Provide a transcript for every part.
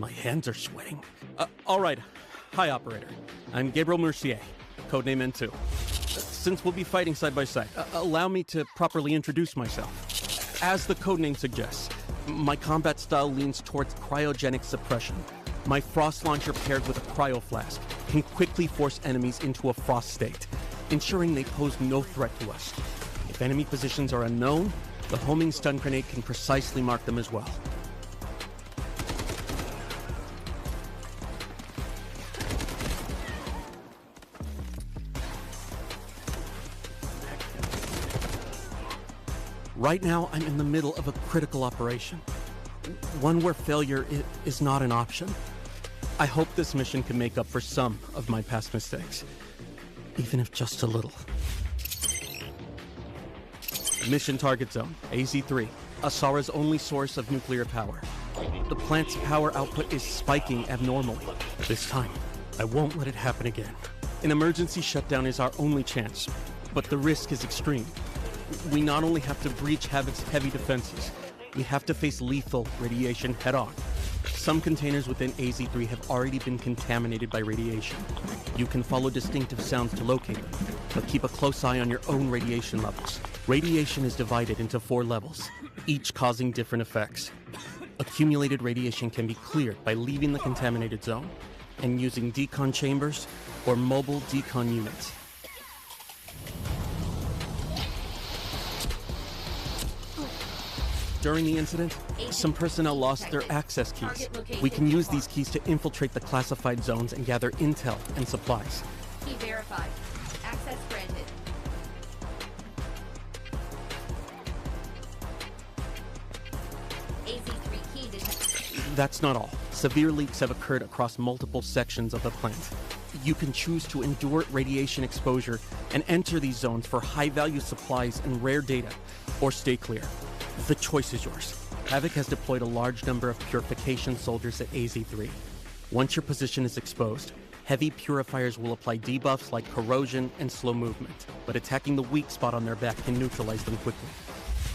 My hands are sweating. All right. Hi, operator. I'm Gabriel Mercier, codename N2. Since we'll be fighting side by side, allow me to properly introduce myself. As the codename suggests, my combat style leans towards cryogenic suppression. My frost launcher paired with a cryo flask can quickly force enemies into a frost state, ensuring they pose no threat to us. If enemy positions are unknown, the homing stun grenade can precisely mark them as well. Right now, I'm in the middle of a critical operation. One where failure is not an option. I hope this mission can make up for some of my past mistakes, even if just a little. Mission target zone, AZ-3, Asara's only source of nuclear power. The plant's power output is spiking abnormally. This time, I won't let it happen again. An emergency shutdown is our only chance, but the risk is extreme. We not only have to breach Havoc's heavy defenses, we have to face lethal radiation head-on. Some containers within AZ-3 have already been contaminated by radiation. You can follow distinctive sounds to locate them, but keep a close eye on your own radiation levels. Radiation is divided into 4 levels, each causing different effects. Accumulated radiation can be cleared by leaving the contaminated zone and using decon chambers or mobile decon units. During the incident, some personnel lost their access keys. We can use these keys to infiltrate the classified zones and gather intel and supplies. Key verified. Access granted. AZ-3 key detected. That's not all. Severe leaks have occurred across multiple sections of the plant. You can choose to endure radiation exposure and enter these zones for high-value supplies and rare data, or stay clear. The choice is yours. Havoc has deployed a large number of purification soldiers at AZ-3. Once your position is exposed, heavy purifiers will apply debuffs like corrosion and slow movement, but attacking the weak spot on their back can neutralize them quickly.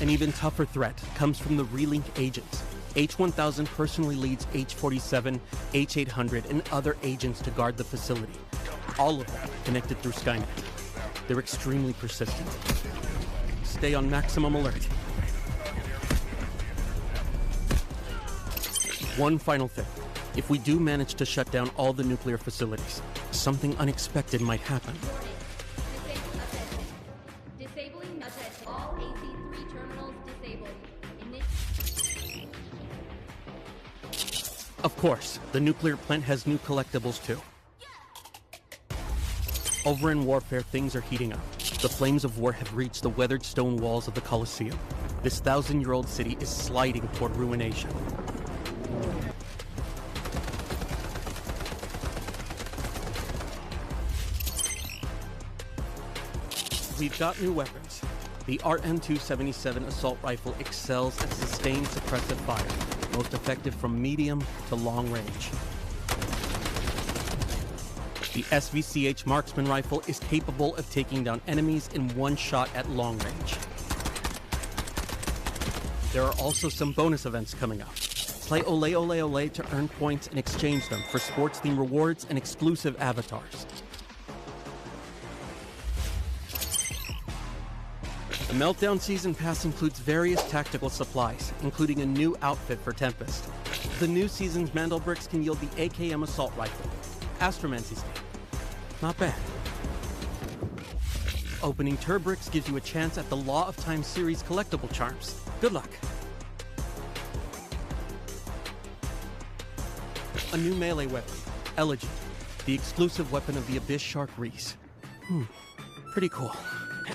An even tougher threat comes from the relink agents. H-1000 personally leads H-47, H-800, and other agents to guard the facility. All of them connected through Skynet. They're extremely persistent. Stay on maximum alert. One final thing. If we do manage to shut down all the nuclear facilities, something unexpected might happen. Disabling attention. All AZ-3 terminals disabled. Of course, the nuclear plant has new collectibles too. Over in warfare, things are heating up. The flames of war have reached the weathered stone walls of the Colosseum. This 1,000-year-old city is sliding toward ruination. We've got new weapons. The RM-277 assault rifle excels at sustained suppressive fire, most effective from medium to long range. The SVCH marksman rifle is capable of taking down enemies in one shot at long range. There are also some bonus events coming up. Play Ole Ole Ole to earn points and exchange them for sports-themed rewards and exclusive avatars. The Meltdown Season Pass includes various tactical supplies, including a new outfit for Tempest. The new season's Mandel bricks can yield the AKM assault rifle. Astromancy's not bad. Opening Turbricks gives you a chance at the Law of Time series collectible charms. Good luck. A new melee weapon, Elegy, the exclusive weapon of the Abyss Shark Reese. Pretty cool.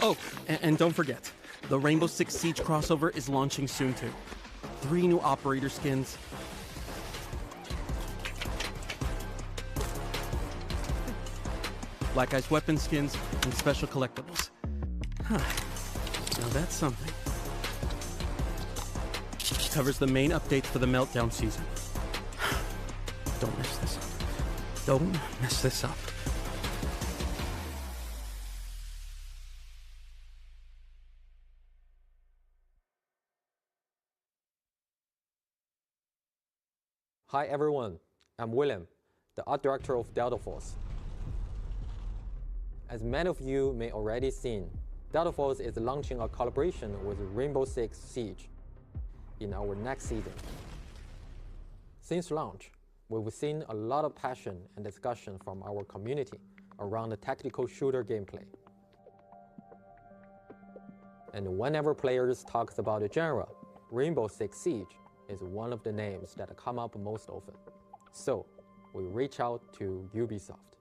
Oh, and don't forget, the Rainbow Six Siege crossover is launching soon too. 3 new operator skins. Black Ice weapon skins and special collectibles. Now that's something. Covers the main updates for the Meltdown season. Don't mess this up. Don't mess this up. Hi everyone, I'm William, the art director of Delta Force. As many of you may already seen, Delta Force is launching a collaboration with Rainbow Six Siege in our next season. Since launch, we've seen a lot of passion and discussion from our community around the tactical shooter gameplay. And whenever players talk about the genre, Rainbow Six Siege is one of the names that come up most often. So, we reach out to Ubisoft.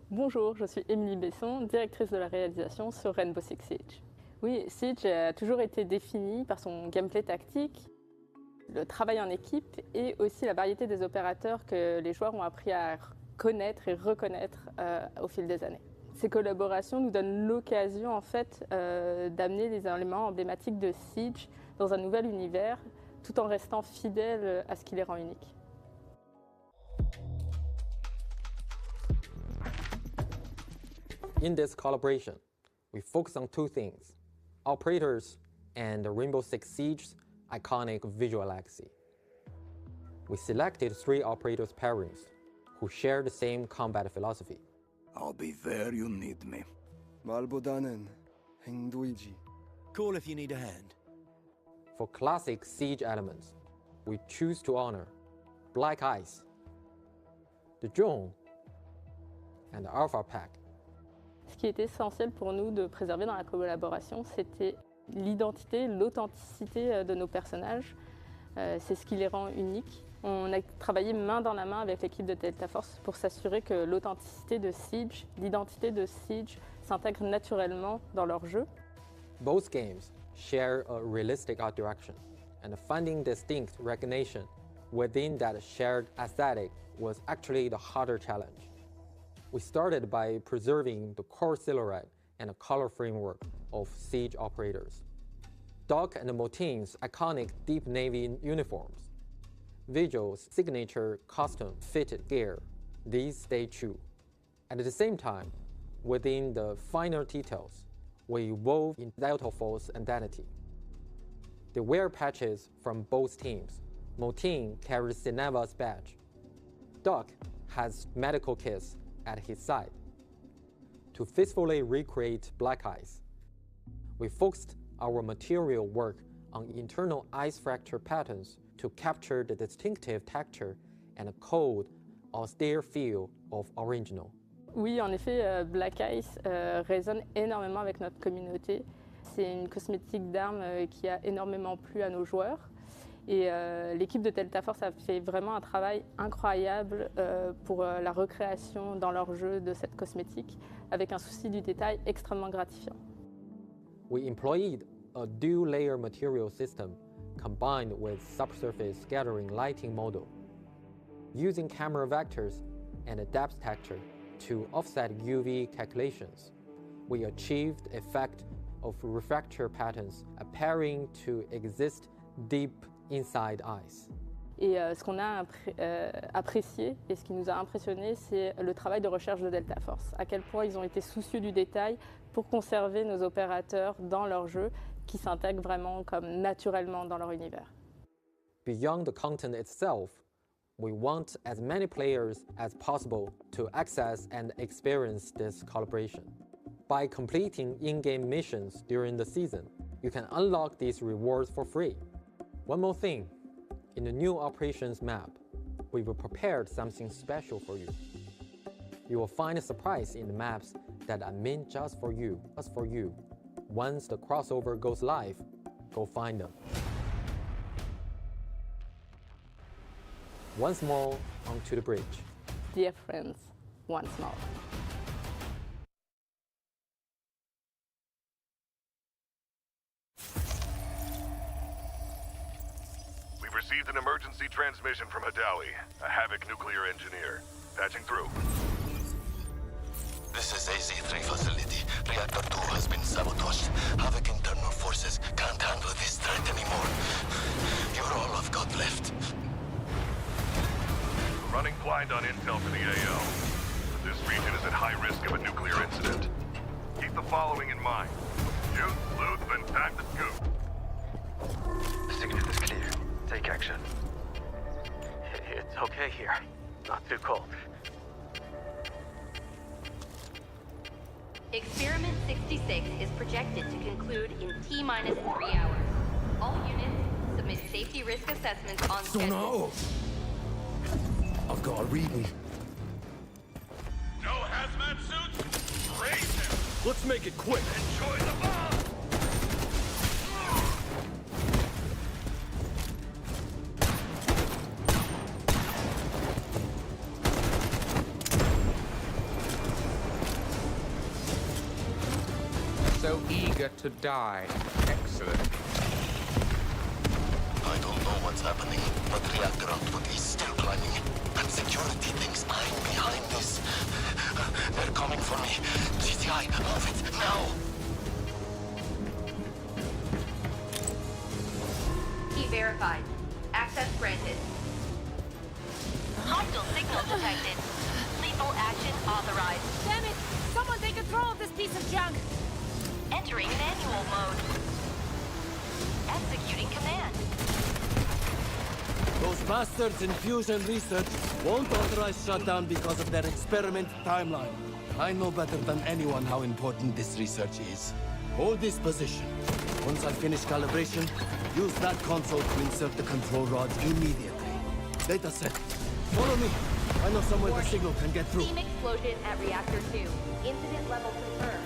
Bonjour, je suis Émilie Besson, directrice de la réalisation sur Rainbow Six Siege. Oui, Siege a toujours été défini par son gameplay tactique, le travail en équipe et aussi la variété des opérateurs que les joueurs ont appris à connaître et reconnaître au fil des années. Ces collaborations nous donnent l'occasion en fait d'amener les éléments emblématiques de Siege dans un nouvel univers tout en restant fidèle à ce qui les rend uniques. In this collaboration, we focus on two things: operators and Rainbow Six Siege's iconic visual legacy. We selected 3 operators pairings who share the same combat philosophy. I'll be there you need me. 말보다는 행동이지. Call if you need a hand. For classic Siege elements, we choose to honor Black Ice, the Drone, and the Alpha Pack. Ce qui était essentiel pour nous de préserver dans la collaboration, c'était l'identité, l'authenticité de nos personnages. C'est ce qui les rend uniques. On a travaillé main dans la main avec l'équipe de Delta Force pour s'assurer que l'authenticité de Siege, l'identité de Siege s'intègre naturellement dans leur jeu. Both games share a realistic art direction, and finding distinct recognition within that shared aesthetic was actually the harder challenge. We started by preserving the core silhouette and a color framework of Siege operators. Doc and Motin's iconic deep navy uniforms, Vigil's signature custom-fitted gear, these stay true. And at the same time, within the finer details, we wove in Delta Force identity. The wear patches from both teams. Motin carries Cineva's badge. Doc has medical kits at his side. To faithfully recreate Black Ice, we focused our material work on internal ice fracture patterns to capture the distinctive texture and cold, austere feel of original. Oui, en effet, Black Ice résonne énormément avec notre communauté. C'est une cosmétique d'armes qui a énormément plu à nos joueurs. Et l'équipe de Delta Force a fait vraiment un travail incroyable pour la recréation dans leur jeu de cette cosmétique, avec un souci du détail extrêmement gratifiant. We employed a dual-layer material system combined with subsurface scattering lighting model. Using camera vectors and a depth texture to offset UV calculations, we achieved effect of refractor patterns appearing to exist deep inside ice. Et ce qu'on a apprécié et ce qui nous a impressionné, c'est le travail de recherche de Delta Force. À quel point ils ont été soucieux du détail pour conserver nos opérateurs dans leur jeu, qui s'intègrent vraiment comme naturellement dans leur univers. Beyond the content itself, we want as many players as possible to access and experience this collaboration. By completing in-game missions during the season, you can unlock these rewards for free. One more thing, in the new operations map, we've prepared something special for you. You will find a surprise in the maps that are meant just for you. Once the crossover goes live, go find them. Once more, onto the bridge. Dear friends, once more. We've received an emergency transmission from Hadawi, a Havoc nuclear engineer. Patching through. This is AZ-3 facility. Reactor 2 has been sabotaged. Havoc internal forces can't handle this threat anymore. You're all I've got left. Running blind on intel for the AO. This region is at high risk of a nuclear incident. Keep the following in mind. Shoot, loot, then pack the scoop. The signal is clear. Take action. It's okay here. Not too cold. Experiment 66 is projected to conclude in T-minus 3 hours. All units submit safety risk assessments on schedule. I've got a reading. No hazmat suits? Raise him! Let's make it quick. Enjoy the bomb! So eager to die. Excellent. I don't know what's happening, but reactor output is still climbing. And security thinks I'm behind this. They're coming for me. GTI, move it, now! Key verified. Access granted. Hostile signal detected. Lethal action authorized. Damn it! Someone take control of this piece of junk! Entering manual mode. Executing command. Those bastards in fusion research won't authorize shutdown because of their experiment timeline. I know better than anyone how important this research is. Hold this position. Once I finish calibration, use that console to insert the control rods immediately. Data set. Follow me. I know somewhere the signal can get through. Steam explosion at reactor 2. Incident level confirmed.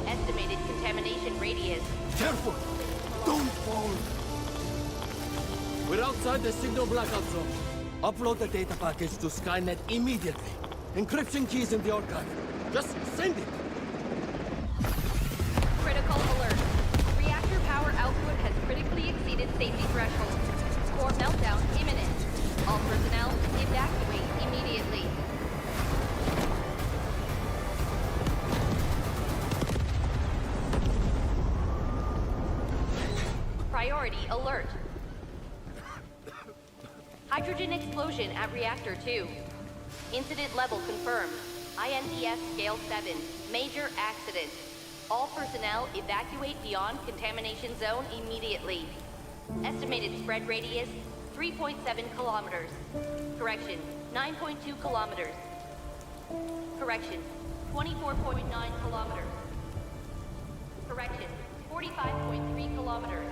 Estimated contamination radius. Careful! Don't fall! We're outside the signal blackout zone. Upload the data package to Skynet immediately. Encryption keys in the archive. Just send it! Critical alert. Reactor power output has critically exceeded safety thresholds. Core meltdown imminent. All personnel evacuate immediately. Priority alert. Hydrogen explosion at reactor 2. Incident level confirmed. INTS scale 7. Major accident. All personnel evacuate beyond contamination zone immediately. Estimated spread radius 3.7 kilometers. Correction, 9.2 kilometers. Correction, 24.9 kilometers. Correction, 45.3 kilometers.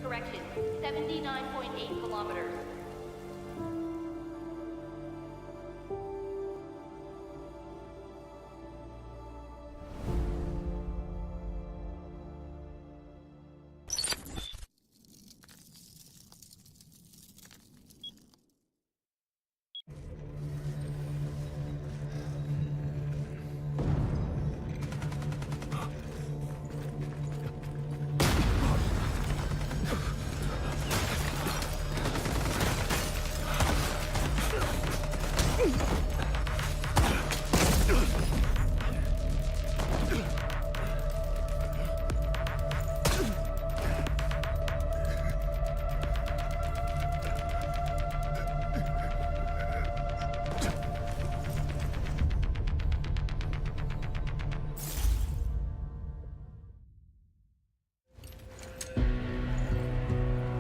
Correction, 79.8 kilometers.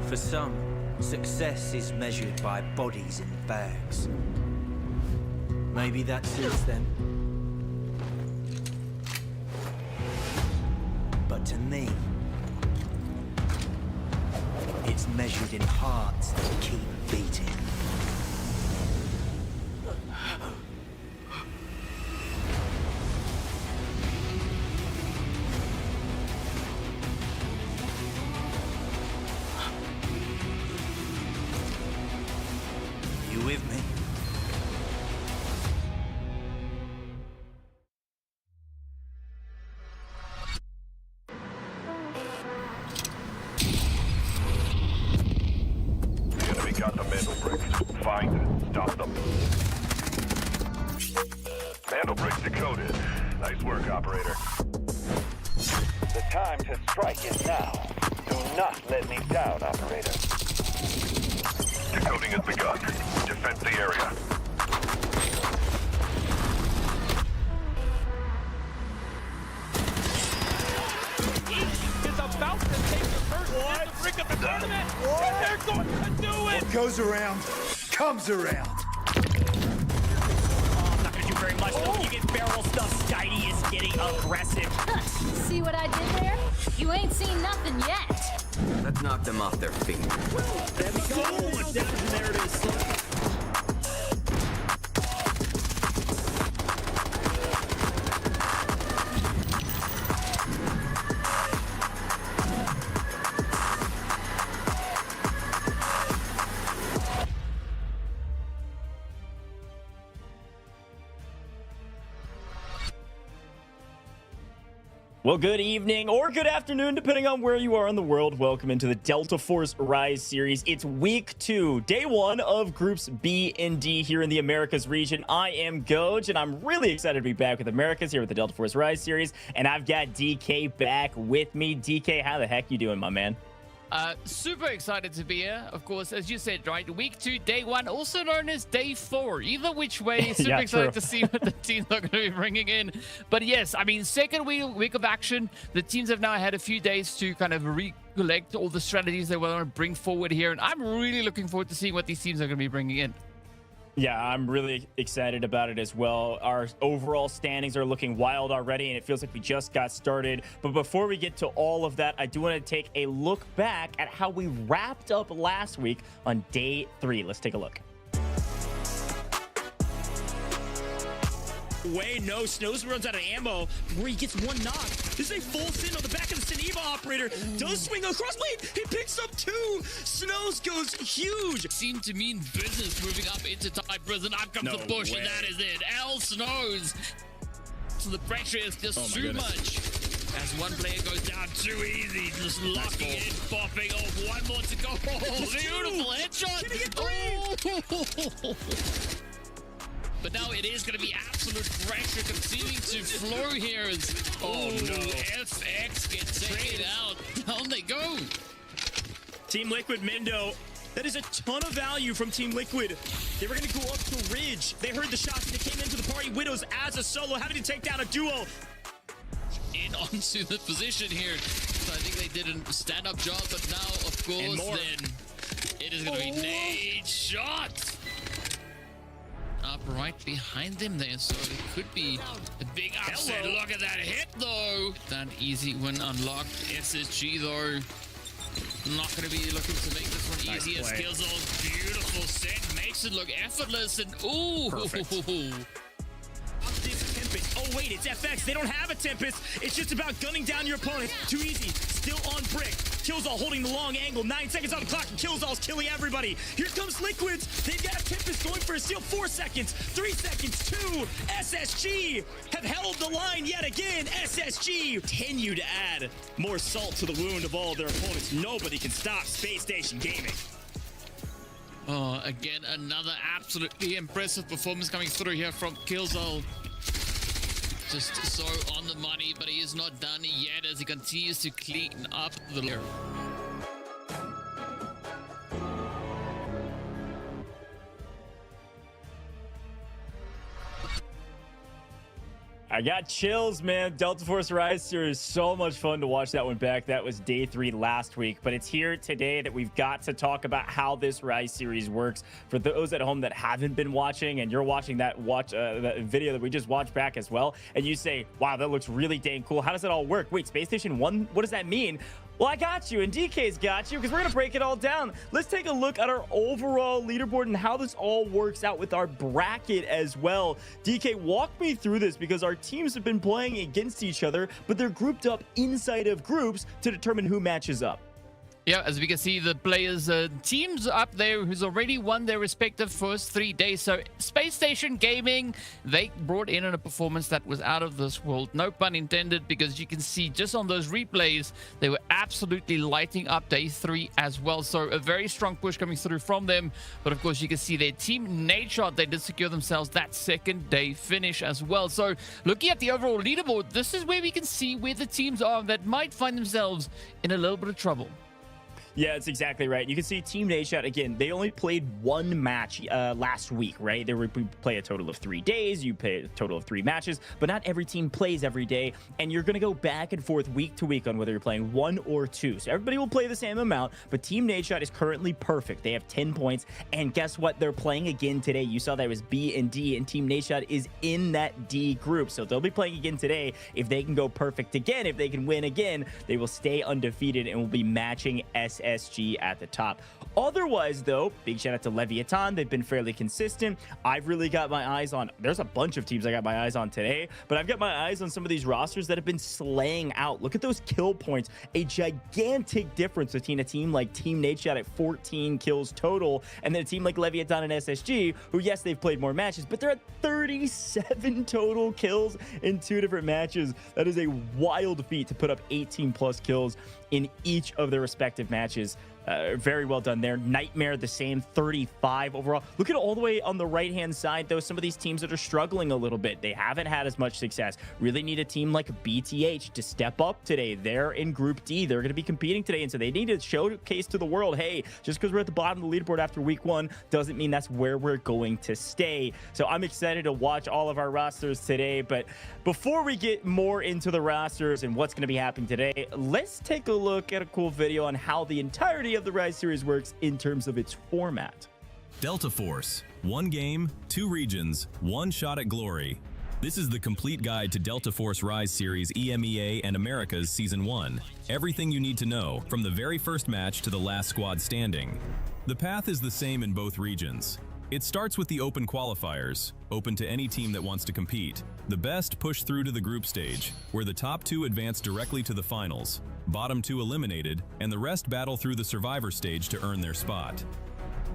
For some, success is measured by bodies in bags. Maybe that suits them. But to me, it's measured in hearts that keep beating. You with me? The enemy got the mantle bricks. Find it. Stop them. Mantle bricks decoded. Nice work, operator. The time to strike is now. Do not let me down, operator. Decoding has begun. Defend the area. Is about to take the first hit to bring up the tournament, and they're going to do it! What goes around, comes around. Not gonna do very much though. When you get barrel stuff, Skydie is getting aggressive. See what I did there? You ain't seen nothing yet. Let's knock them off their feet. There we go. So much damage, and there it is. Well, good evening or good afternoon, depending on where you are in the world. Welcome into the Delta Force Rise series. It's week 2, day 1 of groups B and D here in the Americas region. I am Goj, and I'm really excited to be back with Americas here with the Delta Force Rise series. And I've got DK back with me. DK, how the heck you doing, my man? Super excited to be here. Of course, as you said, right? Week 2, day 1, also known as day 4. Either which way, super excited to see what the teams are going to be bringing in. But yes, I mean, second week of action. The teams have now had a few days to kind of recollect all the strategies they want to bring forward here. And I'm really looking forward to seeing what these teams are going to be bringing in. Yeah, I'm really excited about it as well. Our overall standings are looking wild already, and it feels like we just got started. But before we get to all of that, I do want to take a look back at how we wrapped up last week on day 3. Let's take a look. No, Snows runs out of ammo where he gets one knock. This is a full sin on the back of the Sineva operator. Does swing across lane. He picks up 2. Snows goes huge. Seemed to mean business moving up into Type Prison. Up comes the push, and that is it. L Snows. So the pressure is just too much. As one player goes down too easy, just locking in, popping off. One more to go. Oh, beautiful headshot. Can he get 3? Oh. But now it is going to be absolute pressure continuing to flow here. Oh no, FX gets taken out. Down they go. Team Liquid Mindo. That is a ton of value from Team Liquid. They were going to go up to Ridge. They heard the shots and they came into the party. Widows as a solo, having to take down a duo. In onto the position here. So I think they did a stand-up job, but now, of course, then it is going to be Nadeshot. Up right behind them there, so it could be a big upset. Look at that hit, though. That easy win unlocked. SSG, though, not going to be looking to make this one easy. As Killzone, beautiful set, makes it look effortless, and ooh. Oh wait, it's FX. They don't have a Tempest. It's just about gunning down your opponent. Too easy. Still on brick. Killzall holding the long angle. 9 seconds on the clock, and Killzall's killing everybody. Here comes Liquids. They've got a Tempest going for a steal. 4 seconds. 3 seconds. 2. SSG have held the line yet again. SSG continue to add more salt to the wound of all their opponents. Nobody can stop Spacestation Gaming. Oh, again, another absolutely impressive performance coming through here from Killzall. Just so on the money, but he is not done yet as he continues to clean up the layer. I got chills, man. Delta Force Rise series, so much fun to watch that one back. That was day 3 last week, but it's here today that we've got to talk about how this Rise series works. For those at home that haven't been watching, and you're watching that that video that we just watched back as well, and you say, wow, that looks really dang cool. How does it all work? Wait, Spacestation 1? What does that mean? Well, I got you, and DK's got you, because we're going to break it all down. Let's take a look at our overall leaderboard and how this all works out with our bracket as well. DK, walk me through this, because our teams have been playing against each other, but they're grouped up inside of groups to determine who matches up. Yeah, as we can see, the players, teams up there who's already won their respective first 3 days. So Spacestation Gaming, they brought in a performance that was out of this world. No pun intended, because you can see just on those replays, they were absolutely lighting up day 3 as well. So a very strong push coming through from them. But of course, you can see their team Nadeshot, they did secure themselves that second day finish as well. So looking at the overall leaderboard, this is where we can see where the teams are that might find themselves in a little bit of trouble. Yeah, it's exactly right. You can see Team Nadeshot, again, they only played one match last week, right? We play a total of 3 days. You play a total of 3 matches, but not every team plays every day. And you're going to go back and forth week to week on whether you're playing 1 or 2. So everybody will play the same amount, but Team Nadeshot is currently perfect. They have 10 points. And guess what? They're playing again today. You saw that it was B and D, and Team Nadeshot is in that D group. So they'll be playing again today. If they can go perfect again, if they can win again, they will stay undefeated and will be matching SSG at the top. Otherwise, though, big shout out to LEVIATAN. They've been fairly consistent. I've really got my eyes on, there's a bunch of teams I got my eyes on today, but I've got my eyes on some of these rosters that have been slaying out. Look at those kill points. A gigantic difference between a team like Team Nadeshot at 14 kills total, and then a team like LEVIATAN and SSG, who, yes, they've played more matches, but they're at 37 total kills in 2 different matches. That is a wild feat to put up 18 plus kills in each of their respective matches. Very well done there. Nightmare, the same, 35 overall. Look at all the way on the right-hand side, though, some of these teams that are struggling a little bit. They haven't had as much success. Really need a team like BTH to step up today. They're in Group D. They're going to be competing today, and so they need to showcase to the world, hey, just because we're at the bottom of the leaderboard after week 1 doesn't mean that's where we're going to stay. So I'm excited to watch all of our rosters today, but before we get more into the rosters and what's going to be happening today, let's take a look at a cool video on how the entirety of the Rise series works in terms of its format. Delta Force, 1 game, 2 regions, 1 shot at glory. This is the complete guide to Delta Force Rise series EMEA and Americas Season 1. Everything you need to know, from the very first match to the last squad standing. The path is the same in both regions. It starts with the open qualifiers, open to any team that wants to compete. The best push through to the group stage, where the top 2 advance directly to the finals, bottom 2 eliminated, and the rest battle through the survivor stage to earn their spot.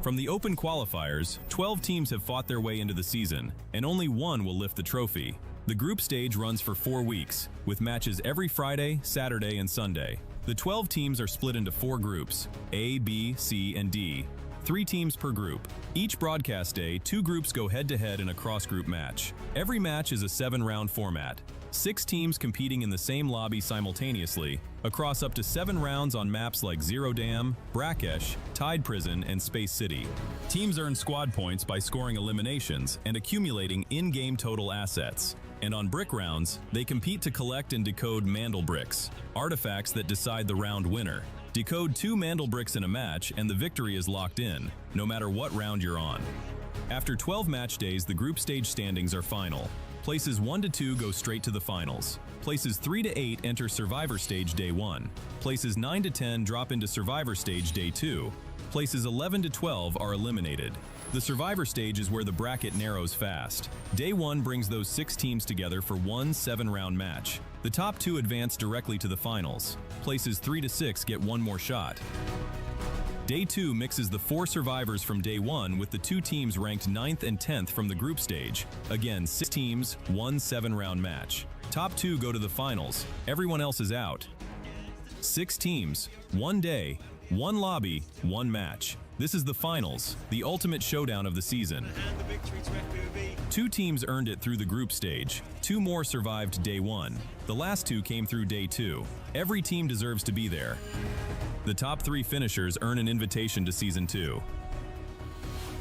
From the open qualifiers, 12 teams have fought their way into the season, and only 1 will lift the trophy. The group stage runs for 4 weeks, with matches every Friday, Saturday, and Sunday. The 12 teams are split into 4 groups, A, B, C, and D. 3 teams per group. Each broadcast day, 2 groups go head-to-head in a cross-group match. Every match is a 7-round format. 6 teams competing in the same lobby simultaneously, across up to 7 rounds on maps like Zero Dam, Brakkesh, Tide Prison, and Space City. Teams earn squad points by scoring eliminations and accumulating in-game total assets. And on brick rounds, they compete to collect and decode Mandel bricks, artifacts that decide the round winner. Decode 2 Mandel bricks in a match and the victory is locked in, no matter what round you're on. After 12 match days, the group stage standings are final. Places 1 to 2 go straight to the finals. Places 3 to 8 enter Survivor Stage Day 1. Places 9 to 10 drop into Survivor Stage Day 2. Places 11 to 12 are eliminated. The Survivor Stage is where the bracket narrows fast. Day 1 brings those 6 teams together for one 7-round match. The top 2 advance directly to the finals. Places 3 to 6 get 1 more shot. Day 2 mixes the 4 survivors from Day 1 with the 2 teams ranked 9th and 10th from the group stage. Again, 6 teams, 1 7-round match. Top 2 go to the finals. Everyone else is out. 6 teams, 1 day, 1 lobby, 1 match. This is the finals, the ultimate showdown of the season. 2 teams earned it through the group stage. 2 more survived Day 1. The last 2 came through Day 2. Every team deserves to be there. The top 3 finishers earn an invitation to Season 2.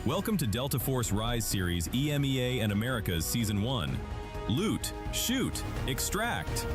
Welcome to Delta Force Rise Series EMEA and Americas Season 1. Loot, shoot, extract.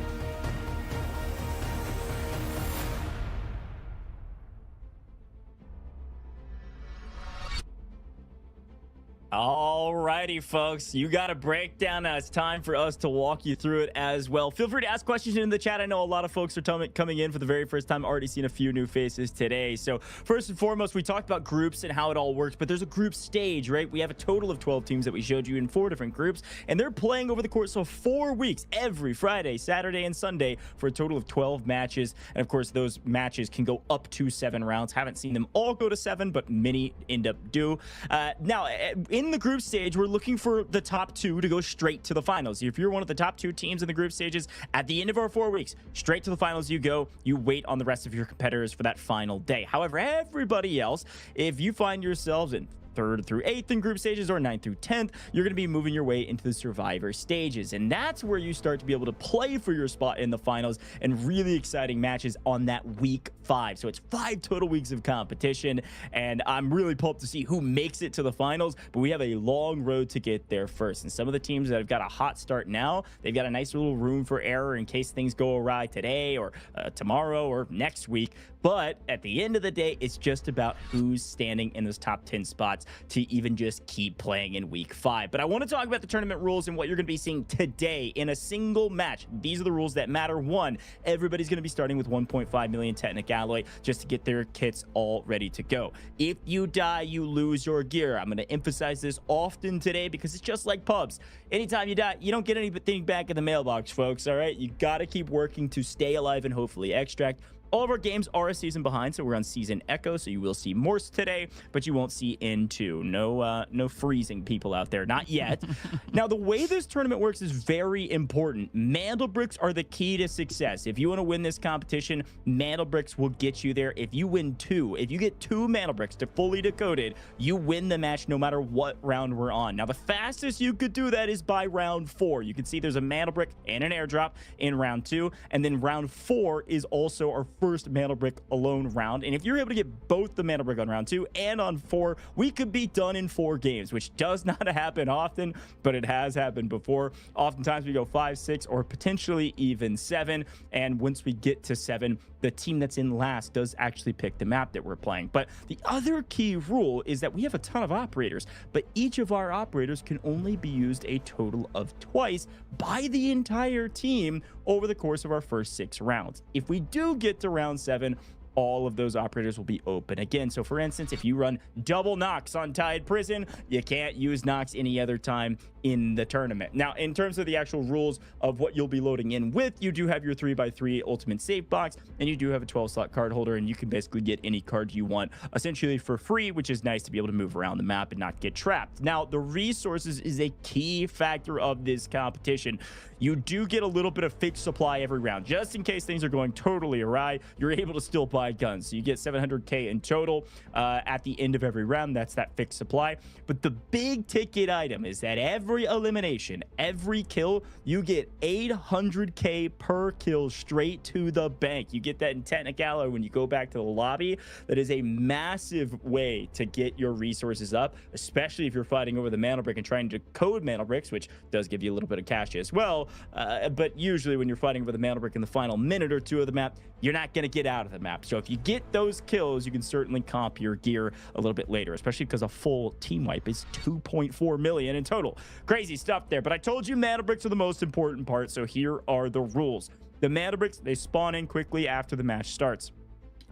Alrighty, folks, you got a breakdown. Now it's time for us to walk you through it as well. Feel free to ask questions in the chat. I know a lot of folks are coming in for the very first time. Already seen a few new faces today. So first and foremost, we talked about groups and how it all works, but there's a group stage, right? We have a total of 12 teams that we showed you in 4 different groups, and they're playing over the course of 4 weeks, every Friday, Saturday, and Sunday, for a total of 12 matches. And of course, those matches can go up to 7 rounds. Haven't seen them all go to 7, but many end up do. Now, in the group stage, we're looking for the top 2 to go straight to the finals. If you're one of the top 2 teams in the group stages, at the end of our 4 weeks, straight to the finals you go. You wait on the rest of your competitors for that final day. However, everybody else, if you find yourselves in 3rd through 8th in group stages or 9th through 10th, you're going to be moving your way into the survivor stages. And that's where you start to be able to play for your spot in the finals and really exciting matches on that week 5. So it's 5 total weeks of competition, and I'm really pumped to see who makes it to the finals, but we have a long road to get there first. And some of the teams that have got a hot start now, they've got a nice little room for error in case things go awry today or tomorrow or next week. But at the end of the day, it's just about who's standing in those top 10 spots to even just keep playing in week 5. But I want to talk about the tournament rules and what you're going to be seeing today in a single match. These are the rules that matter. 1, everybody's going to be starting with 1.5 million Technic Alloy just to get their kits all ready to go. If you die, you lose your gear. I'm going to emphasize this often today because it's just like pubs. Anytime you die, you don't get anything back in the mailbox, folks, all right? You got to keep working to stay alive and hopefully extract. All of our games are a season behind, so we're on Season Echo, so you will see Morse today, but you won't see N2. No freezing people out there, not yet. Now, the way this tournament works is very important. Mantle bricks are the key to success. If you want to win this competition, mantle bricks will get you there. If you win 2, if you get 2 mantle bricks to fully decoded, you win the match no matter what round we're on. Now, the fastest you could do that is by round 4. You can see there's a mantle brick and an airdrop in round 2, and then round 4 is also our first mantle brick alone round. And if you're able to get both the mantle brick on round 2 and on 4, we could be done in 4 games, which does not happen often, but it has happened before. Oftentimes we go 5, 6, or potentially even 7. And once we get to 7, the team that's in last does actually pick the map that we're playing. But the other key rule is that we have a ton of operators, but each of our operators can only be used a total of twice by the entire team over the course of our first 6 rounds. If we do get to round 7, all of those operators will be open again. So for instance, if you run double Nox on Tide Prison, you can't use Nox any other time in the tournament. Now, in terms of the actual rules of what you'll be loading in with, you do have your 3x3 ultimate safe box, and you do have a 12-slot card holder, and you can basically get any card you want essentially for free, which is nice to be able to move around the map and not get trapped. Now, the resources is a key factor of this competition. You do get a little bit of fixed supply every round. Just in case things are going totally awry, you're able to still buy guns. So you get 700k in total at the end of every round. That's that fixed supply. But the big ticket item is that every elimination, every kill, you get 800k per kill straight to the bank. You get that in Technic Alloy when you go back to the lobby. That is a massive way to get your resources up, especially if you're fighting over the mantle brick and trying to code mantle bricks, which does give you a little bit of cash as well. But usually when you're fighting over the mantle brick in the final minute or 2 of the map, you're not going to get out of the map. So if you get those kills, you can certainly comp your gear a little bit later, especially because a full team wipe is 2.4 million in total. Crazy stuff there. But I told you mantle bricks are the most important part, so here are the rules. The mantle bricks, they spawn in quickly after the match starts.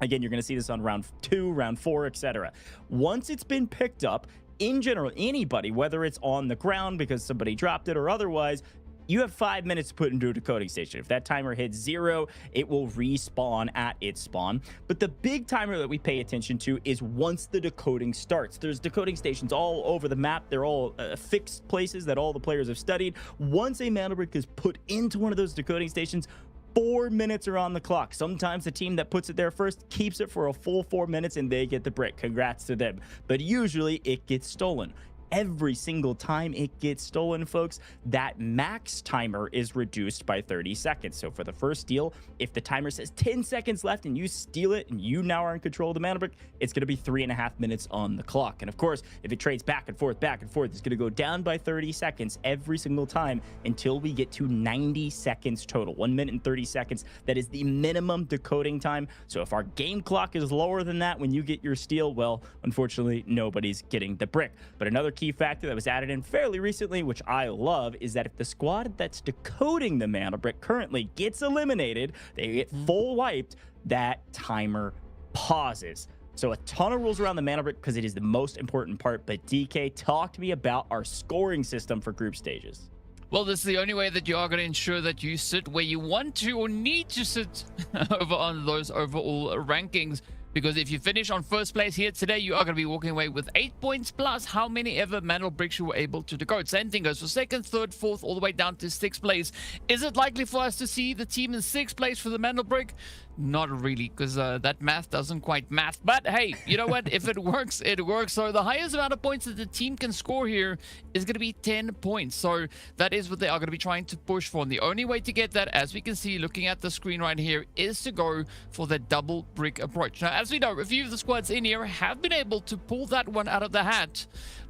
Again, you're going to see this on round 2, round 4, etc. Once it's been picked up, in general, anybody, whether it's on the ground because somebody dropped it or otherwise, you have 5 minutes to put into a decoding station. If that timer hits 0, it will respawn at its spawn. But the big timer that we pay attention to is once the decoding starts. There's decoding stations all over the map. They're all fixed places that all the players have studied. Once a mantle brick is put into one of those decoding stations, 4 minutes are on the clock. Sometimes the team that puts it there first keeps it for a full 4 minutes and they get the brick. Congrats to them. But usually it gets stolen. Every single time it gets stolen, folks, that max timer is reduced by 30 seconds. So for the first steal, if the timer says 10 seconds left and you steal it and you now are in control of the mantle brick, it's going to be 3.5 minutes on the clock. And of course, if it trades back and forth, it's going to go down by 30 seconds every single time until we get to 90 seconds total. 1 minute and 30 seconds. That is the minimum decoding time. So if our game clock is lower than that when you get your steal, well, unfortunately, nobody's getting the brick. But another key factor that was added in fairly recently, which I love, is that if the squad that's decoding the mantle brick currently gets eliminated, they get full wiped, that timer pauses. So a ton of rules around the mantle brick because it is the most important part. But DK, talk to me about our scoring system for group stages. Well, this is the only way that you are going to ensure that you sit where you want to or need to sit over on those overall rankings. Because if you finish on first place here today, you are going to be walking away with 8 points plus how many ever mantle bricks you were able to decode. Same thing goes for second, third, fourth, all the way down to 6th place. Is it likely for us to see the team in 6th place for the mantle brick? Not really, because that math doesn't quite math. But hey, you know what? If it works, it works. So the highest amount of points that the team can score here is going to be 10 points. So that is what they are going to be trying to push for. And the only way to get that, as we can see looking at the screen right here, is to go for the double brick approach. Now, as we know, a few of the squads in here have been able to pull that one out of the hat.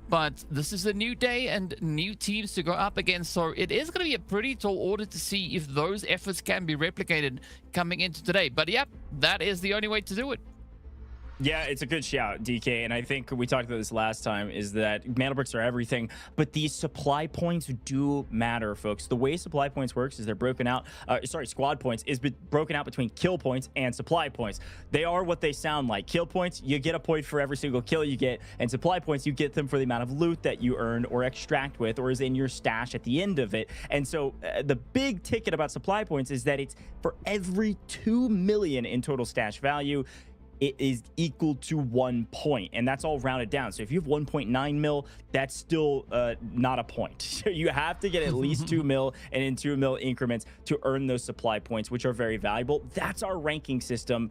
But this is a new day and new teams to go up against, so it is going to be a pretty tall order to see if those efforts can be replicated coming into today. But yep, that is the only way to do it. Yeah, it's a good shout, DK, and I think we talked about this last time, is that mana bricks are everything, but these supply points do matter, folks. The way supply points works is they're broken out, squad points is broken out between kill points and supply points. They are what they sound like. Kill points, you get a point for every single kill you get, and supply points, you get them for the amount of loot that you earn or extract with or is in your stash at the end of it. And so the big ticket about supply points is that it's for every 2 million in total stash value, it is equal to 1 point, and that's all rounded down. So if you have 1.9 mil, that's still not a point. So you have to get at least 2 mil and in 2 mil increments to earn those supply points, which are very valuable. That's our ranking system,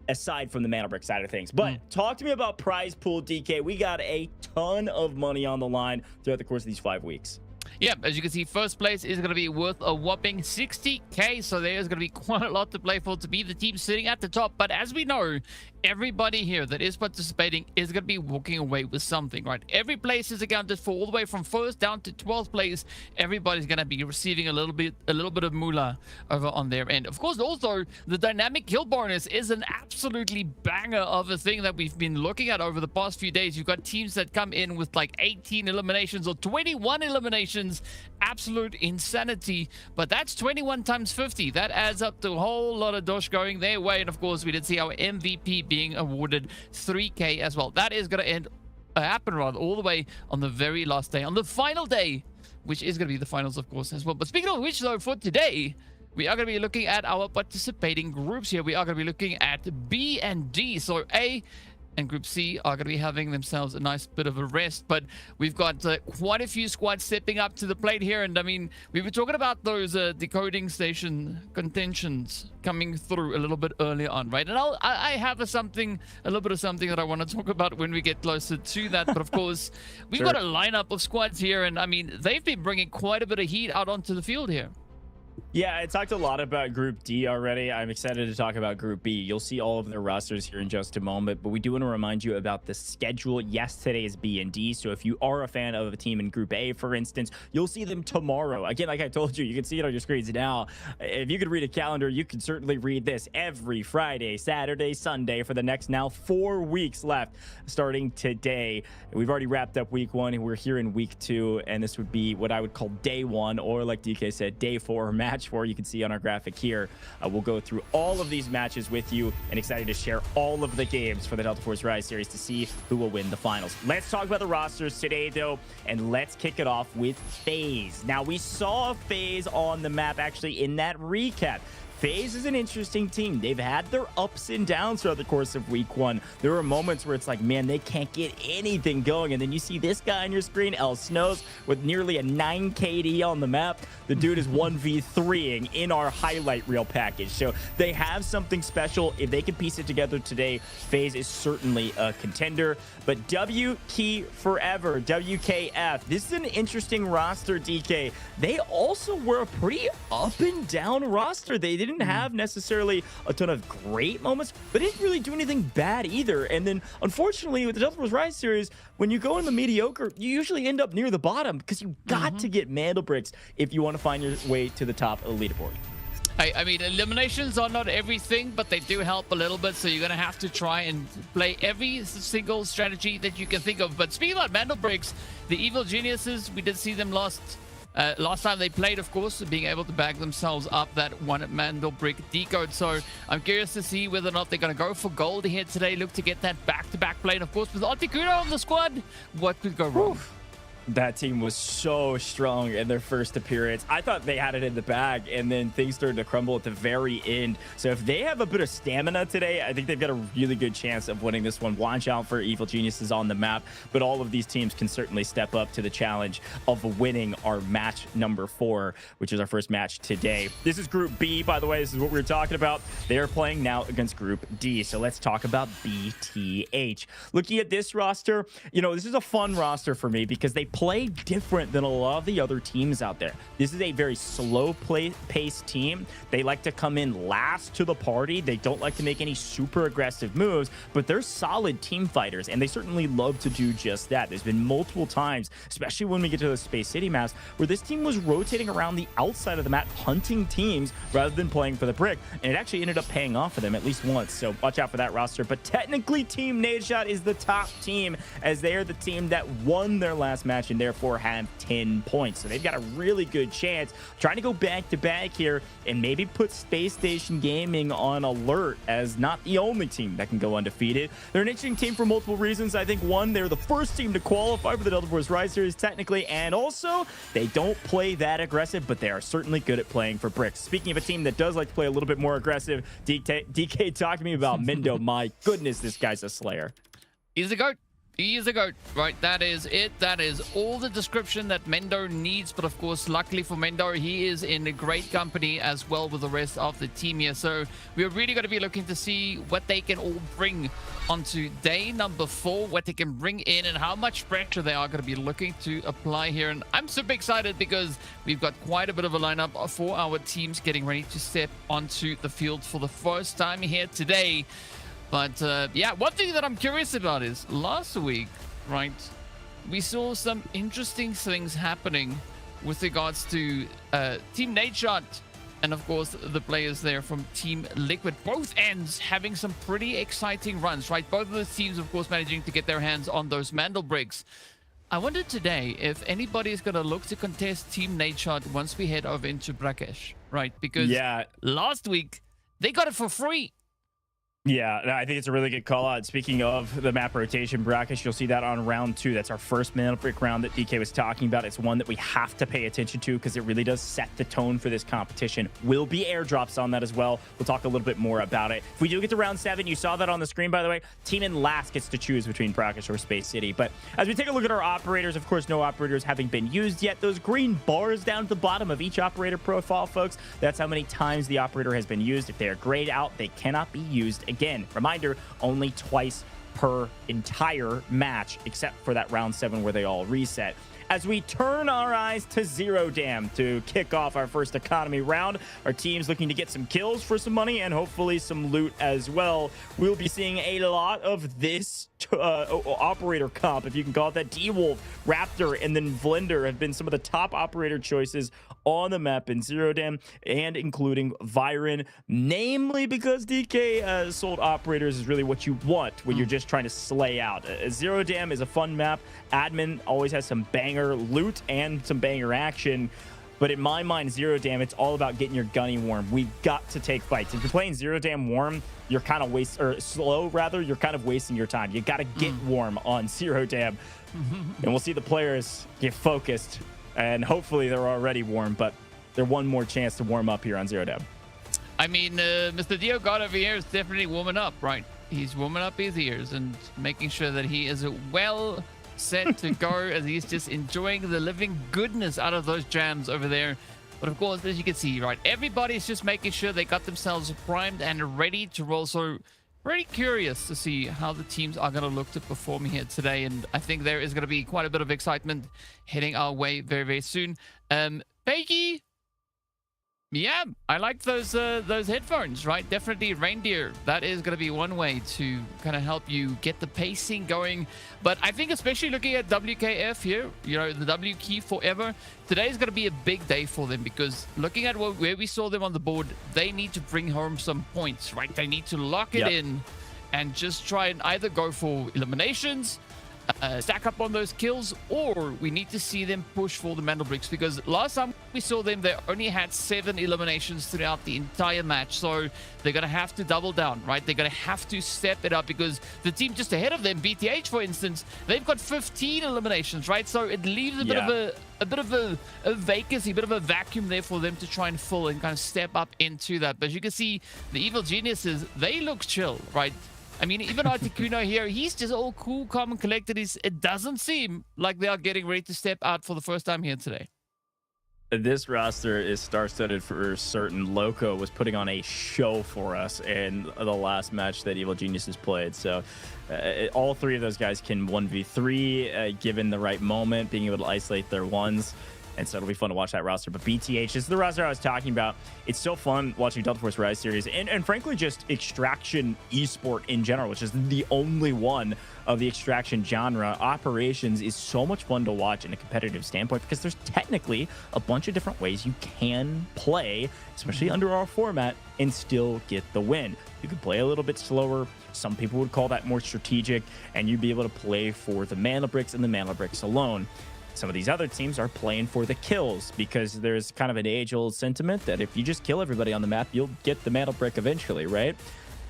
aside from the mana brick side of things. But talk to me about prize pool, DK. We got a ton of money on the line throughout the course of these 5 weeks. Yeah, as you can see, first place is going to be worth a whopping 60k, so there's going to be quite a lot to play for to be the team sitting at the top. But as we know, everybody here that is participating is going to be walking away with something, right? Every place is accounted for, all the way from 1st down to 12th place. Everybody's going to be receiving a little bit of moolah over on their end. Of course, also, the dynamic kill bonus is an absolutely banger of a thing that we've been looking at over the past few days. You've got teams that come in with like 18 eliminations or 21 eliminations. Absolute insanity, but that's 21 times 50. That adds up to a whole lot of dosh going their way. And of course, we did see our MVP being awarded 3k as well. That is going to happen rather all the way on the very last day, on the final day, which is going to be the finals, of course, as well. But speaking of which, though, for today, we are going to be looking at our participating groups here. We are going to be looking at B and D. So A and Group C are going to be having themselves a nice bit of a rest, but we've got quite a few squads stepping up to the plate here. And I mean, we were talking about those decoding station contentions coming through a little bit earlier on, right? And I have a little bit of something that I want to talk about when we get closer to that. But of course, we've got a lineup of squads here, and I mean, they've been bringing quite a bit of heat out onto the field here. Yeah, I talked a lot about Group D already. I'm excited to talk about Group B. You'll see all of their rosters here in just a moment, but we do want to remind you about the schedule. Yes, today is B and D, so if you are a fan of a team in Group A, for instance, you'll see them tomorrow. Again, like I told you, you can see it on your screens now. If you could read a calendar, you can certainly read this every Friday, Saturday, Sunday for the next now 4 weeks left, starting today. We've already wrapped up week 1, and we're here in week 2, and this would be what I would call day 1, or like DK said, day 4, match 4. You can see on our graphic here. We'll go through all of these matches with you, and excited to share all of the games for the Delta Force Rise series to see who will win the finals. Let's talk about the rosters today, though, and let's kick it off with FaZe. Now, we saw FaZe on the map actually in that recap. FaZe is an interesting team. They've had their ups and downs throughout the course of week 1. There were moments where it's like, man, they can't get anything going. And then you see this guy on your screen, El Snows, with nearly a 9 KD on the map. The dude is 1v3ing in our highlight reel package. So they have something special. If they can piece it together today, FaZe is certainly a contender. But W Key Forever, WKF, this is an interesting roster, DK. They also were a pretty up and down roster. They didn't have necessarily a ton of great moments, but didn't really do anything bad either. And then, unfortunately, with the Delta Force Rise series, when you go in the mediocre, you usually end up near the bottom because you got to get Mandel bricks if you want to find your way to the top of the leaderboard. I mean, eliminations are not everything, but they do help a little bit, so you're going to have to try and play every single strategy that you can think of. But speaking about Mandel bricks, the Evil Geniuses, we did see them last time they played, of course, being able to bag themselves up that one Mandel brick decode. So I'm curious to see whether or not they're going to go for gold here today, look to get that back-to-back play. And of course, with Articuno on the squad, what could go wrong? That team was so strong in their first appearance. I thought they had it in the bag, and then things started to crumble at the very end. So if they have a bit of stamina today, I think they've got a really good chance of winning this one. Watch out for Evil Geniuses on the map, but all of these teams can certainly step up to the challenge of winning our match number 4, which is our first match today. This is Group B, by the way. This is what we were talking about. They are playing now against Group D. So let's talk about BTH. Looking at this roster, you know, this is a fun roster for me because they play different than a lot of the other teams out there. This is a very slow paced team. They like to come in last to the party. They don't like to make any super aggressive moves, but they're solid team fighters, and they certainly love to do just that. There's been multiple times, especially when we get to the Space City maps, where this team was rotating around the outside of the map, hunting teams rather than playing for the brick, and it actually ended up paying off for them at least once. So watch out for that roster. But technically, Team Nadeshot is the top team, as they are the team that won their last match and therefore have 10 points. So they've got a really good chance trying to go back to back here and maybe put Space Station Gaming on alert as not the only team that can go undefeated. They're an interesting team for multiple reasons. I think one, they're the first team to qualify for the Delta Force Rise Series technically, and also they don't play that aggressive, but they are certainly good at playing for bricks. Speaking of a team that does like to play a little bit more aggressive, DK talk to me about Mendo. My goodness, this guy's a slayer. He's a goat. He is a goat, right? That is it. That is all the description that Mendo needs. But of course, luckily for Mendo, he is in a great company as well with the rest of the team here. So we're really going to be looking to see what they can all bring onto day number 4, what they can bring in and how much pressure they are going to be looking to apply here. And I'm super excited because we've got quite a bit of a lineup for our teams getting ready to step onto the field for the first time here today. But yeah, one thing that I'm curious about is last week, right, we saw some interesting things happening with regards to Team Nadeshot and, of course, the players there from Team Liquid. Both ends having some pretty exciting runs, right? Both of the teams, of course, managing to get their hands on those Mandel bricks. I wonder today if anybody is going to look to contest Team Nadeshot once we head over into Brakkesh, right? Because last week, they got it for free. Yeah, I think it's a really good call out. Speaking of the map rotation, Brakkesh, you'll see that on round 2. That's our first Mandel brick round that DK was talking about. It's one that we have to pay attention to because it really does set the tone for this competition. Will be airdrops on that as well. We'll talk a little bit more about it. If we do get to round 7, you saw that on the screen, by the way. Team in last gets to choose between Brakkesh or Space City. But as we take a look at our operators, of course, no operators having been used yet. Those green bars down at the bottom of each operator profile, folks, that's how many times the operator has been used. If they are grayed out, they cannot be used again. Reminder, only twice per entire match, except for that round 7 where they all reset. As we turn our eyes to Zero Dam to kick off our first economy round, our team's looking to get some kills for some money and hopefully some loot as well. We'll be seeing a lot of this operator comp, if you can call it that. D-Wolf, Raptor, and then Vlender have been some of the top operator choices on the map in Zero Dam, and including Viren, namely because DK sold operators is really what you want when you're just trying to slay out. Zero Dam is a fun map. Admin always has some banger loot and some banger action. But in my mind, Zero Dam, it's all about getting your gunny warm. We've got to take fights. If you're playing Zero Dam warm, you're kind of slow rather, you're kind of wasting your time. You got to get warm on Zero Dam. And we'll see the players get focused. And hopefully they're already warm, but they're one more chance to warm up here on Zero Dam. I mean, Mr. Dio God over here is definitely warming up, right? He's warming up his ears and making sure that he is well set to go as he's just enjoying the living goodness out of those jams over there. But of course, as you can see, right, everybody's just making sure they got themselves primed and ready to roll. So very curious to see how the teams are going to look to perform here today. And I think there is going to be quite a bit of excitement heading our way very, very soon. Peggy, yeah, I like those headphones, right? Definitely reindeer. That is going to be one way to kind of help you get the pacing going. But I think especially looking at WKF here, you know, the W key forever, today is going to be a big day for them because looking at where we saw them on the board, they need to bring home some points, right? They need to lock it in and just try and either go for eliminations stack up on those kills, or we need to see them push for the mantle bricks, because last time we saw them, they only had 7 eliminations throughout the entire match. So they're going to have to double down, right? They're going to have to step it up, because the team just ahead of them, BTH, for instance, they've got 15 eliminations, right? So it leaves a bit of a vacancy, a bit of a vacuum there for them to try and fill and kind of step up into that. But as you can see, the Evil Geniuses, they look chill, right? I mean, even Articuno here, he's just all cool, calm, and collected. It doesn't seem like they are getting ready to step out for the first time here today. This roster is star-studded for certain. Loco was putting on a show for us in the last match that Evil Geniuses played. So all three of those guys can 1v3 given the right moment, being able to isolate their ones. And so it'll be fun to watch that roster. But BTH is the roster I was talking about. It's so fun watching Delta Force Rise series and frankly, just Extraction eSport in general, which is the only one of the Extraction genre. Operations is so much fun to watch in a competitive standpoint, because there's technically a bunch of different ways you can play, especially under our format, and still get the win. You can play a little bit slower. Some people would call that more strategic, and you'd be able to play for the mana bricks and the mana bricks alone. Some of these other teams are playing for the kills, because there's kind of an age-old sentiment that if you just kill everybody on the map, you'll get the mantle brick eventually, right?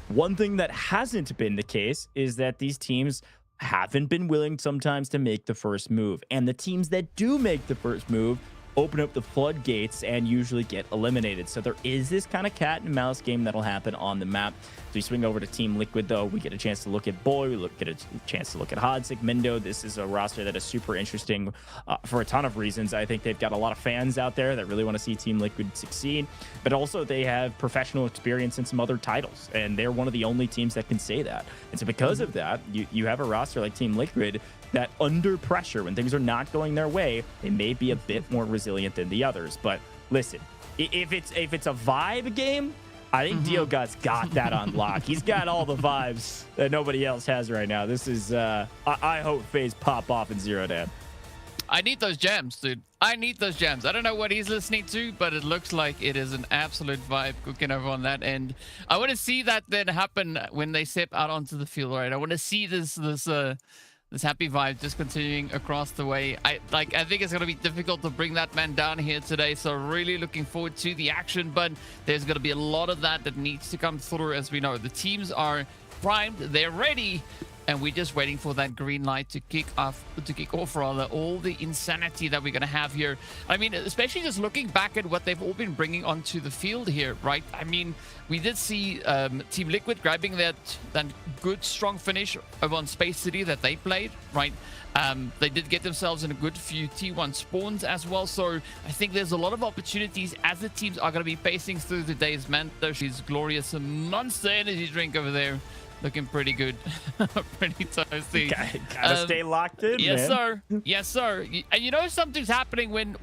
One thing that hasn't been the case is that these teams haven't been willing sometimes to make the first move. And the teams that do make the first move open up the floodgates and usually get eliminated. So there is this kind of cat and mouse game that'll happen on the map. As we swing over to Team Liquid, though, we get a chance to look at Boy, we get a chance to look at Hodsig, Mendo. This is a roster that is super interesting for a ton of reasons. I think they've got a lot of fans out there that really want to see Team Liquid succeed, but also they have professional experience in some other titles, and they're one of the only teams that can say that. And so because of that, you have a roster like Team Liquid that under pressure, when things are not going their way, they may be a bit more resilient than the others. But listen, if it's a vibe game, I think Diogot's got that on lock. He's got all the vibes that nobody else has right now. This is I hope FaZe pop off in Zero Dan. I need those jams, dude. I need those jams. I don't know what he's listening to, but it looks like it is an absolute vibe cooking over on that end. I want to see that then happen when they step out onto the field, right? I want to see this happy vibe just continuing across the way. I think it's going to be difficult to bring that man down here today, so really looking forward to the action, but there's going to be a lot of that needs to come through. As we know, the teams are primed, they're ready, and we're just waiting for that green light to kick off rather, all the insanity that we're going to have here. I mean, especially just looking back at what they've all been bringing onto the field here, right? I mean, we did see Team Liquid grabbing that good, strong finish over on Space City that they played, right? They did get themselves in a good few T1 spawns as well, so I think there's a lot of opportunities as the teams are going to be pacing through the days. Man, she's glorious. A Monster Energy drink over there. Looking pretty good. Pretty toasty. Gotta stay locked in, yes, man. sir. Yes, sir. And you know something's happening when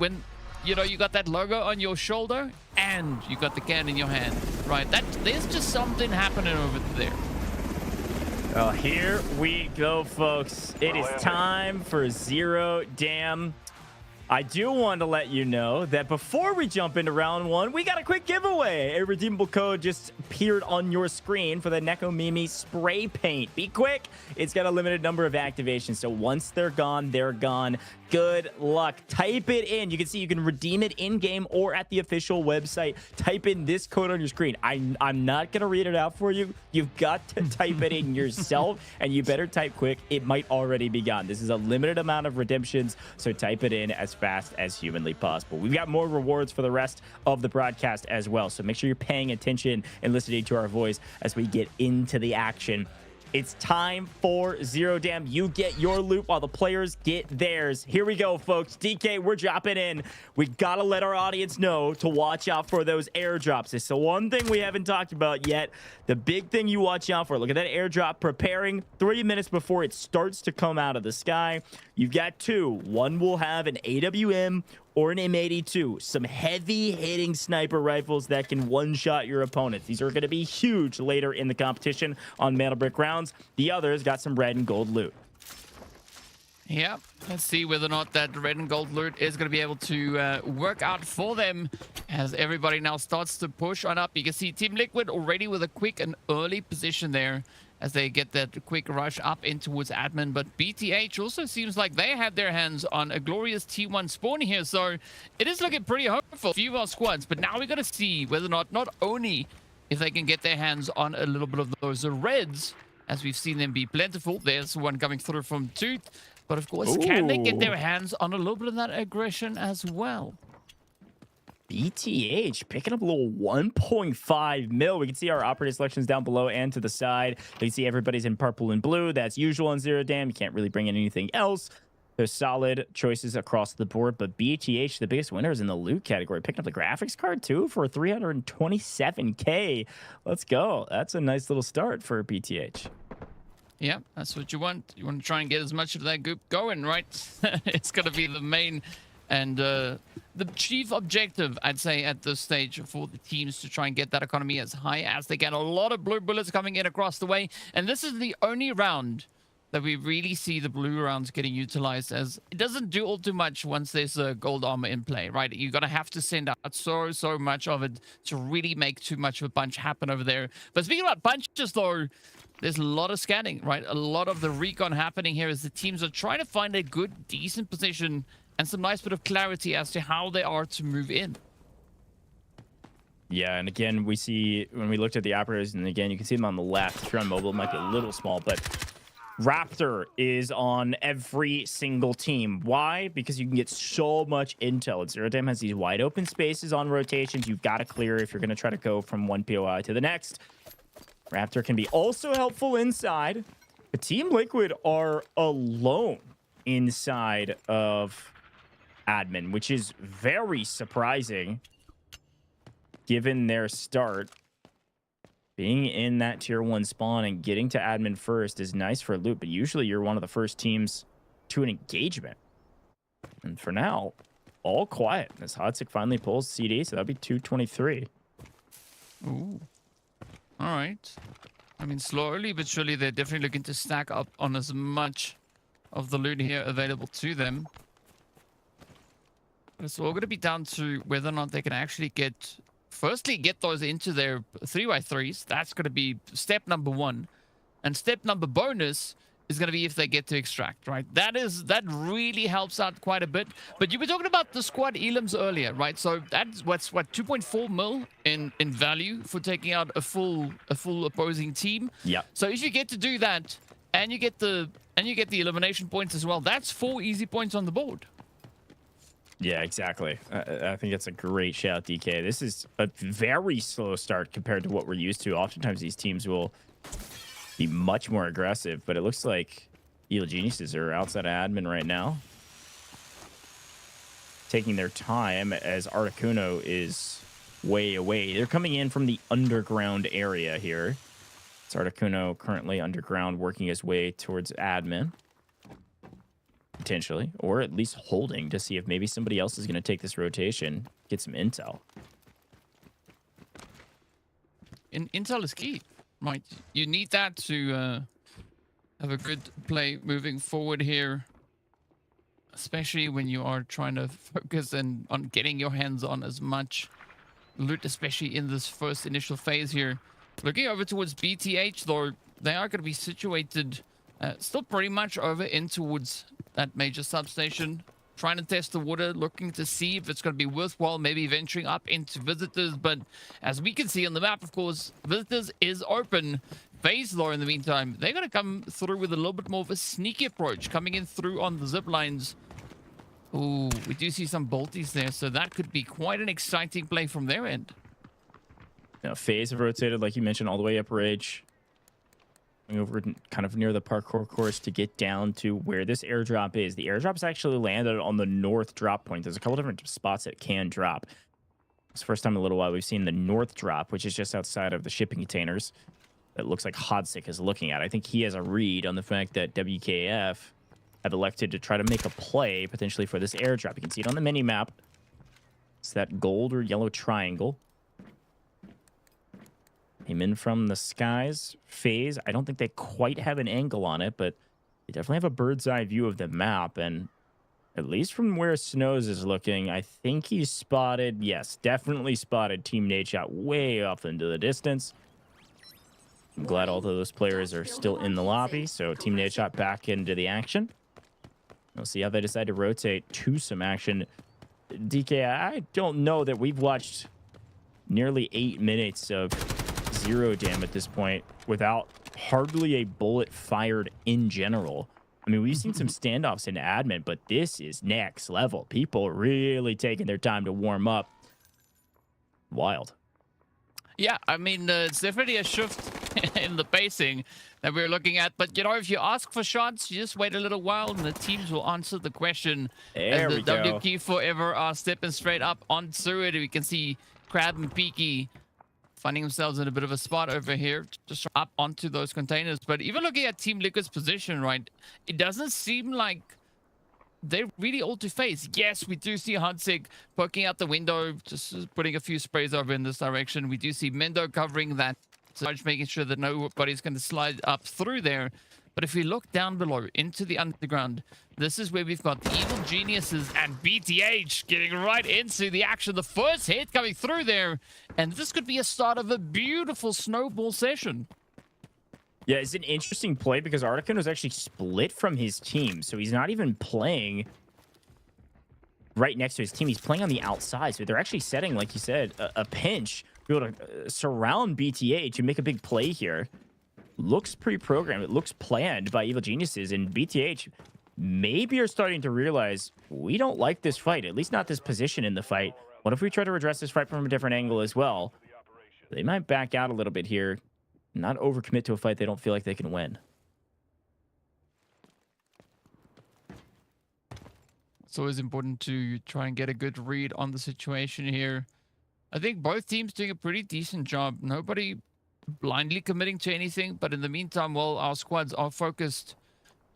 you know you got that logo on your shoulder and you got the can in your hand, right? There's just something happening over there. Well, here we go, folks. It is time for Zero Damn. I do want to let you know that before we jump into round one, we got a quick giveaway. A redeemable code just appeared on your screen for the Neko Mimi spray paint. Be quick. It's got a limited number of activations, so once they're gone, they're gone. Good luck. Type it in. You can see you can redeem it in-game or at the official website. Type in this code on your screen. I'm not going to read it out for you. You've got to type it in yourself, and you better type quick. It might already be gone. This is a limited amount of redemptions, so type it in as fast as humanly possible. We've got more rewards for the rest of the broadcast as well, so make sure you're paying attention and listening to our voice as we get into the action. It's time for Zero Damn. You get your loot while the players get theirs. Here we go, folks. DK, we're dropping in. We gotta let our audience know to watch out for those airdrops. It's the one thing we haven't talked about yet. The big thing you watch out for. Look at that airdrop preparing 3 minutes before it starts to come out of the sky. You've got two. One will have an AWM or an M82, some heavy-hitting sniper rifles that can one-shot your opponents. These are going to be huge later in the competition on Mantle Brick rounds. The others got some red and gold loot. Yeah, let's see whether or not that red and gold loot is going to be able to work out for them as everybody now starts to push on up. You can see Team Liquid already with a quick and early position there as they get that quick rush up in towards admin. But BTH also seems like they had their hands on a glorious T1 spawn here, so it is looking pretty hopeful. A few of our squads, but now we got to see whether or not only if they can get their hands on a little bit of those reds, as we've seen them be plentiful. There's one coming through from Tooth, but of course, can they get their hands on a little bit of that aggression as well? BTH picking up a little 1.5 mil. We can see our operator selections down below and to the side. You can see everybody's in purple and blue. That's usual on Zero Dam. You can't really bring in anything else. There's solid choices across the board, but BTH, the biggest winners in the loot category, picking up the graphics card too for 327K. Let's go. That's a nice little start for BTH. Yeah, that's what you want. You want to try and get as much of that goop going, right? It's going to be the main and the chief objective, I'd say, at this stage for the teams to try and get that economy as high as they can. A lot of blue bullets coming in across the way, and this is the only round that we really see the blue rounds getting utilized, as it doesn't do all too much once there's a gold armor in play, right? You're going to have to send out so much of it to really make too much of a bunch happen over there. But speaking about bunches, though, there's a lot of scanning, right? A lot of the recon happening here as the teams are trying to find a good, decent position and some nice bit of clarity as to how they are to move in. Yeah, and again, we see when we looked at the operators, and again, you can see them on the left. If you're on mobile, it might be a little small, but Raptor is on every single team. Why? Because you can get so much intel. Zero Dam has these wide open spaces on rotations. You've got to clear if you're going to try to go from one POI to the next. Raptor can be also helpful inside. But Team Liquid are alone inside of admin, which is very surprising given their start. Being in that tier 1 spawn and getting to admin first is nice for loot, but usually you're one of the first teams to an engagement. And for now, all quiet as Hotsick finally pulls CD, so that'll be 223. Ooh. All right. I mean, slowly but surely, they're definitely looking to stack up on as much of the loot here available to them. But it's all going to be down to whether or not they can actually get... Firstly, get those into their 3x3s. That's going to be step number 1. And step number bonus is going to be if they get to extract, right? That really helps out quite a bit. But you were talking about the squad elims earlier, right? So that's what 2.4 mil in value for taking out a full opposing team. Yeah. So if you get to do that and you get the elimination points as well, that's 4 easy points on the board. Yeah, exactly. I think that's a great shout, DK. This is a very slow start compared to what we're used to. Oftentimes, these teams will be much more aggressive, but it looks like Evil Geniuses are outside of admin right now, taking their time as Articuno is way away. They're coming in from the underground area here. It's Articuno currently underground, working his way towards admin. Potentially, or at least holding to see if maybe somebody else is going to take this rotation, get some intel. Intel is key, right? You need that to have a good play moving forward here, especially when you are trying to focus on getting your hands on as much loot, especially in this first initial phase here. Looking over towards BTH, though, they are going to be situated still pretty much over in towards that major substation, trying to test the water, looking to see if it's going to be worthwhile maybe venturing up into Visitors. But as we can see on the map, of course, Visitors is open. FaZe, though, in the meantime, they're going to come through with a little bit more of a sneaky approach, coming in through on the zip lines. Ooh, we do see some bolties there, so that could be quite an exciting play from their end. Now, FaZe have rotated, like you mentioned, all the way up Rage. Over kind of near the parkour course to get down to where this airdrop is. The airdrop's actually landed on the north drop point. There's a couple different spots that can drop. It's the first time in a little while we've seen the north drop, which is just outside of the shipping containers. That looks like Hodzic is looking at. I think he has a read on the fact that WKF have elected to try to make a play potentially for this airdrop. You can see it on the mini map. It's that gold or yellow triangle. Came in from the skies. FaZe, I don't think they quite have an angle on it, but they definitely have a bird's eye view of the map. And at least from where Snows is looking, I think he's spotted, yes, definitely spotted Team Nadeshot way off into the distance. I'm glad all of those players are still in the lobby. So Team Nadeshot back into the action. We'll see how they decide to rotate to some action. DK, I don't know that we've watched nearly 8 minutes of zero dam at this point without hardly a bullet fired in general. I mean, we've seen some standoffs in admin, but this is next level. People really taking their time to warm up. Wild. Yeah, I mean, it's definitely a shift in the pacing that we're looking at. But, you know, if you ask for shots, you just wait a little while and the teams will answer the question. There as we the go. WK Forever are stepping straight up onto it. We can see Crab and Peaky finding themselves in a bit of a spot over here, just up onto those containers. But even looking at Team Liquid's position, right, it doesn't seem like they're really all to face. Yes, we do see Hunsig poking out the window, just putting a few sprays over in this direction. We do see Mendo covering that, making sure that nobody's going to slide up through there. But if we look down below into the underground, this is where we've got the Evil Geniuses and BTH getting right into the action. The first hit coming through there. And this could be a start of a beautiful snowball session. Yeah, it's an interesting play because Artican was actually split from his team. So he's not even playing right next to his team. He's playing on the outside. So they're actually setting, like you said, a pinch to be able to surround BTH and make a big play here. Looks pre-programmed. It looks planned by Evil Geniuses. And BTH maybe are starting to realize we don't like this fight, at least not this position in the fight. What if we try to address this fight from a different angle as well? They might back out a little bit here. Not overcommit to a fight they don't feel like they can win. It's always important to try and get a good read on the situation here. I think both teams doing a pretty decent job. Nobody blindly committing to anything, but in the meantime, while our squads are focused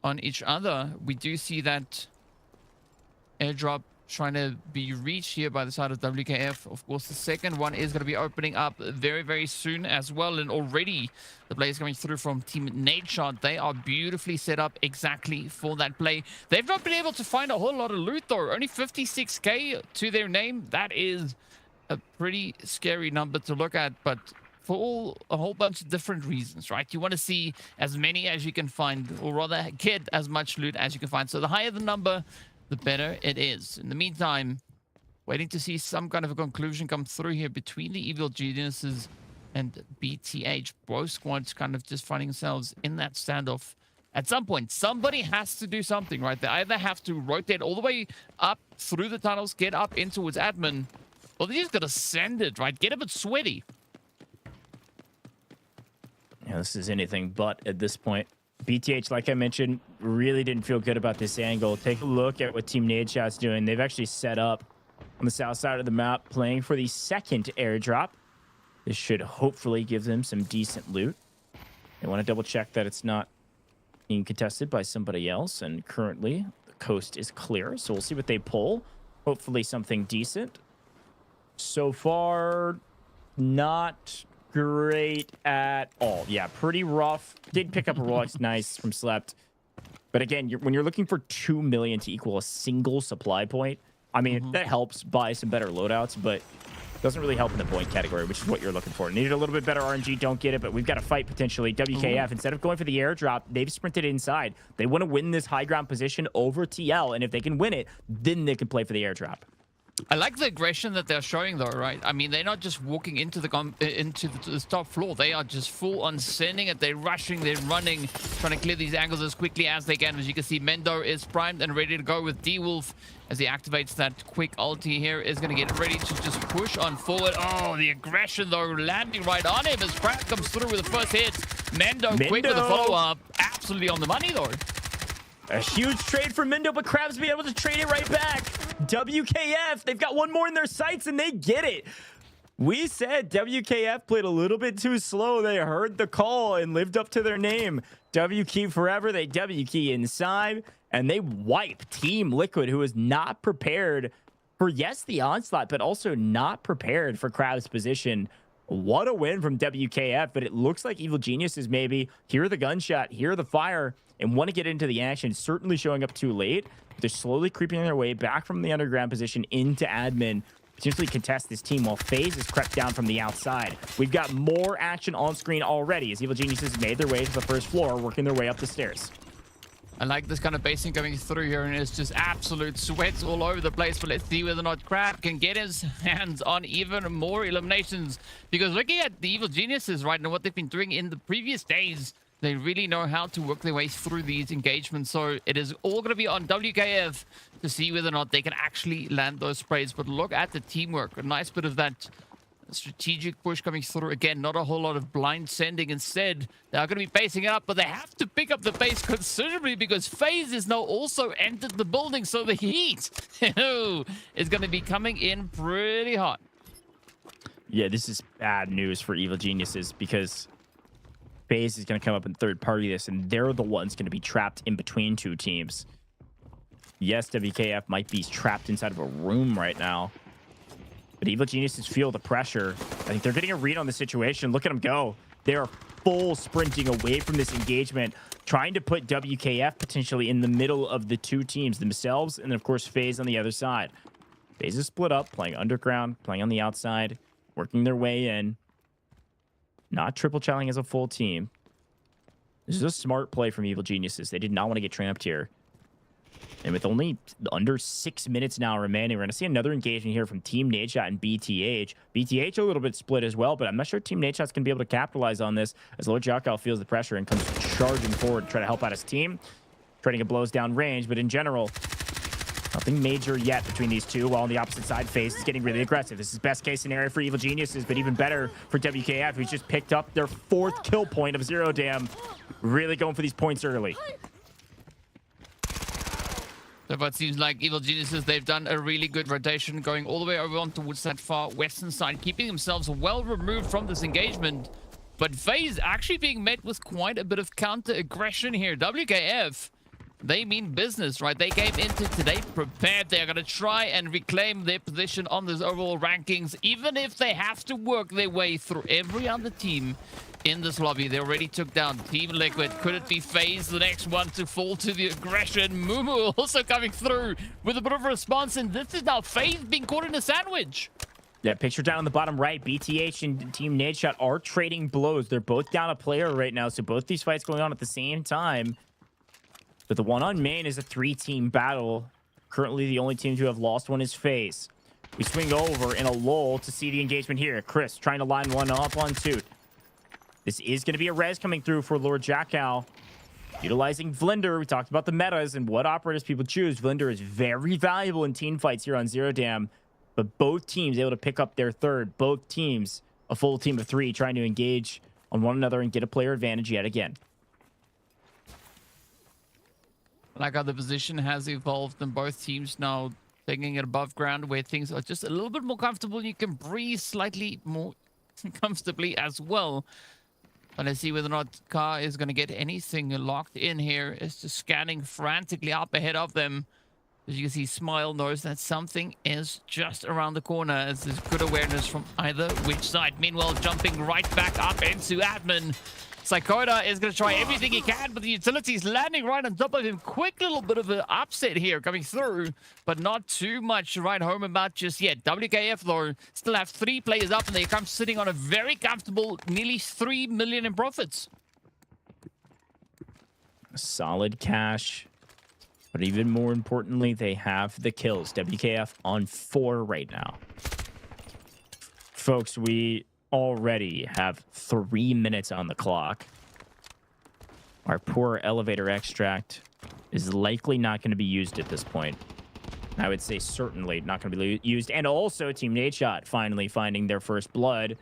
on each other, we do see that airdrop trying to be reached here by the side of WKF. Of course, the second one is going to be opening up very, very soon as well. And already the play is coming through from Team Nadeshot. They are beautifully set up exactly for that play. They've not been able to find a whole lot of loot, though. Only 56k to their name. That is a pretty scary number to look at, but for a whole bunch of different reasons, right? You want to see as many as you can find, or rather get as much loot as you can find. So the higher the number, the better it is. In the meantime, waiting to see some kind of a conclusion come through here between the Evil Geniuses and BTH. Both squads kind of just finding themselves in that standoff. At some point, somebody has to do something, right? They either have to rotate all the way up through the tunnels, get up in towards admin, or they just got to send it, right? Get a bit sweaty. Yeah, this is anything but at this point. BTH, like I mentioned, really didn't feel good about this angle. Take a look at what Team Nadeshot's doing. They've actually set up on the south side of the map, playing for the second airdrop. This should hopefully give them some decent loot. They want to double check that it's not being contested by somebody else, and currently the coast is clear, so we'll see what they pull. Hopefully something decent. So far, not great at all. Yeah, pretty rough. Did pick up a Rolex nice from Slept. But again, when you're looking for 2 million to equal a single supply point, I mean, that helps buy some better loadouts, but doesn't really help in the point category, which is what you're looking for. Needed a little bit better RNG, don't get it, but we've got a fight potentially. WKF, instead of going for the airdrop, they've sprinted inside. They want to win this high ground position over TL, and if they can win it, then they can play for the airdrop. I like the aggression that they're showing, though, right? I mean, they're not just walking into the top floor. They are just full on sending it. They're rushing, they're running, trying to clear these angles as quickly as they can. As you can see, Mendo is primed and ready to go with D-Wolf as he activates that quick ulti here. Is going to get ready to just push on forward. Oh, the aggression, though, landing right on him as Pratt comes through with the first hit. Mendo quick with the follow-up. Absolutely on the money, though. A huge trade for Mendo, but Krabs be able to trade it right back. WKF, they've got one more in their sights, and they get it. We said WKF played a little bit too slow. They heard the call and lived up to their name. WK forever, they WK inside, and they wipe Team Liquid, who is not prepared for, yes, the onslaught, but also not prepared for Krabs' position. What a win from WKF, but it looks like Evil Geniuses maybe hear the gunshot, hear the fire, and want to get into the action. Certainly showing up too late. But they're slowly creeping their way back from the underground position into admin. potentially contest this team while FaZe is crept down from the outside. We've got more action on screen already as Evil Geniuses made their way to the first floor, working their way up the stairs. I like this kind of basing coming through here, and it's just absolute sweats all over the place. But let's see whether or not Crab can get his hands on even more eliminations. Because looking at the Evil Geniuses right now, what they've been doing in the previous days, they really know how to work their way through these engagements. So it is all going to be on WKF to see whether or not they can actually land those sprays. But look at the teamwork. A nice bit of that strategic push coming through. Again, not a whole lot of blind sending. Instead, they are going to be basing it up, but they have to pick up the pace considerably because FaZe is now also entered the building. So the heat is going to be coming in pretty hot. Yeah, this is bad news for Evil Geniuses because FaZe is going to come up and third party this, and they're the ones going to be trapped in between two teams. Yes, WKF might be trapped inside of a room right now, but Evil Geniuses feel the pressure. I think they're getting a read on the situation. Look at them go. They are full sprinting away from this engagement, trying to put WKF potentially in the middle of the two teams themselves, and then, of course, FaZe on the other side. FaZe is split up, playing underground, playing on the outside, working their way in. Not triple challing as a full team. This is a smart play from Evil Geniuses. They did not want to get trapped here. And with only under 6 minutes now remaining, we're going to see another engagement here from Team Nadeshot and BTH. BTH a little bit split as well, but I'm not sure Team Nadeshot's going to be able to capitalize on this as Lord Jackal feels the pressure and comes charging forward to try to help out his team. Trying to get blows down range, but in general, nothing major yet between these two, while on the opposite side, FaZe is getting really aggressive. This is best case scenario for Evil Geniuses, but even better for WKF, who's just picked up their 4th kill point of 0 Dam. Really going for these points early. So it seems like Evil Geniuses, they've done a really good rotation, going all the way over on towards that far western side, keeping themselves well removed from this engagement. But FaZe actually being met with quite a bit of counter-aggression here. WKF, they mean business, right? They came into today prepared. They're going to try and reclaim their position on this overall rankings, even if they have to work their way through every other team in this lobby. They already took down Team Liquid. Could it be FaZe, the next one to fall to the aggression? Mumu also coming through with a bit of a response, and this is now FaZe being caught in a sandwich. Yeah, picture down on the bottom right, BTH and Team Nadeshot are trading blows. They're both down a player right now, so both these fights going on at the same time. But the one on main is a 3-team battle. Currently, the only team to have lost one is FaZe. We swing over in a lull to see the engagement here. Chris trying to line one up on Toot. This is going to be a res coming through for Lord Jackal. Utilizing Vlinder. We talked about the metas and what operators people choose. Vlinder is very valuable in team fights here on 0 Dam. But both teams able to pick up their third. Both teams, a full team of 3, trying to engage on one another and get a player advantage yet again. I like how the position has evolved and both teams now taking it above ground where things are just a little bit more comfortable. You can breathe slightly more comfortably as well. But let's see whether or not Ka is going to get anything locked in here. It's just scanning frantically up ahead of them. As you can see, Smile knows that something is just around the corner, as there's good awareness from either which side. Meanwhile, jumping right back up into admin. Psychoda is going to try everything he can, but the utility's landing right on top of him. Quick little bit of an upset here coming through, but not too much to write home about just yet. WKF, though, still have 3 players up, and they come sitting on a very comfortable nearly 3 million in profits. Solid cash. But even more importantly, they have the kills. WKF on 4 right now. Folks, we already have 3 minutes on the clock. Our poor elevator extract is likely not going to be used at this point. I would say certainly not going to be used. And also Team Nadeshot finally finding their first blood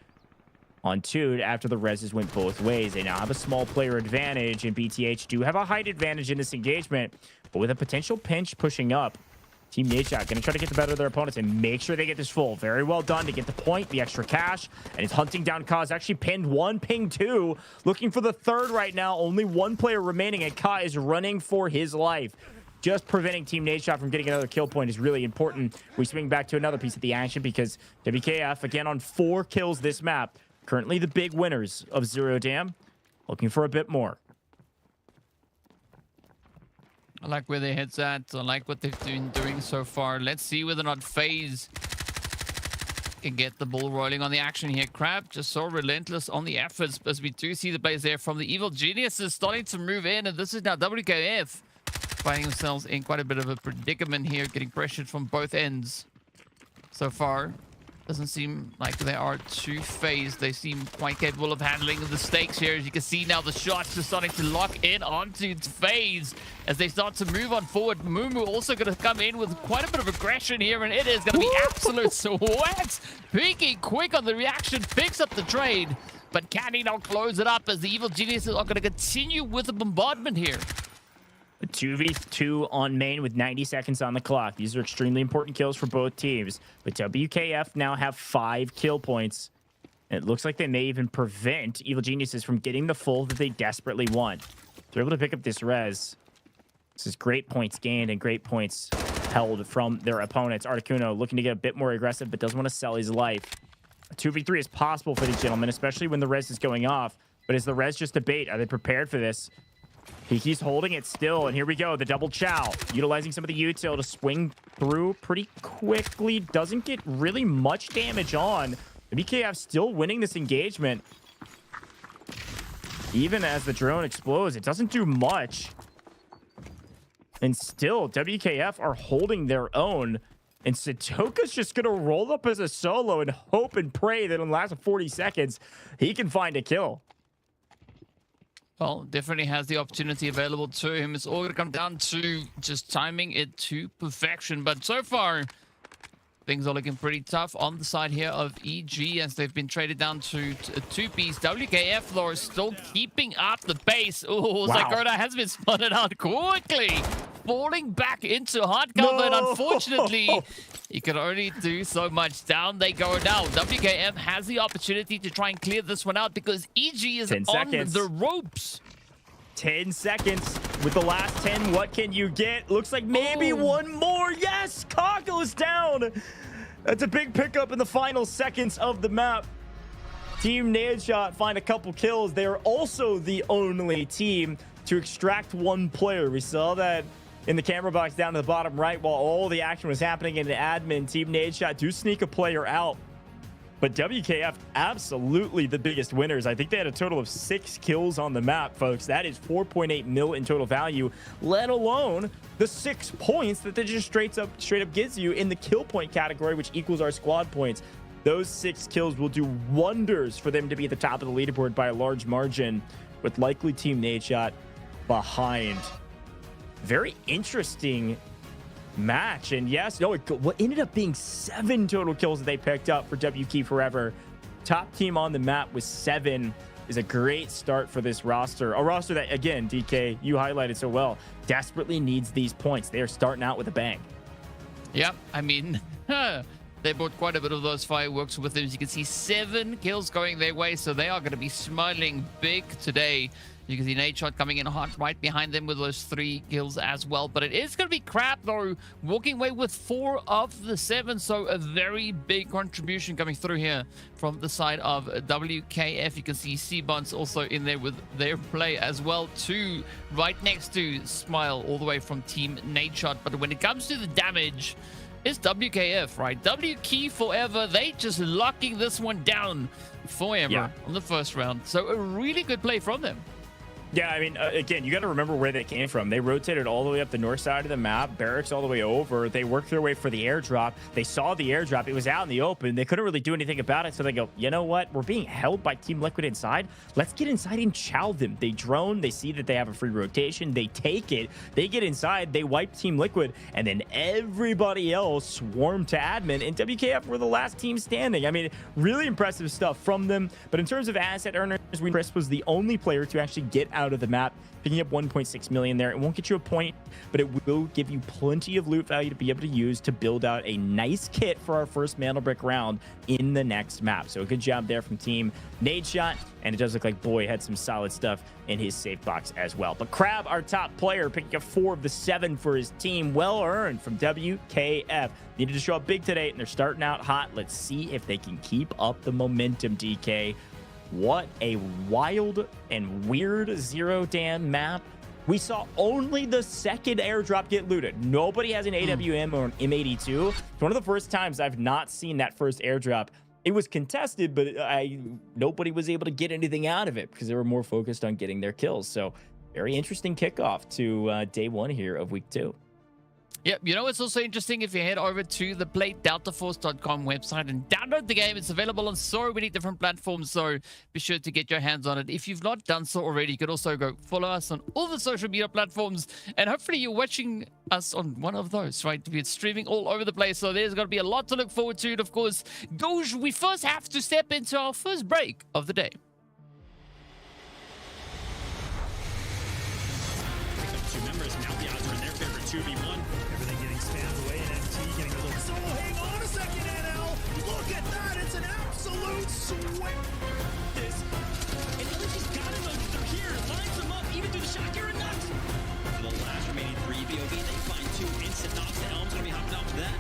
on Toot after the reses went both ways. They now have a small player advantage, and BTH do have a height advantage in this engagement. But with a potential pinch pushing up, Team Nadeshot going to try to get the better of their opponents and make sure they get this full. Very well done to get the point, the extra cash, and he's hunting down Ka. Actually pinned 1, ping 2. Looking for the 3rd right now. Only 1 player remaining, and Ka is running for his life. Just preventing Team Nadeshot from getting another kill point is really important. We swing back to another piece of the action because WKF, again, on 4 kills this map. Currently the big winners of 0 Dam. Looking for a bit more. I like where their head's at. I like what they've been doing so far. Let's see whether or not FaZe can get the ball rolling on the action here. Crab just so relentless on the efforts, as we do see the plays there from the Evil Geniuses starting to move in, and this is now WKF finding themselves in quite a bit of a predicament here, getting pressured from both ends. So far, doesn't seem like they are too phased. They seem quite capable of handling the stakes here. As you can see now, the shots are starting to lock in onto FaZe as they start to move on forward. Mumu also going to come in with quite a bit of aggression here, and it is going to be absolute sweat. Peeking quick on the reaction, picks up the trade, but can he not close it up as the Evil Geniuses are going to continue with the bombardment here? A 2v2 on main with 90 seconds on the clock. These are extremely important kills for both teams. But WKF now have 5 kill points. And it looks like they may even prevent Evil Geniuses from getting the full that they desperately want. They're able to pick up this res. This is great points gained and great points held from their opponents. Articuno looking to get a bit more aggressive, but doesn't want to sell his life. A 2v3 is possible for these gentlemen, especially when the res is going off. But is the res just a bait? Are they prepared for this? He's holding it still, and here we go. The double chow, utilizing some of the util to swing through pretty quickly. Doesn't get really much damage on. The BKF still winning this engagement. Even as the drone explodes, it doesn't do much. And still, WKF are holding their own. And Satoka's just going to roll up as a solo and hope and pray that in the last 40 seconds, he can find a kill. Well, definitely has the opportunity available to him. It's all going to come down to just timing it to perfection. But so far, things are looking pretty tough on the side here of EG as they've been traded down to a 2-piece. WKF, though, is still keeping up the pace. Oh, wow. Zygoda has been spotted out quickly, falling back into hard cover. And unfortunately, he can only do so much. Down they go now. WKF has the opportunity to try and clear this one out because EG is on the ropes. 10 seconds. With the last 10, what can you get? Looks like maybe one more. Yes, Kago's down. That's a big pickup in the final seconds of the map. Team Nadeshot find a couple kills. They are also the only team to extract one player. We saw that in the camera box down to the bottom right while all the action was happening in the admin. Team Nadeshot do sneak a player out. But WKF, absolutely the biggest winners. I think they had a total of 6 kills on the map, folks. That is 4.8 mil in total value, let alone the 6 points that they just straight up gives you in the kill point category, which equals our squad points. Those 6 kills will do wonders for them to be at the top of the leaderboard by a large margin, with likely Team Nadeshot behind. Very interesting match. And yes, no, what ended up being 7 total kills that they picked up for WK Forever. Top team on the map with 7 is a great start for this roster. A roster that, again, DK, you highlighted so well, desperately needs these points. They are starting out with a bang. Yep, I mean, they brought quite a bit of those fireworks with them. As you can see, 7 kills going their way, so they are going to be smiling big today. You can see Nadeshot coming in hot right behind them with those 3 kills as well. But it is going to be Crap, though, walking away with 4 of the 7. So a very big contribution coming through here from the side of WKF. You can see C-Bonds also in there with their play as well, too. Right next to Smile, all the way from Team Nadeshot. But when it comes to the damage, it's WKF, right? WK Forever, they just locking this one down forever on the first round. So a really good play from them. Yeah, I mean, again, you got to remember where they came from. They rotated all the way up the north side of the map, barracks all the way over. They worked their way for the airdrop. They saw the airdrop. It was out in the open. They couldn't really do anything about it. So they go, you know what? We're being held by Team Liquid inside. Let's get inside and chow them. They drone. They see that they have a free rotation. They take it. They get inside. They wipe Team Liquid. And then everybody else swarmed to admin. And WKF were the last team standing. I mean, really impressive stuff from them. But in terms of asset earners, Chris was the only player to actually get out of the map, picking up 1.6 million there. It won't get you a point, but it will give you plenty of loot value to be able to use to build out a nice kit for our first Mantle Brick round in the next map. So a good job there from Team Nadeshot, and it does look like Boy had some solid stuff in his safe box as well. But Crab, our top player, picking up 4 of the 7 for his team. Well earned from WKF. Needed to show up big today, and they're starting out hot. Let's see if they can keep up the momentum, DK. What a wild and weird Zero Dan map. We saw only the second airdrop get looted. Nobody has an AWM or an M82. It's one of the first times I've not seen that first airdrop. It was contested, but nobody was able to get anything out of it because they were more focused on getting their kills. So very interesting kickoff to day 1 here of week 2. Yep, you know, it's also interesting if you head over to the playdeltaforce.com website and download the game. It's available on so many different platforms, so be sure to get your hands on it. If you've not done so already, you can also go follow us on all the social media platforms, and hopefully you're watching us on one of those, right? We're streaming all over the place, so there's going to be a lot to look forward to. And of course, Goj, we first have to step into our first break of the day. Two members, now the odds are in their favor, 2v1. Everything getting spammed away, and MT getting a little solo. Hang on a second, NL. Look at that, it's an absolute sweat. This, and LG's gotta know that they're here. Lines them up, even through the shot. You're nuts. For the last remaining 3 BOV, they find 2 instant knocks. The Elm's gonna be hopping off to that.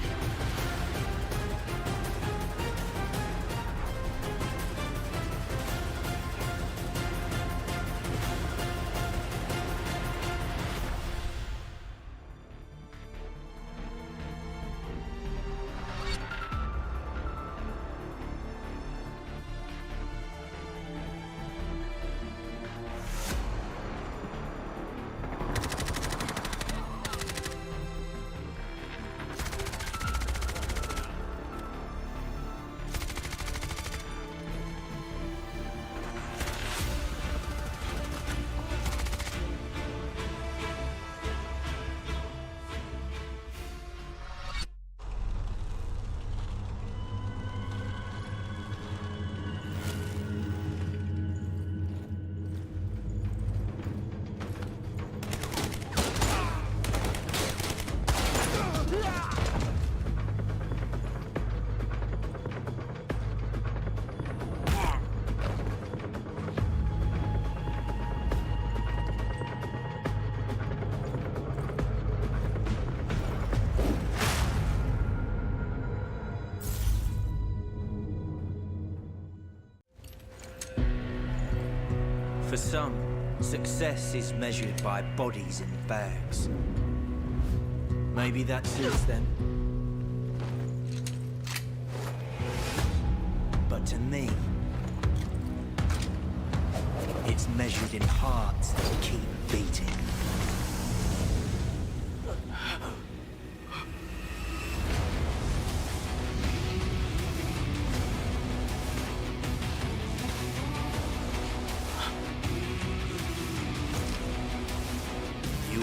For some, success is measured by bodies in bags. Maybe that suits them. But to me, it's measured in hearts that keep beating.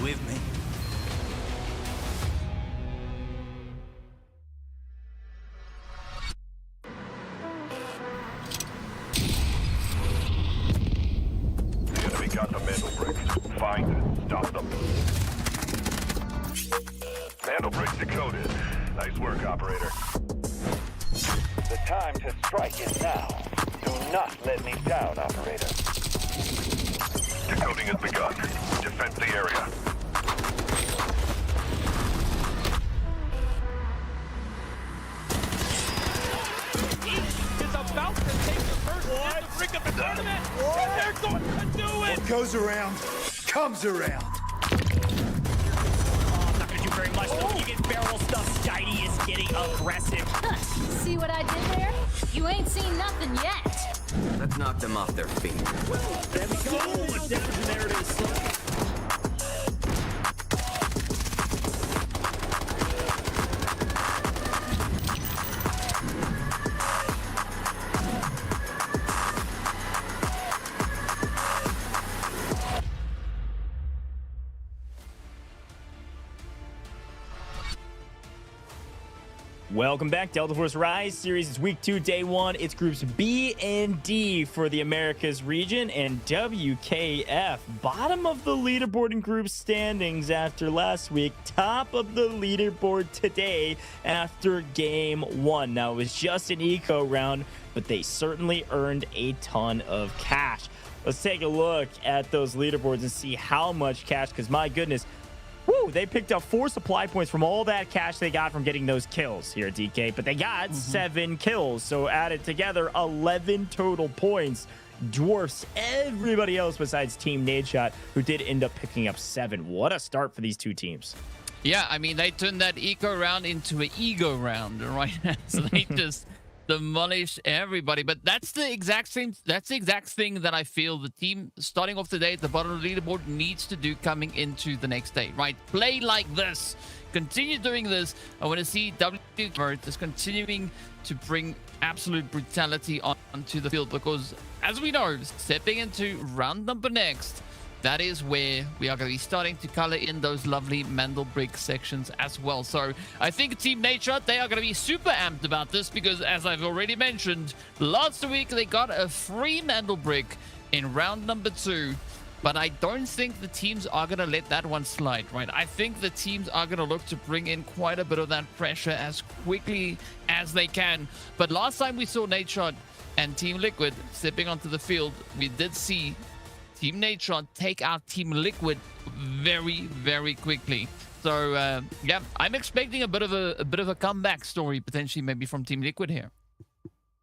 With me. The enemy got the mantle bricks. Find it. Stop them. Mantle bricks decoded. Nice work, operator. The time to strike is now. Do not let me down, operator. Decoding has begun. Defend the area. About to take the first step to break up the tournament. And they're going to do it. What goes around, comes around. Oh, not gonna do very much though. You get barrel stuff. Skydie is getting aggressive. See what I did there? You ain't seen nothing yet. Let's knock them off their feet. There we go. Much damage, and there it is. Welcome back, Delta Force Rise Series. It's week 2, day 1. It's groups B and D for the Americas region, and WKF, bottom of the leaderboard in group standings after last week, top of the leaderboard today after game 1. Now, it was just an eco round, but they certainly earned a ton of cash. Let's take a look at those leaderboards and see how much cash, because my goodness, woo, they picked up 4 supply points from all that cash they got from getting those kills here at DK, but they got 7 kills, so added together 11 total points. dwarfs everybody else besides Team Nadeshot, who did end up picking up 7. What a start for these two teams. Yeah, I mean, they turned that eco round into an ego round right now. So they just demolish everybody. But that's the exact thing that I feel the team starting off today at the bottom of the leaderboard needs to do coming into the next day, right? Play like this. Continue doing this. I want to see W just continuing to bring absolute brutality onto the field, because as we know, stepping into round number next, that is where we are going to be starting to color in those lovely Mandel brick sections as well. So I think Team Nadeshot, they are going to be super amped about this, because as I've already mentioned, last week they got a free Mandel brick in round number 2. But I don't think the teams are going to let that one slide, right? I think the teams are going to look to bring in quite a bit of that pressure as quickly as they can. But last time we saw Nadeshot and Team Liquid stepping onto the field, we did see Team Nadeshot take out Team Liquid very, very quickly. So, yeah, I'm expecting a bit of a comeback story, potentially maybe from Team Liquid here.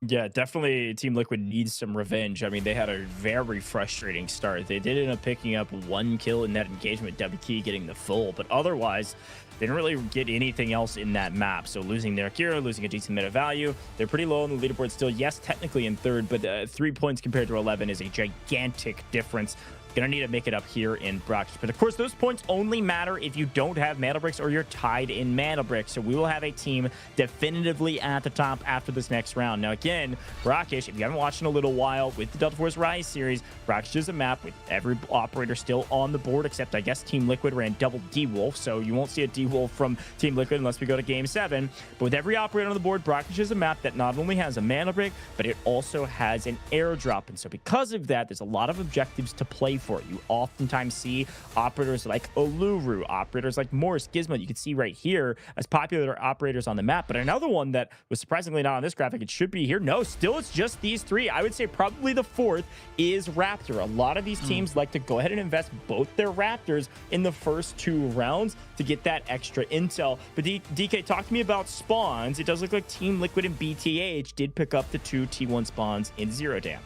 Yeah, definitely Team Liquid needs some revenge. I mean, they had a very frustrating start. They did end up picking up 1 kill in that engagement, WK getting the full, but otherwise, they didn't really get anything else in that map. So losing their Kira, losing a decent meta value. They're pretty low on the leaderboard still. Yes, technically in 3rd, but 3 points compared to 11 is a gigantic difference. Gonna need to make it up here in Brakkesh. But of course, those points only matter if you don't have mana bricks or you're tied in mana bricks. So we will have a team definitively at the top after this next round. Now again, Brakkesh, if you haven't watched in a little while with the Delta Force Rise series, Brakkesh is a map with every operator still on the board, except I guess Team Liquid ran double D-Wolf, so you won't see a D-Wolf from Team Liquid unless we go to Game 7. But with every operator on the board, Brakkesh is a map that not only has a mana brick, but it also has an airdrop. And so because of that, there's a lot of objectives to play for. You oftentimes see operators like Uluru, operators like Morse, Gizmo, you can see right here as popular operators on the map. But another one that was surprisingly not on this graphic, it should be here. No, still it's just these 3. I would say probably the 4th is Raptor. A lot of these teams like to go ahead and invest both their Raptors in the first 2 rounds to get that extra intel. But DK, talk to me about spawns. It does look like Team Liquid and BTH did pick up the 2 T1 spawns in Zero Dam.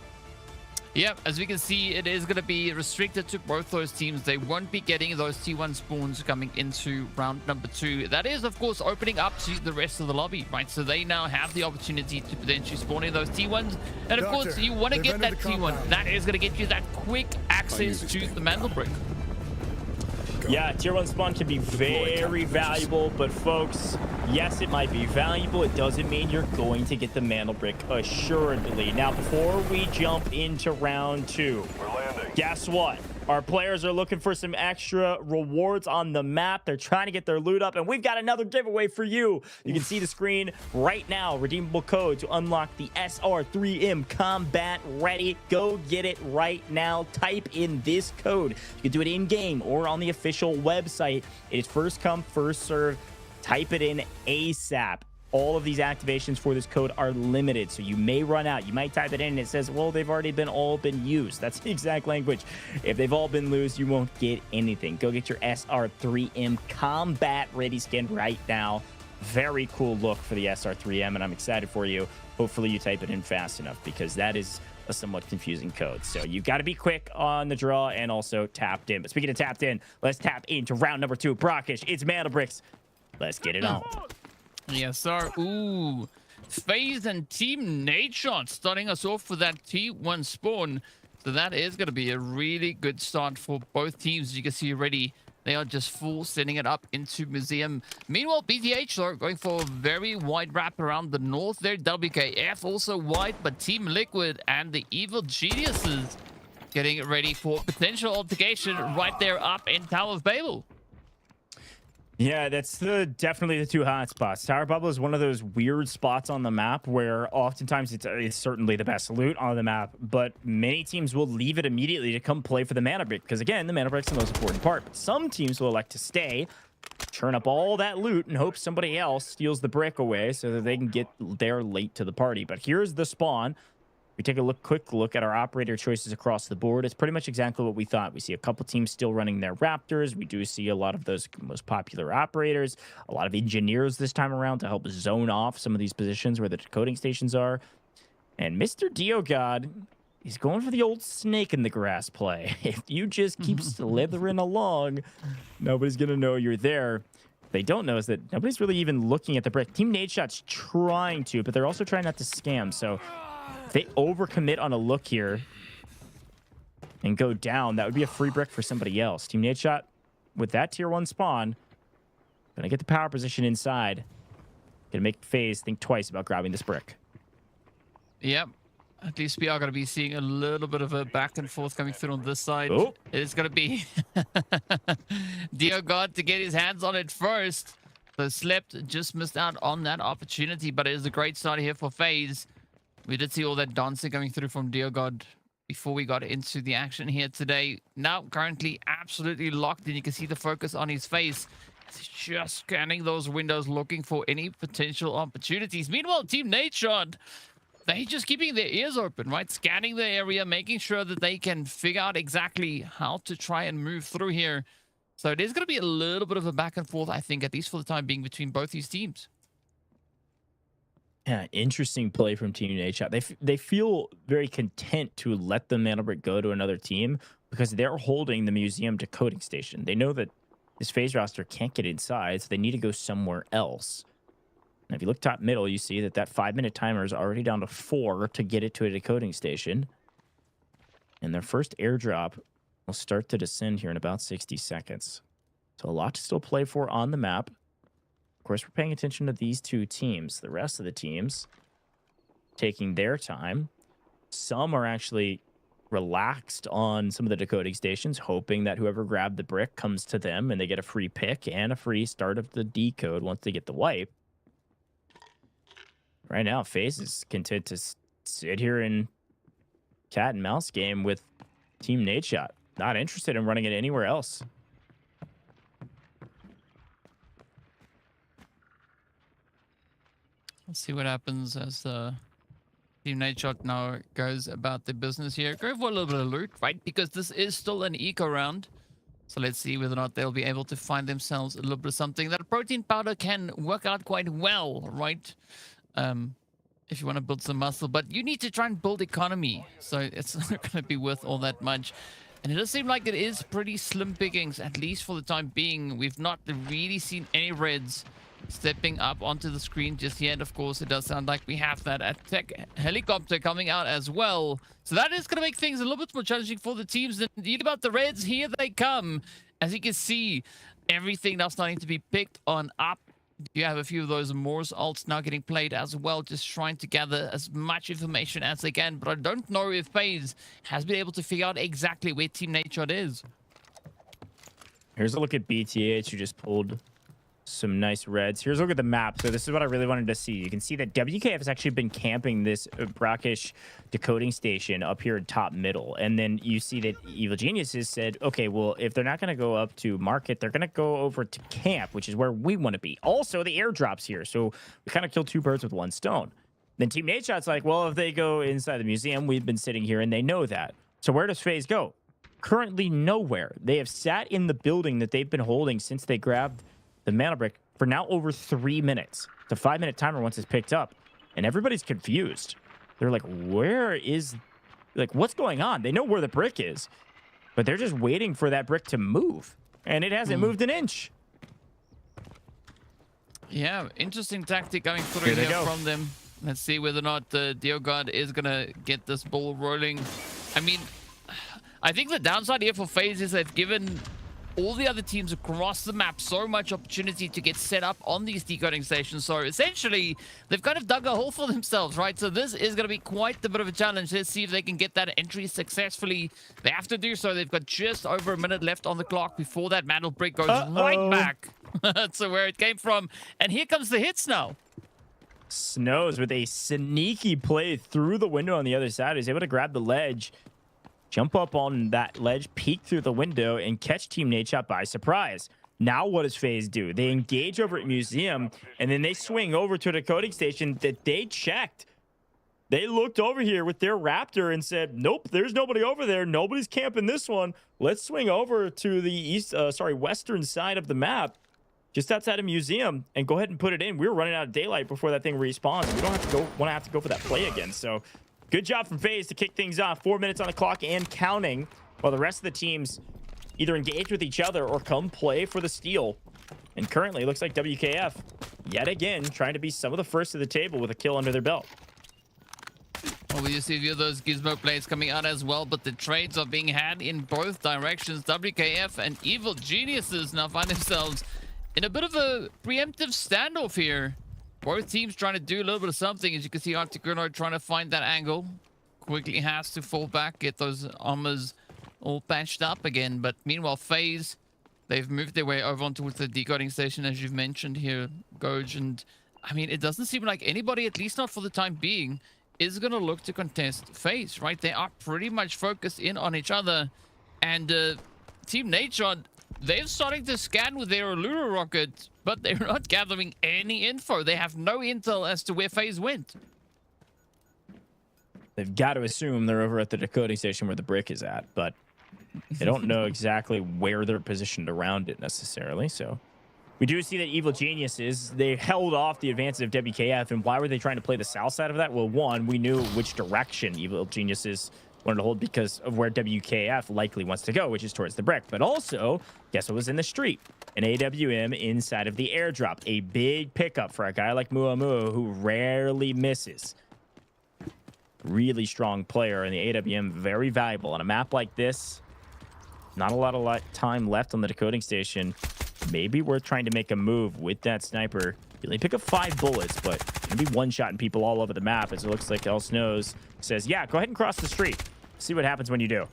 Yeah, as we can see, it is going to be restricted to both those teams. They won't be getting those T1 spawns coming into round number 2. That is, of course, opening up to the rest of the lobby, right? So they now have the opportunity to potentially spawn in those T1s. And of course, you want to get that T1. That is going to get you that quick access to the Mandel brick. Yeah, tier 1 spawn can be very valuable, but folks, yes, it might be valuable. It doesn't mean you're going to get the Mandel brick assuredly. Now, before we jump into round 2, we're landing. Guess what? Our players are looking for some extra rewards on the map. They're trying to get their loot up, and we've got another giveaway for you. You can see the screen right now. Redeemable code to unlock the SR3M Combat Ready. Go get it right now. Type in this code. You can do it in-game or on the official website. It is first come, first serve. Type it in ASAP. All of these activations for this code are limited, so you may run out. You might type it in and it says, well, they've already all been used. That's the exact language. If they've all been used, you won't get anything. Go get your SR3M Combat Ready skin right now. Very cool look for the SR3M, and I'm excited for you. Hopefully you type it in fast enough, because that is a somewhat confusing code. So you've got to be quick on the draw and also tapped in. But speaking of tapped in, let's tap into round number 2. Brakkesh, it's Mana Bricks. Let's get it on. Yes, sir. Ooh. FaZe and Team Nadeshot starting us off with that T1 spawn. So that is going to be a really good start for both teams. As you can see already, they are just full setting it up into Museum. Meanwhile, BTH, though, going for a very wide wrap around the north there. WKF also wide, but Team Liquid and the Evil Geniuses getting ready for potential altercation right there up in Tower of Babel. Yeah, that's definitely the 2 hot spots. Tower Bubble is one of those weird spots on the map where oftentimes it's certainly the best loot on the map, but many teams will leave it immediately to come play for the mana brick, because again, the mana brick's the most important part. But some teams will elect to stay, turn up all that loot, and hope somebody else steals the brick away so that they can get there late to the party. But here's the spawn. We take a quick look at our operator choices across the board. It's pretty much exactly what we thought. We see a couple teams still running their Raptors. We do see a lot of those most popular operators, a lot of engineers this time around to help zone off some of these positions where the decoding stations are. And Mr. Diogod He's going for the old snake in the grass play. If you just keep slithering along, nobody's going to know you're there. What they don't know is that nobody's really even looking at the brick. Team Nadeshot's trying to, but they're also trying not to scam. So if they overcommit on a look here and go down, that would be a free brick for somebody else. Team Nadeshot, with that tier 1 spawn, gonna get the power position inside. Gonna make FaZe think twice about grabbing this brick. Yep. At least we are going to be seeing a little bit of a back and forth coming through on this side. Oh. It's going to be DioGod to get his hands on it first. So Slept just missed out on that opportunity, but it is a great start here for FaZe. We did see all that dancing coming through from DioGod before we got into the action here today. Now currently absolutely locked, and you can see the focus on his face. He's just scanning those windows, looking for any potential opportunities. Meanwhile, Team Nadeshot, they're just keeping their ears open, right? Scanning the area, making sure that they can figure out exactly how to try and move through here. So there's going to be a little bit of a back and forth, I think, at least for the time being, between both these teams. Yeah, interesting play from Team Nadeshot. They feel very content to let the mana brick go to another team because they're holding the museum decoding station. They know that this FaZe roster can't get inside, so they need to go somewhere else. And if you look top middle, you see that 5-minute timer is already down to 4 to get it to a decoding station. And their first airdrop will start to descend here in about 60 seconds. So a lot to still play for on the map. Of course, we're paying attention to these 2 teams. The rest of the teams taking their time. Some are actually relaxed on some of the decoding stations, hoping that whoever grabbed the brick comes to them and they get a free pick and a free start of the decode once they get the wipe. Right now, FaZe is content to sit here in cat and mouse game with Team Nadeshot. Not interested in running it anywhere else. Let's see what happens as Team Nadeshot now goes about their business here. Go for a little bit of loot, right? Because this is still an eco round. So let's see whether or not they'll be able to find themselves a little bit of something. That protein powder can work out quite well, right? If you want to build some muscle, but you need to try and build economy, so it's not going to be worth all that much. And it does seem like it is pretty slim pickings, at least for the time being. We've not really seen any reds stepping up onto the screen just yet. Of course, it does sound like we have that attack helicopter coming out as well, so that is going to make things a little bit more challenging for the teams. And indeed about the reds, here they come. As you can see, everything now starting to be picked on up. You have a few of those Morse ults now getting played as well, just trying to gather as much information as they can. But I don't know if FaZe has been able to figure out exactly where Team Nadeshot is. Here's a look at BTH, who just pulled some nice reds. Here's a look at the map. So this is what I really wanted to see. You can see that WKF has actually been camping this Brakkesh decoding station up here in top middle. And then you see that Evil Geniuses said, okay, well, if they're not going to go up to market, they're going to go over to camp, which is where we want to be. Also, the airdrop's here. So we kind of killed 2 birds with 1 stone. Then Team Nadeshot's like, well, if they go inside the museum, we've been sitting here and they know that. So where does FaZe go? Currently nowhere. They have sat in the building that they've been holding since they grabbed the mana brick for now over 3 minutes. The 5-minute timer once it's picked up, and everybody's confused. They're like, where is, like, what's going on? They know where the brick is, but they're just waiting for that brick to move, and it hasn't moved an inch. Yeah, interesting tactic going through here from them. Let's see whether or not DioGod is gonna get this ball rolling. I mean, I think the downside here for FaZe is they've given all the other teams across the map so much opportunity to get set up on these decoding stations. So essentially, they've kind of dug a hole for themselves, right? So this is going to be quite a bit of a challenge. Let's see if they can get that entry successfully. They have to do so. They've got just over a minute left on the clock before that mantle break goes right back to where it came from. And here comes the hits now. Snows with a sneaky play through the window on the other side. He's able to grab the ledge, jump up on that ledge, peek through the window, and catch Team Nadeshot by surprise. Now what does FaZe do? They engage over at Museum, and then they swing over to a decoding station that they checked. They looked over here with their Raptor and said, nope, there's nobody over there. Nobody's camping this one. Let's swing over to the western side of the map, just outside of Museum, and go ahead and put it in. We were running out of daylight before that thing respawns. We don't have to go for that play again. So good job from FaZe to kick things off. 4 minutes on the clock and counting, while the rest of the teams either engage with each other or come play for the steal. And currently, it looks like WKF, yet again, trying to be some of the first to the table with a kill under their belt. Well, we see a few of those Gizmo plays coming out as well, but the trades are being had in both directions. WKF and Evil Geniuses now find themselves in a bit of a preemptive standoff here. Both teams trying to do a little bit of something. As you can see, Articuno trying to find that angle. Quickly has to fall back, get those armors all patched up again. But meanwhile, FaZe, they've moved their way over onto the decoding station, as you've mentioned here, Goj. And I mean, it doesn't seem like anybody, at least not for the time being, is going to look to contest FaZe, right? They are pretty much focused in on each other. And Team Nadeshot, they're starting to scan with their Allura rocket, but they're not gathering any info. They have no intel as to where FaZe went. They've got to assume they're over at the decoding station where the brick is at, but they don't know exactly where they're positioned around it necessarily. So we do see that Evil Geniuses, they held off the advances of WKF. And why were they trying to play the south side of that? Well, one, we knew which direction Evil Geniuses wanted to hold because of where WKF likely wants to go, which is towards the brick. But also, guess what was in the street? An AWM inside of the airdrop. A big pickup for a guy like Muamua, who rarely misses. Really strong player, and the AWM very valuable on a map like this. Not a lot of time left on the decoding station. Maybe worth trying to make a move with that sniper. You only pick up 5 bullets, but maybe one-shotting people all over the map, as it looks like El Snows says, yeah, go ahead and cross the street. See what happens when you do.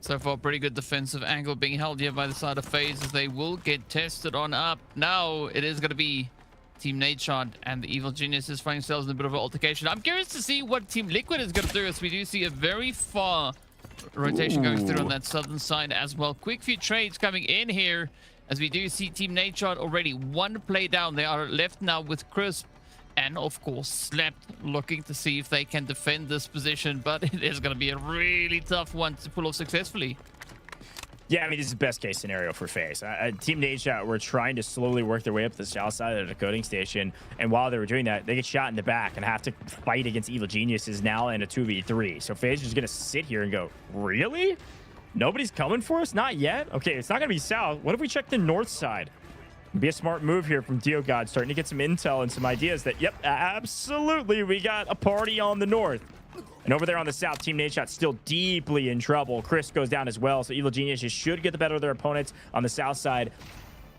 So far, pretty good defensive angle being held here by the side of FaZe, as they will get tested on up. Now it is going to be Team Nadeshot and the Evil Geniuses finding themselves in a bit of an altercation. I'm curious to see what Team Liquid is going to do, as we do see a very far rotation going through on that southern side as well. Quick few trades coming in here, as we do see Team Nadeshot already 1 play down. They are left now with Crisp and, of course, Slept, looking to see if they can defend this position, but it is going to be a really tough one to pull off successfully. Yeah, I mean, this is the best case scenario for FaZe. Team Nadeshot were trying to slowly work their way up the south side of the decoding station, and while they were doing that, they get shot in the back and have to fight against Evil Geniuses now in a 2v3. So FaZe is just going to sit here and go, really? Nobody's coming for us? Not yet? Okay, it's not going to be south. What if we check the north side? It'd be a smart move here from DioGod, starting to get some intel and some ideas that, yep, absolutely, we got a party on the north. And over there on the south, Team Nadeshot still deeply in trouble. Chris goes down as well, so Evil Geniuses should get the better of their opponents on the south side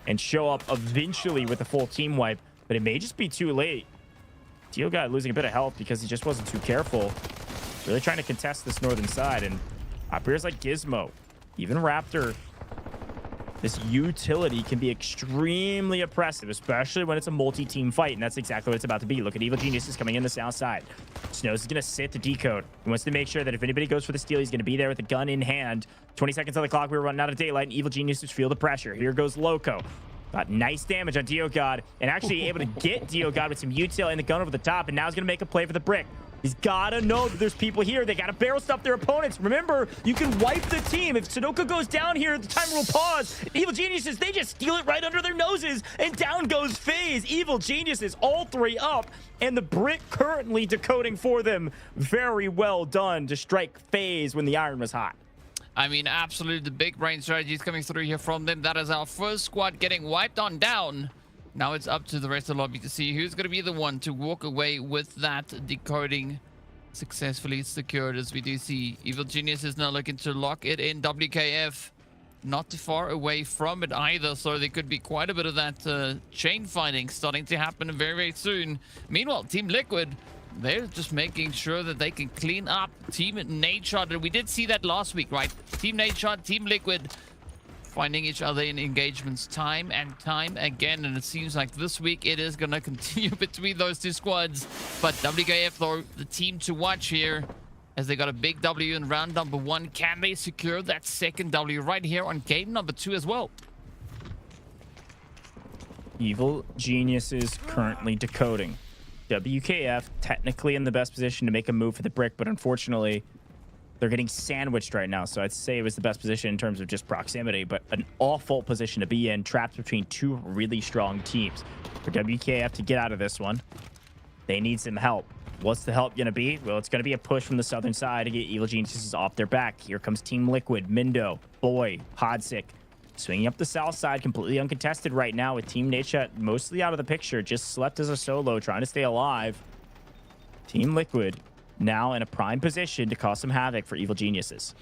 and show up eventually with a full team wipe, but it may just be too late. DioGod losing a bit of health because he just wasn't too careful. Really trying to contest this northern side, and appears like Gizmo, even Raptor. This utility can be extremely oppressive, especially when it's a multi-team fight, and that's exactly what it's about to be. Look at Evil Geniuses coming in the south side. Snows is going to sit to decode. He wants to make sure that if anybody goes for the steal, he's going to be there with a gun in hand. 20 seconds on the clock. We were running out of daylight, and Evil Geniuses feel the pressure. Here goes Loco. Got nice damage on DioGod, and actually able to get DioGod with some util and the gun over the top, and now he's going to make a play for the brick. He's got to know that there's people here. They got to barrel stuff their opponents. Remember, you can wipe the team. If Sudoku goes down here, the timer will pause. Evil Geniuses, they just steal it right under their noses. And down goes FaZe. Evil Geniuses, all 3 up. And the brick currently decoding for them. Very well done to strike FaZe when the iron was hot. I mean, absolutely, the big brain strategies coming through here from them. That is our first squad getting wiped on down. Now it's up to the rest of the lobby to see who's going to be the one to walk away with that decoding successfully secured, as we do see Evil Genius is now looking to lock it in. WKF not too far away from it either, so there could be quite a bit of that chain fighting starting to happen very, very soon. Meanwhile, Team Liquid, they're just making sure that they can clean up Team Nadeshot, and we did see that last week, right? Team Nadeshot, Team Liquid finding each other in engagements time and time again, and it seems like this week it is going to continue between those 2 squads. But WKF, though, the team to watch here, as they got a big W in round number 1. Can they secure that second W right here on game number 2 as well? Evil Geniuses currently decoding. WKF technically in the best position to make a move for the brick, but unfortunately they're getting sandwiched right now. So I'd say it was the best position in terms of just proximity, but an awful position to be in, trapped between 2 really strong teams. For WKF to get out of this one, they need some help. What's the help going to be? Well, it's going to be a push from the southern side to get Evil Geniuses off their back. Here comes Team Liquid, Mindo, Boy, Hodsik. Swinging up the south side, completely uncontested right now with Team Nadeshot mostly out of the picture. Just slept as a solo, trying to stay alive. Team Liquid now in a prime position to cause some havoc for Evil Geniuses.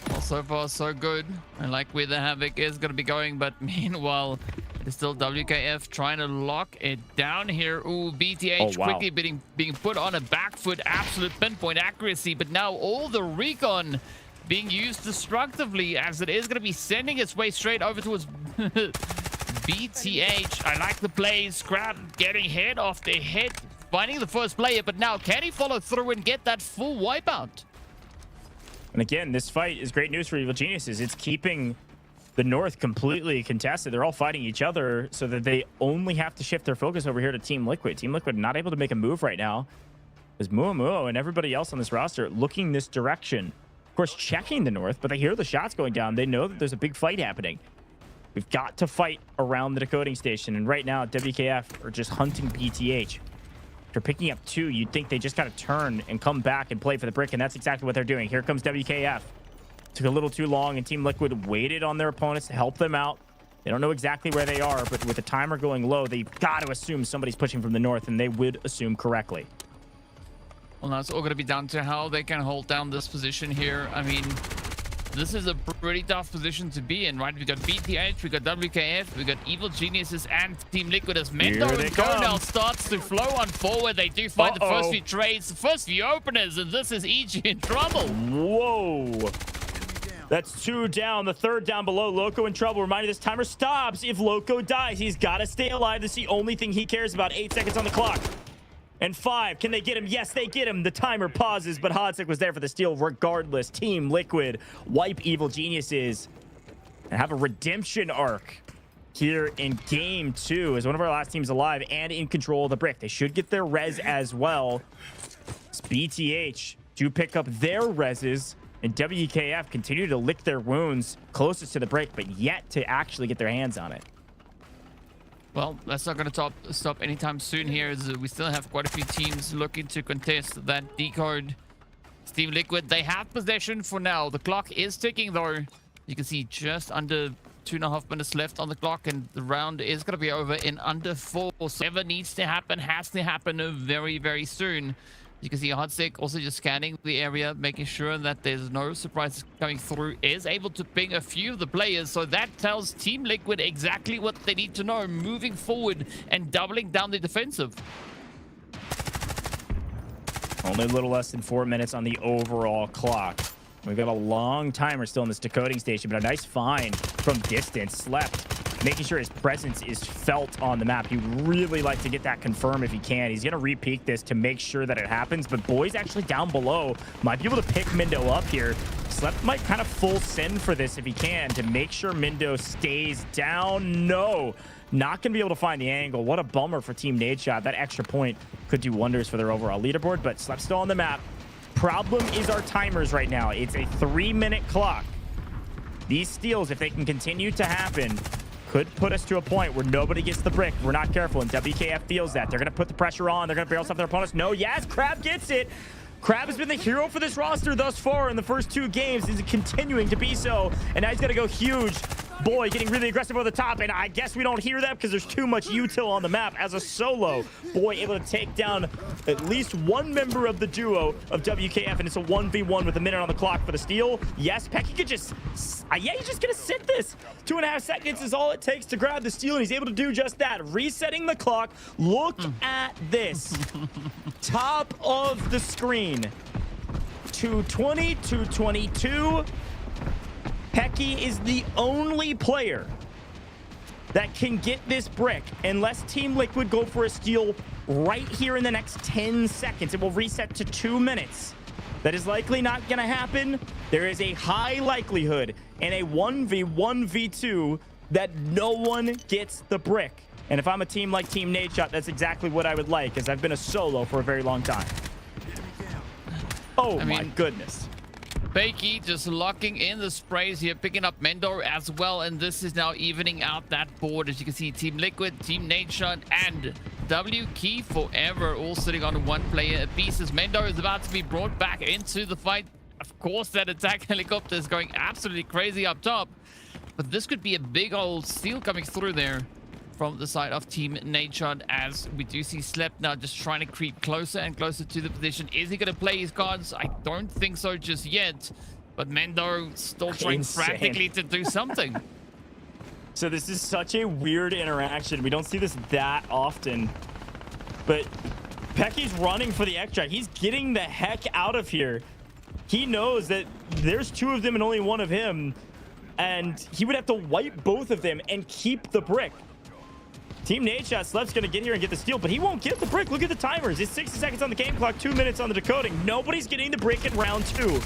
Well, so far, so good. I like where the havoc is going to be going, but meanwhile, it's still WKF trying to lock it down here. Ooh, BTH quickly being put on a back foot. Absolute pinpoint accuracy, but now all the recon being used destructively as it is going to be sending its way straight over towards BTH. I like the play. Scrap getting hit off the head, finding the first player, but now can he follow through and get that full wipeout? And again, this fight is great news for Evil Geniuses. It's keeping the North completely contested. They're all fighting each other so that they only have to shift their focus over here to Team Liquid. Team Liquid not able to make a move right now. There's Muamuo and everybody else on this roster looking this direction. Of course, checking the North, but they hear the shots going down. They know that there's a big fight happening. We've got to fight around the decoding station. And right now, WKF are just hunting BTH. After picking up 2, you'd think they just got to turn and come back and play for the brick, and that's exactly what they're doing. Here comes WKF. Took a little too long, and Team Liquid waited on their opponents to help them out. They don't know exactly where they are, but with the timer going low, they've got to assume somebody's pushing from the north, and they would assume correctly. Well, now it's all going to be down to how they can hold down this position here. I mean, this is a pretty tough position to be in, right? We got BTH, we got WKF, we got Evil Geniuses, and Team Liquid as Mendo and Gonel starts to flow on forward. They do find the first few trades, the first few openers, and this is EG in trouble. Whoa. That's 2 down. The 3rd down below. Loco in trouble. Reminder, this timer stops if Loco dies. He's got to stay alive. That's the only thing he cares about. 8 seconds on the clock. And 5. Can they get him? Yes, they get him. The timer pauses, but Hodsik was there for the steal regardless. Team Liquid wipe Evil Geniuses and have a redemption arc here in Game 2 as one of our last teams alive and in control of the brick. They should get their res as well. BTH do pick up their reses, and WKF continue to lick their wounds closest to the brick, but yet to actually get their hands on it. Well, that's not going to stop anytime soon here, as we still have quite a few teams looking to contest that decode. Team Liquid, they have possession for now. The clock is ticking, though. You can see just under 2.5 minutes left on the clock, and the round is going to be over in under 4. So whatever needs to happen has to happen very, very soon. You can see Hodsik also just scanning the area, making sure that there's no surprises coming through, is able to ping a few of the players. So that tells Team Liquid exactly what they need to know moving forward and doubling down the defensive. Only a little less than 4 minutes on the overall clock. We've got a long timer still in this decoding station, but a nice find from distance. Slept, making sure his presence is felt on the map. He'd really like to get that confirmed if he can. He's going to re-peek this to make sure that it happens, but Boy's actually down below. Might be able to pick Mindo up here. Slept might kind of full send for this if he can to make sure Mindo stays down. No, not going to be able to find the angle. What a bummer for Team Nadeshot. That extra point could do wonders for their overall leaderboard, but Slept still on the map. Problem is our timers right now. It's a 3-minute clock. These steals, if they can continue to happen, could put us to a point where nobody gets the brick. We're not careful, and WKF feels that. They're going to put the pressure on. They're going to barrel stuff their opponents. No, yes, Crab gets it. Crab has been the hero for this roster thus far in the first 2 games. He's continuing to be so, and now he's going to go huge. Boy getting really aggressive over the top, and I guess we don't hear that because there's too much util on the map as a solo. Boy able to take down at least one member of the duo of WKF, and it's a 1v1 with a minute on the clock for the steal. Yes, Pecky could just, yeah, he's just gonna sit this. 2.5 seconds is all it takes to grab the steal, and he's able to do just that. Resetting the clock. Look at this. Top of the screen. 220, 222. Pecky is the only player that can get this brick unless Team Liquid go for a steal right here in the next 10 seconds. It will reset to 2 minutes. That is likely not going to happen. There is a high likelihood in a 1v1v2 that no one gets the brick. And if I'm a team like Team Nadeshot, that's exactly what I would like, as I've been a solo for a very long time. Oh, my goodness. Becky just locking in the sprays here, picking up Mendo as well, and this is now evening out that board. As you can see, Team Liquid, Team Nadeshot, and W Key Forever all sitting on one player apiece as Mendo is about to be brought back into the fight. Of course, that attack helicopter is going absolutely crazy up top, but this could be a big old steal coming through there from the side of Team Nadeshot, as we do see Slep now just trying to creep closer and closer to the position. Is he going to play his cards? I don't think so just yet, but Mendo still trying frantically to do something. So this is such a weird interaction. We don't see this that often, but Pecky's running for the extract. He's getting the heck out of here. He knows that there's two of them and only one of him, and he would have to wipe both of them and keep the brick. Team Nadeshot, Slep's going to get here and get the steal, but he won't get the brick. Look at the timers. It's 60 seconds on the game clock, 2 minutes on the decoding. Nobody's getting the brick in round 2.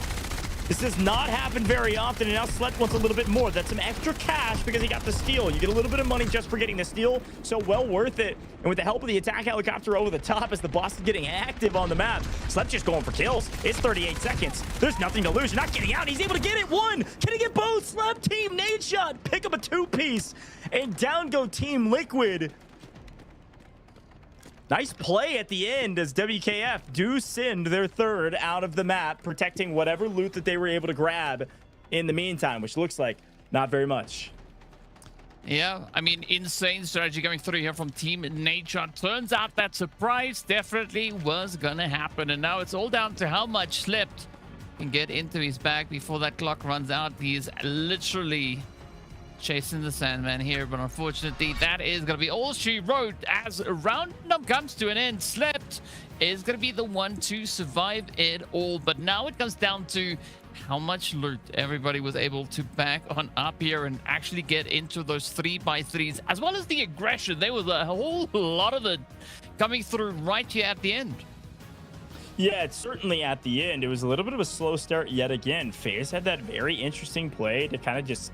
This does not happen very often, and now Slep wants a little bit more. That's some extra cash because he got the steal. You get a little bit of money just for getting the steal, so well worth it. And with the help of the attack helicopter over the top as the boss is getting active on the map, Slep's just going for kills. It's 38 seconds. There's nothing to lose. You're not getting out. He's able to get it. One. Can he get both? Slep, Team Nadeshot pick up a 2-piece, and down go Team Liquid. Nice play at the end as WKF do send their third out of the map, protecting whatever loot that they were able to grab in the meantime, which looks like not very much. Yeah, I mean, insane strategy coming through here from Team Nadeshot. Turns out that surprise definitely was gonna happen, and now it's all down to how much Slipped can get into his bag before that clock runs out. He's literally chasing the Sandman here, but unfortunately that is going to be all she wrote as round comes to an end. Slept is going to be the one to survive it all, but now it comes down to how much loot everybody was able to back on up here and actually get into those 3x3s, as well as the aggression. There was a whole lot of it coming through right here at the end. Yeah, it's certainly at the end. It was a little bit of a slow start yet again. FaZe had that very interesting play to kind of just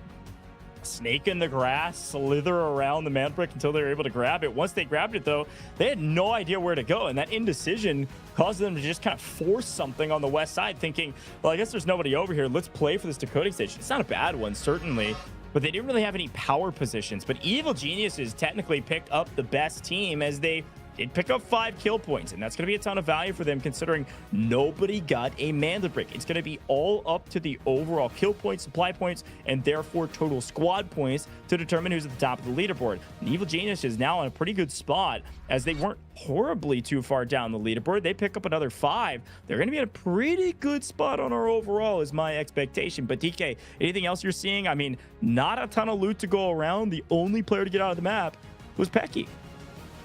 snake in the grass, slither around the man brick until they were able to grab it. Once they grabbed it, though, they had no idea where to go, and that indecision caused them to just kind of force something on the west side, thinking, well, I guess there's nobody over here. Let's play for this decoding station. It's not a bad one, certainly, but they didn't really have any power positions. But Evil Geniuses technically picked up the best team, as they did pick up 5 kill points, and that's going to be a ton of value for them considering nobody got a mana brick. It's going to be all up to the overall kill points, supply points, and therefore total squad points to determine who's at the top of the leaderboard. And Evil Genius is now in a pretty good spot, as they weren't horribly too far down the leaderboard. They pick up another 5. They're going to be in a pretty good spot on our overall is my expectation. But DK, anything else you're seeing? I mean, not a ton of loot to go around. The only player to get out of the map was Pecky.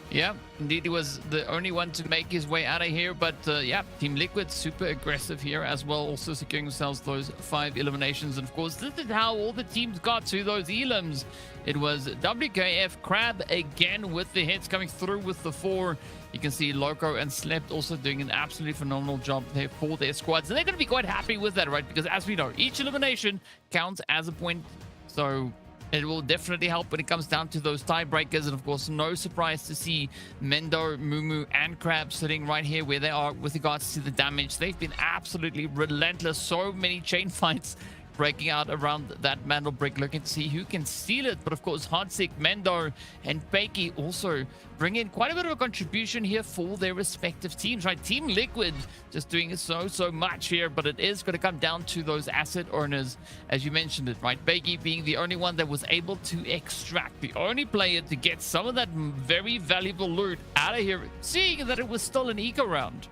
Yeah, indeed, he was the only one to make his way out of here. But yeah, Team Liquid super aggressive here as well, also securing themselves those 5 eliminations. And of course, this is how all the teams got to those elims. It was WKF Crab again with the hits coming through with the 4. You can see Loco and Slept also doing an absolutely phenomenal job there for their squads. And they're going to be quite happy with that, right? Because as we know, each elimination counts as a point. So it will definitely help when it comes down to those tiebreakers. And of course, no surprise to see Mendo, Mumu, and Crab sitting right here where they are with regards to the damage. They've been absolutely relentless. So many chain fights breaking out around that mantle brick, looking to see who can steal it. But of course, Hardsick, Mendo, and Peiki also bring in quite a bit of a contribution here for their respective teams, right? Team Liquid just doing so much here, but it is going to come down to those asset owners, as you mentioned it, right? Peiki being the only one that was able to extract, the only player to get some of that very valuable loot out of here, seeing that it was still an eco round.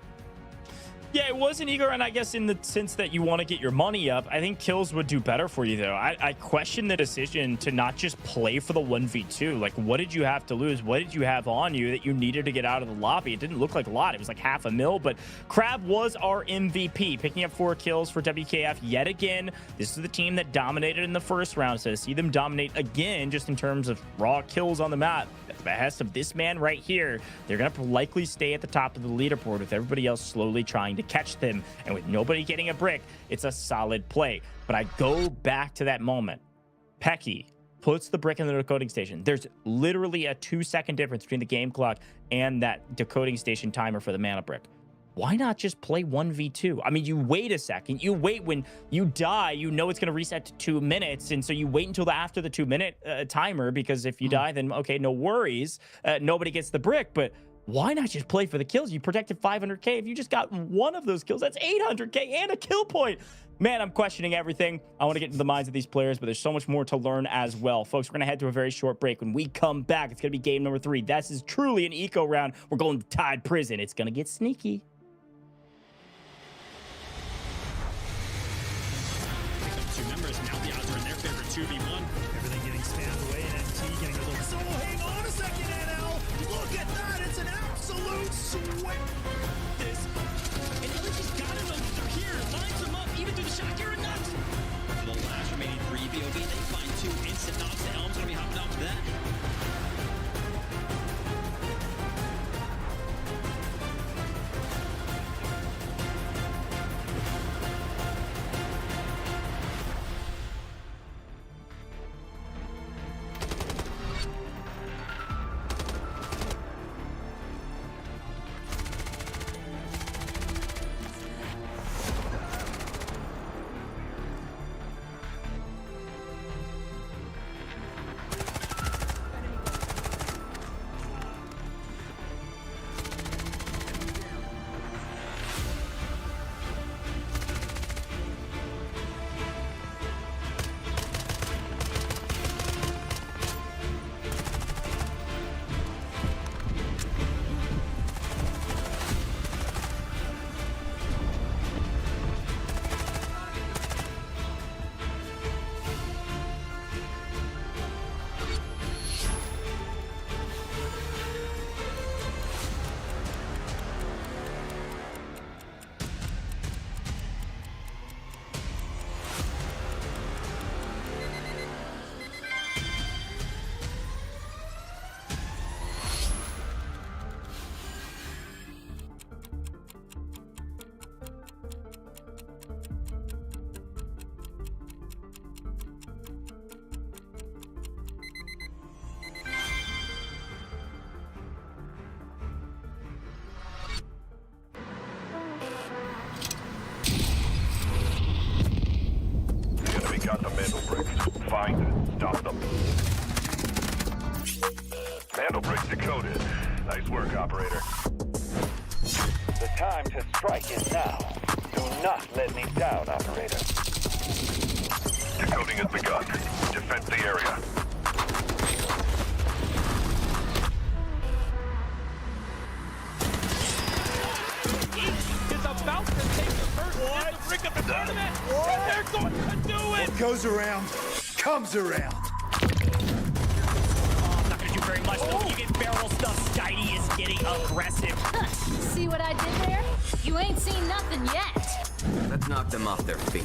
Yeah, it was an eager, and I guess in the sense that you want to get your money up, I think kills would do better for you, though. I question the decision to not just play for the 1v2. Like, what did you have to lose? What did you have on you that you needed to get out of the lobby? It didn't look like a lot. It was like $500,000, but Crab was our MVP, picking up 4 kills for WKF yet again. This is the team that dominated in the first round, so to see them dominate again, just in terms of raw kills on the map, at the behest of this man right here, they're going to likely stay at the top of the leaderboard with everybody else slowly trying to catch them, and with nobody getting a brick, it's a solid play. But I go back to that moment. Pecky puts the brick in the decoding station. There's literally a 2-second difference between the game clock and that decoding station timer for the mana brick. why not just play 1v2? I mean, you wait a second. You wait when you die, you know it's going to reset to 2 minutes. And so you wait until after the 2-minute timer, because if you die, then okay, no worries. Nobody gets the brick. But why not just play for the kills? You protected 500K. If you just got one of those kills, that's 800K and a kill point. Man, I'm questioning everything. I want to get into the minds of these players, but there's so much more to learn as well. Folks, we're going to head to a very short break. When we come back, it's going to be game number 3. This is truly an eco round. We're going to Tide Prison. It's going to get sneaky. Two members, now the odds are in their favor, 2v1. Everything getting spammed away, and NT getting a little... So hang on a second, NL! Look at that! It's an absolute sweat! This... And LG's gotta know that they're here! Lines them up, even through the shot, you're a nut! For the last remaining 3 BOB, they find 2 instant knocks. The Helm's gonna be hopping off that. Got the Mandel bricks. Find it. Stop them. Mandel bricks decoded. Nice work, operator. The time to strike is now. Do not let me down, operator. Decoding has begun. Defend the area. Is about to take the first hit to brick up the tournament. And they're going to do it. What goes around, comes around. Oh, I'm not going to do very much, though. You get barrel stuff. Skydie is getting aggressive. See what I did there? You ain't seen nothing yet. Let's knock them off their feet.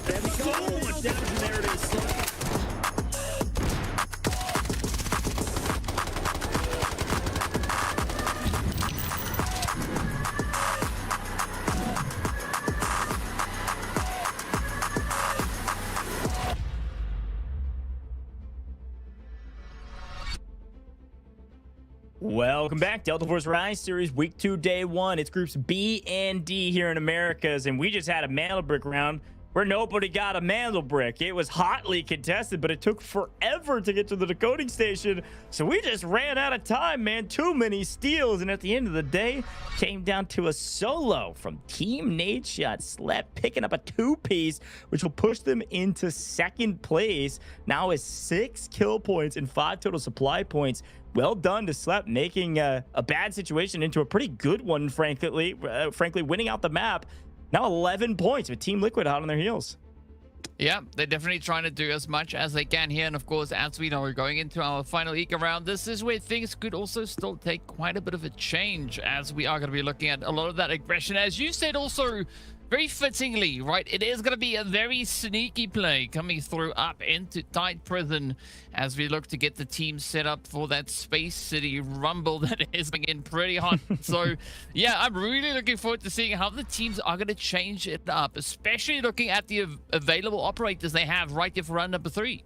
There we go. Much damage, and there it is. Welcome back, Delta Force Rise Series Week 2, Day 1. It's Groups B and D here in Americas, and we just had a Mandel Brick round where nobody got a Mandel Brick. It was hotly contested, but it took forever to get to the decoding station, so we just ran out of time, man. Too many steals, and at the end of the day, came down to a solo from Team Nadeshot. Slep picking up a 2-piece, which will push them into second place. Now is 6 kill points and 5 total supply points. Well done to Slep, making a bad situation into a pretty good one, frankly, winning out the map. Now 11 points with Team Liquid hot on their heels. Yeah, they're definitely trying to do as much as they can here. And of course, as we know, we're going into our final eco round. This is where things could also still take quite a bit of a change, as we are going to be looking at a lot of that aggression. As you said, also very fittingly, right? It is going to be a very sneaky play coming through up into Tide Prison as we look to get the team set up for that Space City Rumble that is going in pretty hot. So, yeah, I'm really looking forward to seeing how the teams are going to change it up, especially looking at the available operators they have right here for round number 3.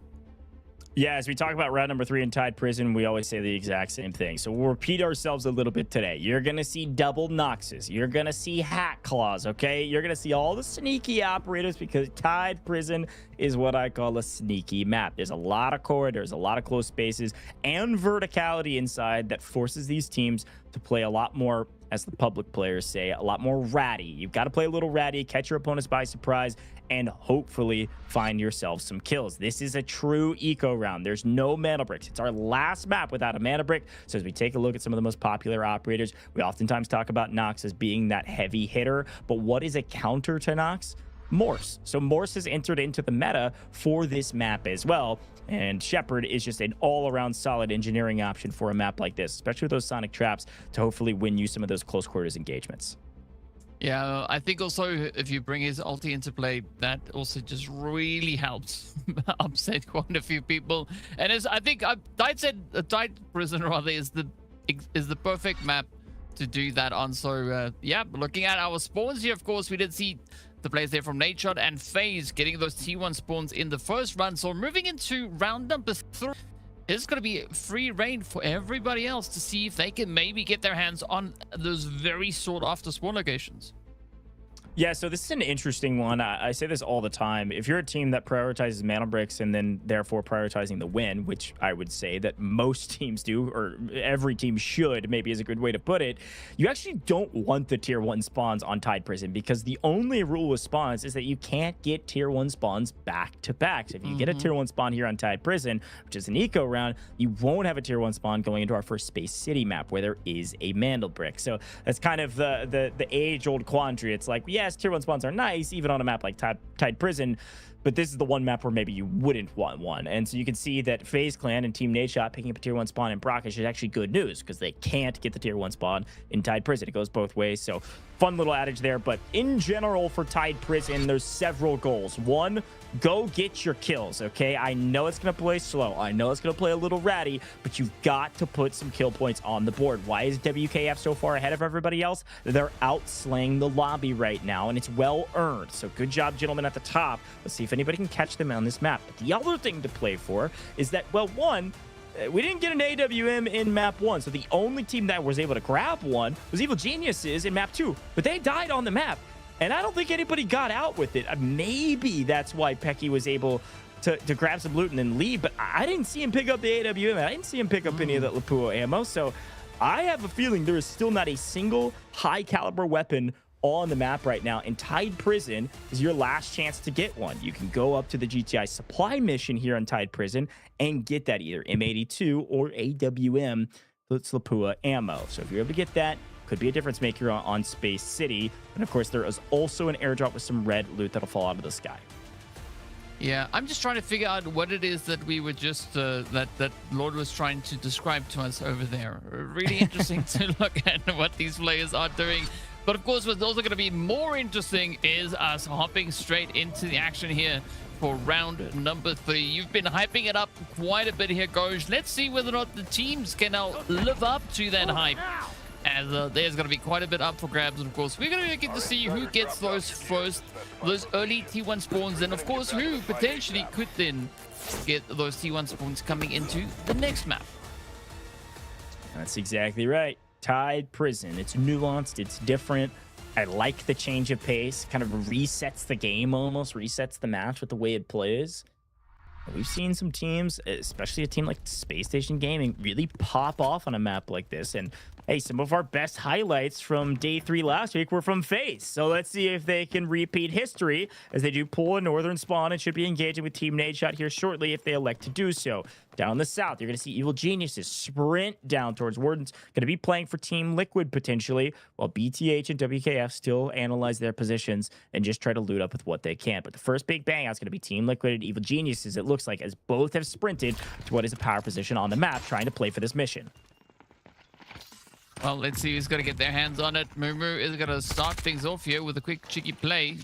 Yeah, as we talk about round number 3 in Tide Prison, we always say the exact same thing. So we'll repeat ourselves a little bit today. You're going to see double Noxes. You're going to see Hat Claws, okay? You're going to see all the sneaky operators because Tide Prison is what I call a sneaky map. There's a lot of corridors, a lot of close spaces, and verticality inside that forces these teams to play a lot more, as the public players say, a lot more ratty. You've got to play a little ratty, catch your opponents by surprise, and hopefully find yourself some kills. This is a true eco round. There's no mana bricks. It's our last map without a mana brick. So as we take a look at some of the most popular operators, we oftentimes talk about Nox as being that heavy hitter. But what is a counter to Nox? Morse. So Morse has entered into the meta for this map as well. And Shepard is just an all-around solid engineering option for a map like this, especially with those sonic traps to hopefully win you some of those close quarters engagements. Yeah, I think also if you bring his ulti into play, that also just really helps upset quite a few people. And as I think Tide Prison rather is the perfect map to do that on. So yeah, looking at our spawns here, of course, we did see the players there from Nadeshot and FaZe getting those T1 spawns in the first run. So moving into round number 3. It's going to be free reign for everybody else to see if they can maybe get their hands on those very sought after spawn locations. Yeah, so this is an interesting one. I say this all the time. If you're a team that prioritizes mana bricks and then therefore prioritizing the win, which I would say that most teams do, or every team should, maybe is a good way to put it, you actually don't want the tier 1 spawns on Tide Prison because the only rule with spawns is that you can't get tier 1 spawns back to back. So if you get a tier 1 spawn here on Tide Prison, which is an eco round, you won't have a tier 1 spawn going into our first Space City map where there is a Mandel brick. So that's kind of the age-old quandary. It's like, yes, tier 1 spawns are nice, even on a map like Tide Prison, but this is the one map where maybe you wouldn't want one. And so you can see that FaZe Clan and Team Nadeshot picking up a tier 1 spawn in Brakkesh is actually good news because they can't get the tier 1 spawn in Tide Prison. It goes both ways. So fun little adage there. But in general for Tide Prison, there's several goals. One, go get your kills, okay? I know it's going to play slow. I know it's going to play a little ratty, but you've got to put some kill points on the board. Why is WKF so far ahead of everybody else? They're outslaying the lobby right now, and it's well earned. So good job, gentlemen, at the top. Let's see if anybody can catch them on this map. But the other thing to play for is that, well, one, we didn't get an AWM in map 1, so the only team that was able to grab one was Evil Geniuses in map 2, but they died on the map. And I don't think anybody got out with it. Maybe that's why Pecky was able to grab some loot and then leave, but I didn't see him pick up the AWM. I didn't see him pick up any of that Lapua ammo, so I have a feeling there is still not a single high-caliber weapon on the map right now, and Tide Prison is your last chance to get one. You can go up to the GTI supply mission here on Tide Prison and get that either M82 or AWM Lapua ammo. So if you're able to get that, could be a difference maker on Space City. And of course, there is also an airdrop with some red loot that'll fall out of the sky. Yeah, I'm just trying to figure out what it is that we were just that Lord was trying to describe to us over there. Really interesting to look at what these players are doing. But of course, what's also going to be more interesting is us hopping straight into the action here for round number 3. You've been hyping it up quite a bit here, Goj. Let's see whether or not the teams can now live up to that hype. As there's going to be quite a bit up for grabs, and of course we're going to get to see who gets those early T1 spawns, and of course who potentially could then get those T1 spawns coming into the next map. That's exactly right. Tide Prison. It's nuanced, it's different. I like the change of pace, kind of resets the game, almost resets the match with the way it plays. We've seen some teams, especially a team like Spacestation Gaming, really pop off on a map like this. And hey, some of our best highlights from day 3 last week were from FaZe. So let's see if they can repeat history as they do pull a northern spawn and should be engaging with Team Nadeshot here shortly if they elect to do so. Down the south, you're going to see Evil Geniuses sprint down towards Warden's. Going to be playing for Team Liquid potentially, while BTH and WKF still analyze their positions and just try to loot up with what they can. But the first big bang out is going to be Team Liquid and Evil Geniuses, it looks like, as both have sprinted to what is a power position on the map, trying to play for this mission. Well, let's see who's going to get their hands on it. Mumu is going to start things off here with a quick cheeky play.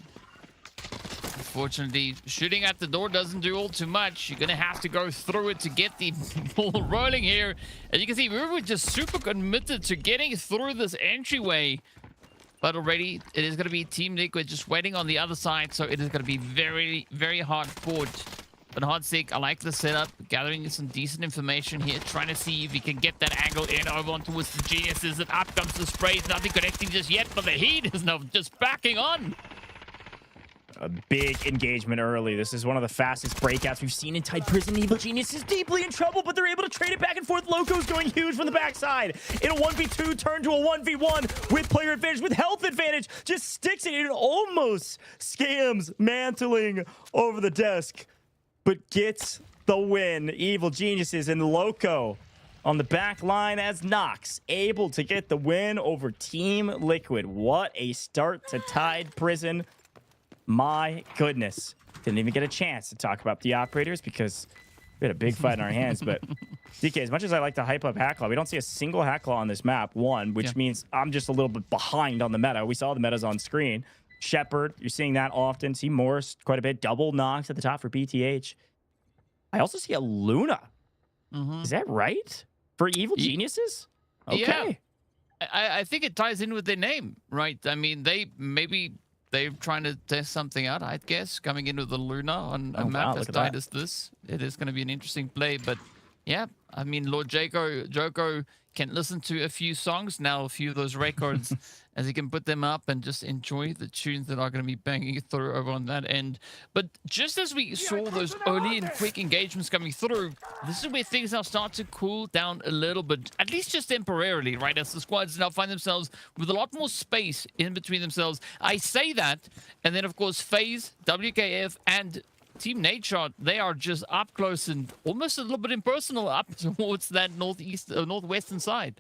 Unfortunately, shooting at the door doesn't do all too much. You're going to have to go through it to get the ball rolling here. As you can see, Mumu just super committed to getting through this entryway. But already, it is going to be Team Liquid just waiting on the other side. So it is going to be very, very hard fought But Hardsick, I like the setup, gathering some decent information here, trying to see if he can get that angle in over on towards the Geniuses, and up comes the sprays, nothing connecting just yet, but the heat is now just backing on. A big engagement early. This is one of the fastest breakouts we've seen in Tide Prison. Evil Genius is deeply in trouble, but they're able to trade it back and forth. Loco's going huge from the backside. In a 1v2, turn to a 1v1 with player advantage, with health advantage. Just sticks it in, almost scams mantling over the desk, but gets the win. Evil Geniuses and Loco on the back line as Nox able to get the win over Team Liquid. What a start to Tide Prison. My goodness. Didn't even get a chance to talk about the operators because we had a big fight in our hands. But DK, as much as I like to hype up Hacklaw, we don't see a single Hacklaw on this map, which means I'm just a little bit behind on the meta. We saw the metas on screen. Shepard, you're seeing that often. See Morris quite a bit. Double Nox at the top for BTH. I also see a Luna. Is that right? For Evil Geniuses? Okay. Yeah. I think it ties in with their name, right? I mean, they're trying to test something out, I guess, coming into the Luna on a map as tight as this. It is going to be an interesting play, but yeah, I mean, Lord Joko can listen to a few songs now, a few of those records, as he can put them up and just enjoy the tunes that are going to be banging through over on that end. But just as we saw those early and quick engagements coming through, this is where things now start to cool down a little bit, at least just temporarily, right? As the squads now find themselves with a lot more space in between themselves. I say that, and then of course FaZe, WKF, and Team Nadeshot, they are just up close and almost a little bit impersonal up towards that northwestern side.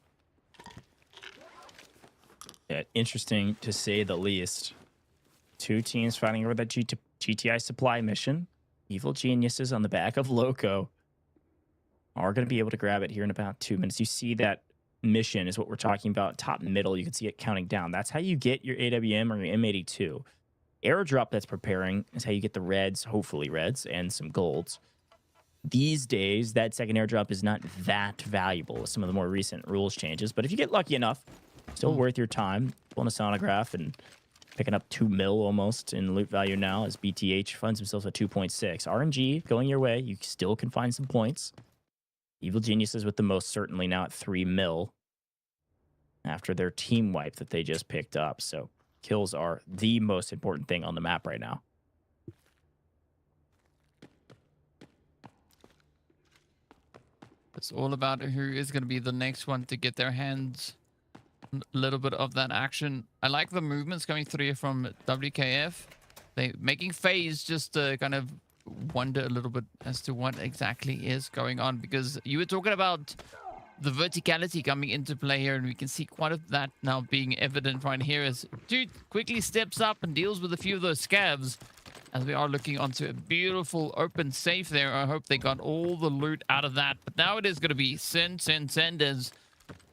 Yeah, interesting to say the least. Two teams fighting over that GTI supply mission. Evil Geniuses on the back of Loco are going to be able to grab it here in about 2 minutes. You see that mission is what we're talking about. Top middle, you can see it counting down. That's how you get your AWM or your M82. Airdrop that's preparing is how you get the reds, hopefully reds, and some golds. These days, that second airdrop is not that valuable with some of the more recent rules changes. But if you get lucky enough, still worth your time. Pulling a sonograph and picking up 2 mil almost in loot value now as BTH funds himself at 2.6. RNG going your way. You still can find some points. Evil Geniuses with the most certainly now at 3 mil after their team wipe that they just picked up. So kills are the most important thing on the map right now. It's all about who is going to be the next one to get their hands a little bit of that action. I like the movements coming through from WKF. They making FaZe just kind of wonder a little bit as to what exactly is going on, because you were talking about the verticality coming into play here, and we can see quite of that now being evident right here as Dude quickly steps up and deals with a few of those scavs as we are looking onto a beautiful open safe there. I hope they got all the loot out of that, but now it is going to be send as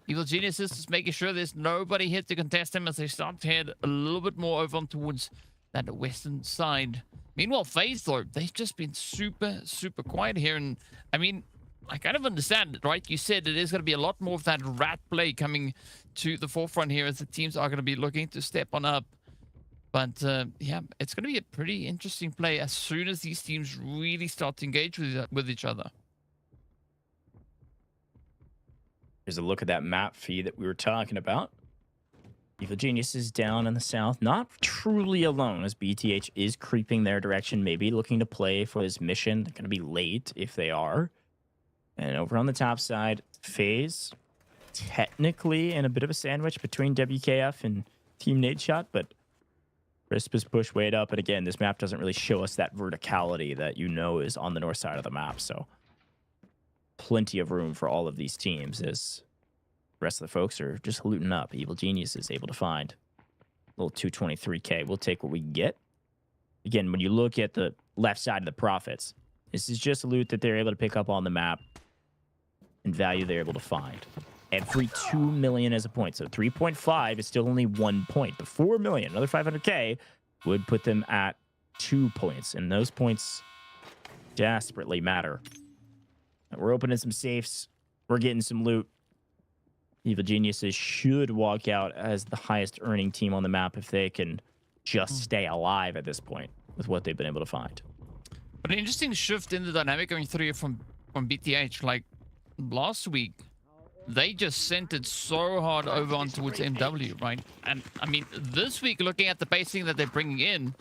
Evil Geniuses just making sure there's nobody here to contest them as they start to head a little bit more over on towards that western side. Meanwhile, FaZe, though, they've just been super quiet here, and I mean, I kind of understand it, right? You said it is going to be a lot more of that rat play coming to the forefront here as the teams are going to be looking to step on up. But yeah, it's going to be a pretty interesting play as soon as these teams really start to engage with each other. Here's a look at that map feed that we were talking about. Evil Genius is down in the south, not truly alone as BTH is creeping their direction, maybe looking to play for this mission. They're going to be late if they are. And over on the top side, FaZe, technically in a bit of a sandwich between WKF and Team Nadeshot, but Crisp is pushed way up. And again, this map doesn't really show us that verticality that you know is on the north side of the map. So plenty of room for all of these teams as the rest of the folks are just looting up. Evil Genius is able to find a little 223K. We'll take what we get. Again, when you look at the left side of the profits, this is just loot that they're able to pick up on the map and value they're able to find. Every 2 million as a point. So 3.5 is still only 1 point. But 4 million, another 500K, would put them at 2 points. And those points desperately matter. We're opening some safes. We're getting some loot. Evil Geniuses should walk out as the highest earning team on the map if they can just stay alive at this point with what they've been able to find. But an interesting shift in the dynamic going through here from BTH. Like last week, they just sent it so hard over on towards MW, right? And I mean, this week, looking at the pacing that they're bringing in,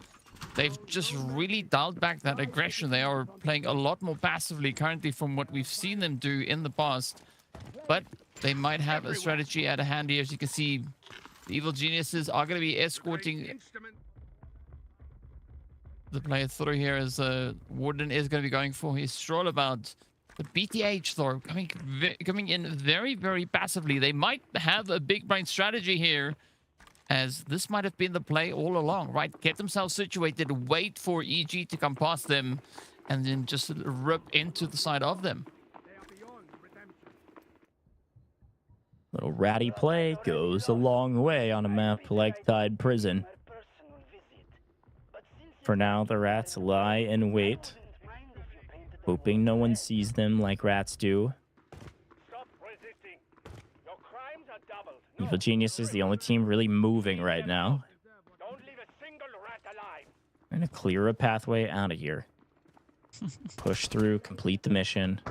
they've just really dialed back that aggression. They are playing a lot more passively currently from what we've seen them do in the past. But they might have a strategy at hand here. As you can see, the Evil Geniuses are going to be escorting the player through here, as Warden is going to be going for his stroll about. But BTH, though, coming in very, very passively. They might have a big brain strategy here, as this might have been the play all along, right? Get themselves situated, wait for EG to come past them, and then just rip into the side of them. Little ratty play goes a long way on a map like Tide Prison. For now, the rats lie in wait, hoping no one sees them like rats do. Evil Genius is the only team really moving right now. We're gonna clear a pathway out of here. Push through, complete the mission.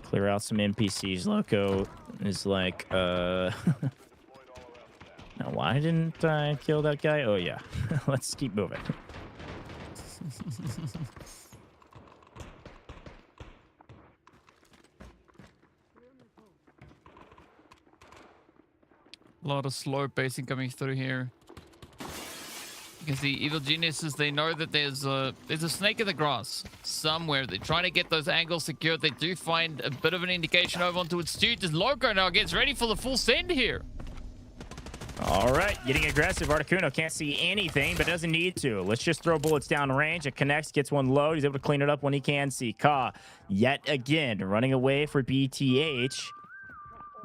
Clear out some NPCs. Loco is like, now why didn't I kill that guy? Oh yeah, let's keep moving. A lot of slow pacing coming through here. You can see Evil Geniuses, they know that there's a snake in the grass somewhere. They're trying to get those angles secured. They do find a bit of an indication over onto its dude. As Loco now gets ready for the full send here. All right, getting aggressive. Articuno can't see anything, but doesn't need to. Let's just throw bullets down range. It connects, gets one load. He's able to clean it up when he can see. Ka, yet again, running away for BTH.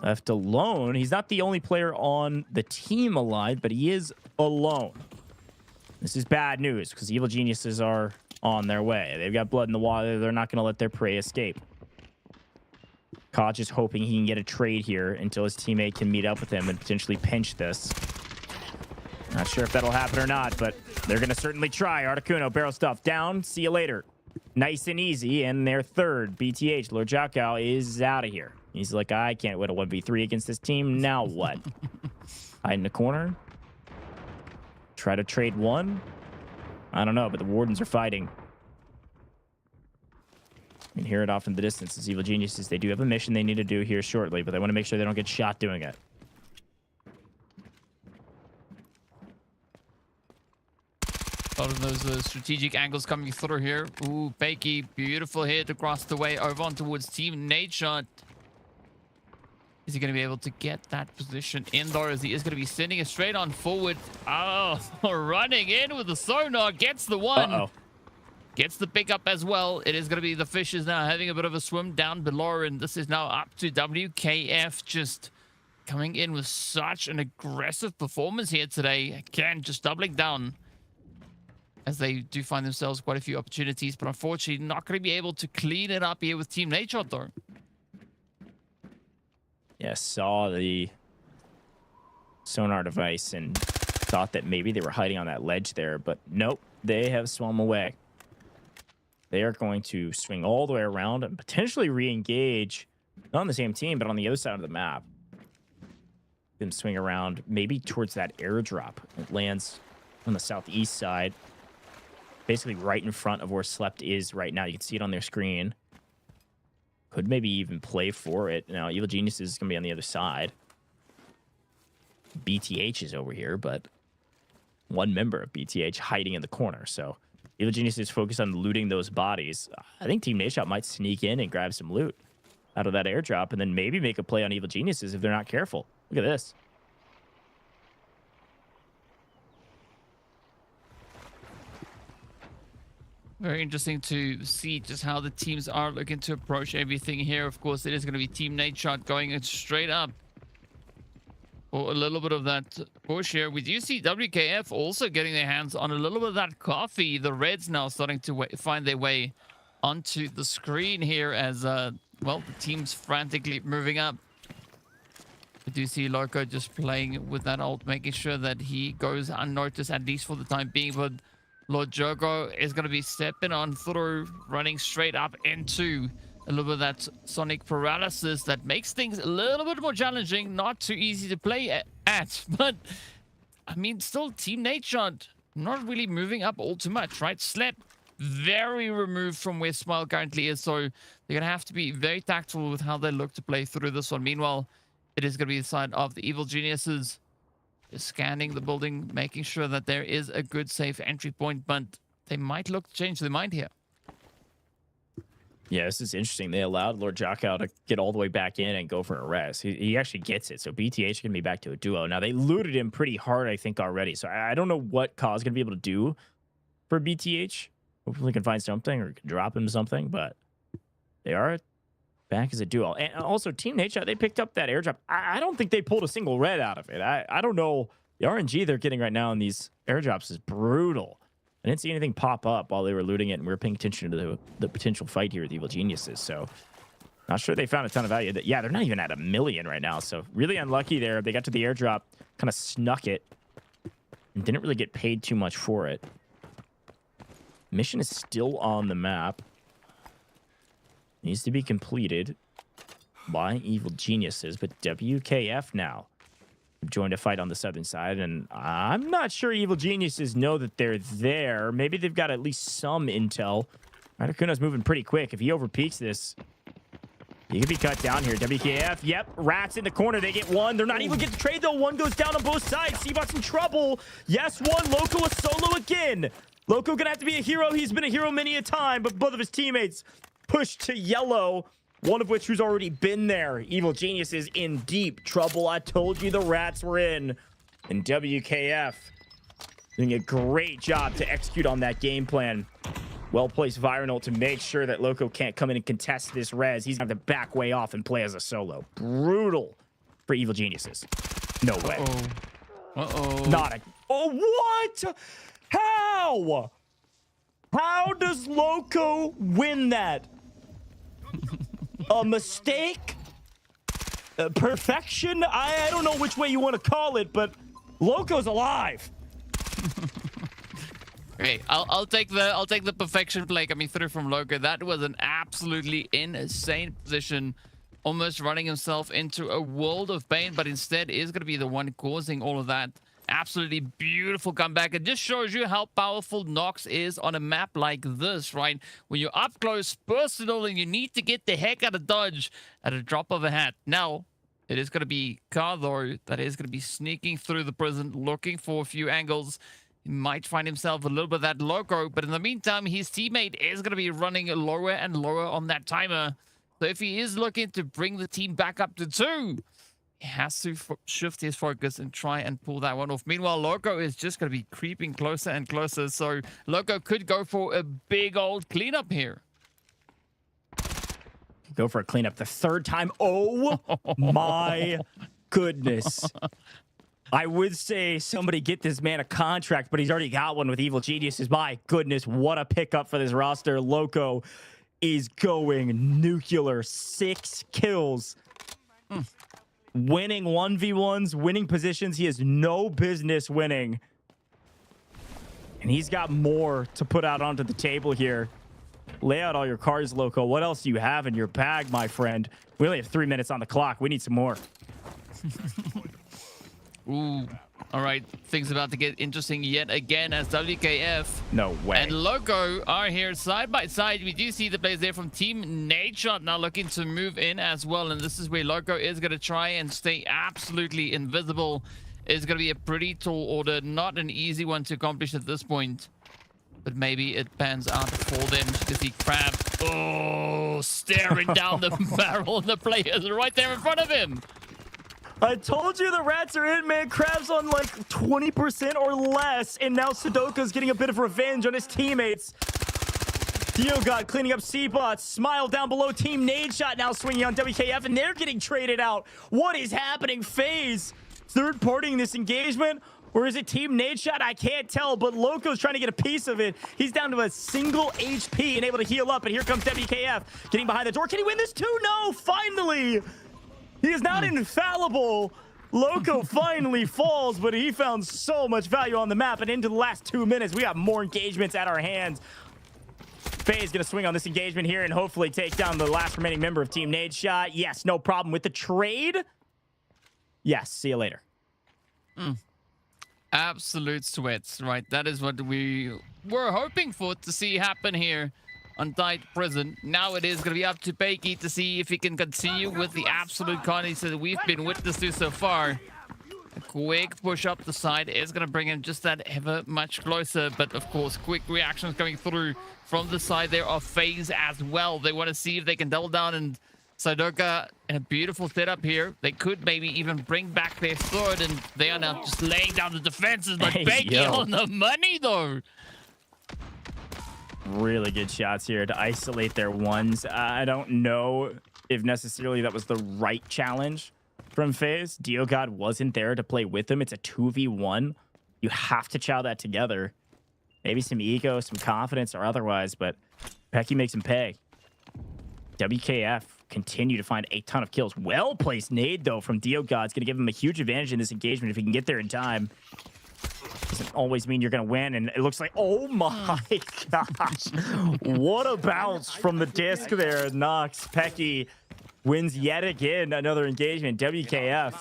Left alone. He's not the only player on the team alive, but he is alone. This is bad news because Evil Geniuses are on their way. They've got blood in the water. They're not going to let their prey escape. Ka just hoping he can get a trade here until his teammate can meet up with him and potentially pinch this. Not sure if that'll happen or not, but they're going to certainly try. Articuno, barrel stuff down. See you later. Nice and easy. And their third, BTH, Lord Jakao, is out of here. He's like, I can't win a 1v3 against this team. Now what? Hide in the corner. Try to trade one. I don't know, but the Wardens are fighting. You can hear it off in the distance. As Evil Geniuses, they do have a mission they need to do here shortly, but they want to make sure they don't get shot doing it. A lot of those strategic angles coming through here. Ooh, Bakey, beautiful hit across the way over on towards Team Nadeshot. Is he going to be able to get that position in though, as he is going to be sending it straight on forward? Oh, running in with the sonar, gets the one. Uh-oh. Gets the pickup as well. It is going to be the Fishes now having a bit of a swim down below, and this is now up to WKF, just coming in with such an aggressive performance here today. Again, just doubling down, as they do find themselves quite a few opportunities, but unfortunately not going to be able to clean it up here with Team Nadeshot though. Yeah, saw the sonar device and thought that maybe they were hiding on that ledge there, but nope, they have swum away. They are going to swing all the way around and potentially re-engage, not on the same team, but on the other side of the map. Them swing around maybe towards that airdrop. It lands on the southeast side, basically right in front of where Slept is right now. You can see it on their screen. Could maybe even play for it. Now, Evil Genius is going to be on the other side. BTH is over here, but one member of BTH hiding in the corner. So Evil Genius is focused on looting those bodies. I think Team Nadeshot might sneak in and grab some loot out of that airdrop and then maybe make a play on Evil Geniuses if they're not careful. Look at this. Very interesting to see just how the teams are looking to approach everything here. Of course, it is going to be Team Nadeshot going straight up for a little bit of that push here. We do see WKF also getting their hands on a little bit of that coffee. The Reds now starting to find their way onto the screen here as, well, the team's frantically moving up. We do see Loco just playing with that ult, making sure that he goes unnoticed, at least for the time being. But Lord Jogo is going to be stepping on through, running straight up into a little bit of that sonic paralysis that makes things a little bit more challenging. Not too easy to play at, but I mean, still Team Nadeshot not really moving up all too much, right? Slep very removed from where Smile currently is, so they're going to have to be very tactful with how they look to play through this one. Meanwhile, it is going to be the side of the Evil Geniuses, scanning the building, making sure that there is a good safe entry point, but they might look to change their mind here. Yeah, this is interesting. They allowed Lord Jocko to get all the way back in and go for a res. He actually gets it. So BTH can be back to a duo. Now, they looted him pretty hard, I think, already. So I don't know what Kaw's going to be able to do for BTH. Hopefully can find something or can drop him something, but they are back as a duo. And also, Team Nadeshot, they picked up that airdrop. I don't think they pulled a single red out of it. I don't know. The RNG they're getting right now in these airdrops is brutal. I didn't see anything pop up while they were looting it, and we were paying attention to the potential fight here with Evil Geniuses. So, not sure they found a ton of value. Yeah, they're not even at 1 million right now. So, really unlucky there. They got to the airdrop, kind of snuck it, and didn't really get paid too much for it. Mission is still on the map. Needs to be completed by Evil Geniuses, but WKF now joined a fight on the southern side, and I'm not sure Evil Geniuses know that they're there. Maybe they've got at least some intel. Articuno's moving pretty quick. If he overpeaks this, he could be cut down here. WKF, yep, Rats in the corner. They get one. They're not even getting the trade, though. One goes down on both sides. Seabot's in trouble. Yes, one. Loco is solo again. Loco gonna have to be a hero. He's been a hero many a time, but both of his teammates pushed to yellow, one of which who's already been there. Evil Genius is in deep trouble. I told you the Rats were in. And WKF doing a great job to execute on that game plan. Well-placed Viral to make sure that Loco can't come in and contest this res. He's going to back way off and play as a solo. Brutal for Evil Geniuses. No way. Not a... Oh, what? How? How does Loco win that? A mistake? Perfection? I don't know which way you want to call it, but Loco's alive. Okay, I'll take the perfection play coming through from Loco. That was an absolutely insane position, almost running himself into a world of pain, but instead is going to be the one causing all of that. Absolutely beautiful comeback. It just shows you how powerful Nox is on a map like this, right? When you're up close, personal, and you need to get the heck out of dodge at a drop of a hat. Now, it is going to be Ka, though, that is going to be sneaking through the prison, looking for a few angles. He might find himself a little bit of that Loco, but in the meantime, his teammate is going to be running lower and lower on that timer. So if he is looking to bring the team back up to 2, he has to shift his focus and try and pull that one off. Meanwhile, Loco is just going to be creeping closer and closer. So Loco could go for a big old cleanup here. Go for a cleanup the third time. Oh my goodness. I would say somebody get this man a contract, but he's already got one with Evil Geniuses. My goodness, what a pickup for this roster. Loco is going nuclear. 6 kills. Winning 1v1s, winning positions he has no business winning. And he's got more to put out onto the table here. Lay out all your cards, Loco. What else do you have in your bag, my friend? We only have 3 minutes on the clock. We need some more. Ooh. All right. Things about to get interesting yet again as WKF. No way. And Loco are here side by side. We do see the players there from Team Nadeshot now looking to move in as well. And this is where Loco is going to try and stay absolutely invisible. It's going to be a pretty tall order. Not an easy one to accomplish at this point. But maybe it pans out for them. You can see Crab. Oh, staring down the barrel. The players right there in front of him. I told you the Rats are in, man. Crab's on like 20% or less. And now Sudoka's getting a bit of revenge on his teammates. Diogod cleaning up C-bots. Smile down below. Team Nadeshot now swinging on WKF, and they're getting traded out. What is happening? FaZe third-partying this engagement? Or is it Team Nadeshot? I can't tell, but Loco's trying to get a piece of it. He's down to a single HP and able to heal up, and here comes WKF getting behind the door. Can he win this too? No, finally! He is not infallible, Loco finally falls, but he found so much value on the map. And into the last 2 minutes, we got more engagements at our hands. FaZe going to swing on this engagement here and hopefully take down the last remaining member of Team Nadeshot. Yes, no problem with the trade. Yes, see you later. Absolute sweats, right? That is what we were hoping for to see happen here on Tide Prison. Now it is going to be up to Peiki to see if he can continue with the absolute carnage that we've been witness to so far. A quick push up the side is going to bring him just that ever much closer. But of course, quick reactions coming through from the side there of FaZe as well. They want to see if they can double down, and Sadoka in a beautiful setup here. They could maybe even bring back their third, and they are now just laying down the defenses. But Peiki on the money though. Really good shots here to isolate their ones. I don't know if necessarily that was the right challenge from FaZe. DioGod wasn't there to play with him. It's a 2v1. You have to chow that together. Maybe some ego, some confidence, or otherwise, but Pecky makes him pay. WKF continue to find a ton of kills. Well-placed nade, though, from DioGod. It's going to give him a huge advantage in this engagement if he can get there in time. Doesn't always mean you're going to win, and it looks like, oh my gosh. What a bounce from the disc there. Nox. Pecky wins yet again another engagement. WKF.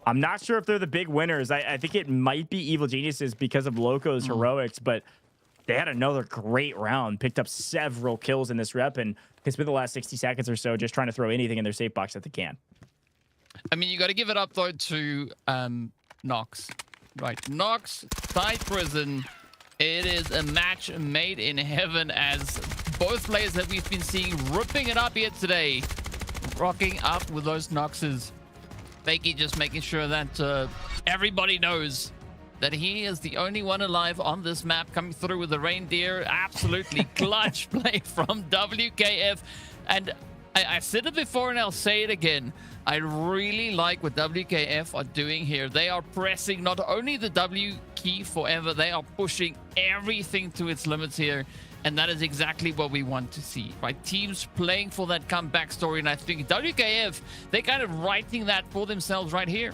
I'm not sure if they're the big winners. I think it might be Evil Geniuses because of Loco's heroics, but they had another great round, picked up several kills in this rep, and can spend the last 60 seconds or so just trying to throw anything in their safe box that they can. I mean, you got to give it up, though, to Nox. Right, Nox, Tide Prison. It is a match made in heaven, as both players that we've been seeing ripping it up here today, rocking up with those Noxes. Fakey just making sure that everybody knows that he is the only one alive on this map, coming through with the reindeer. Absolutely clutch play from WKF. And I said it before and I'll say it again. I really like what WKF are doing here. They are pressing not only the W key forever, they are pushing everything to its limits here. And that is exactly what we want to see, right? Teams playing for that comeback story. And I think WKF, they're kind of writing that for themselves right here.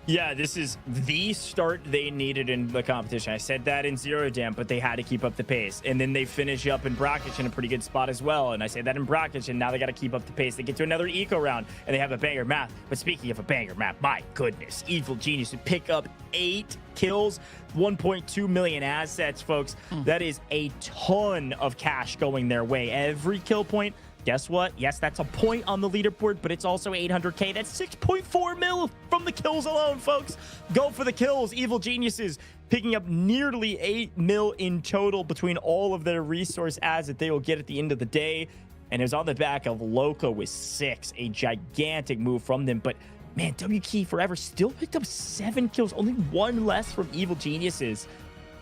Yeah, this is the start they needed in the competition. I said that in Zero Jam, but they had to keep up the pace. And then they finish up in Brakkesh in a pretty good spot as well. And I say that in Brakkesh, and now they got to keep up the pace. They get to another eco round, and they have a banger map. But speaking of a banger map, my goodness, Evil Genius to pick up 8 kills, 1.2 million assets, folks. That is a ton of cash going their way. Every kill point, guess what? Yes, that's a point on the leaderboard, but it's also 800K. That's 6.4 mil from the kills alone, folks. Go for the kills. Evil Geniuses picking up nearly 8 mil in total between all of their resource adds that they will get at the end of the day. And it was on the back of Loco with 6, a gigantic move from them. But man, WKey Forever still picked up 7 kills, only 1 less from Evil Geniuses.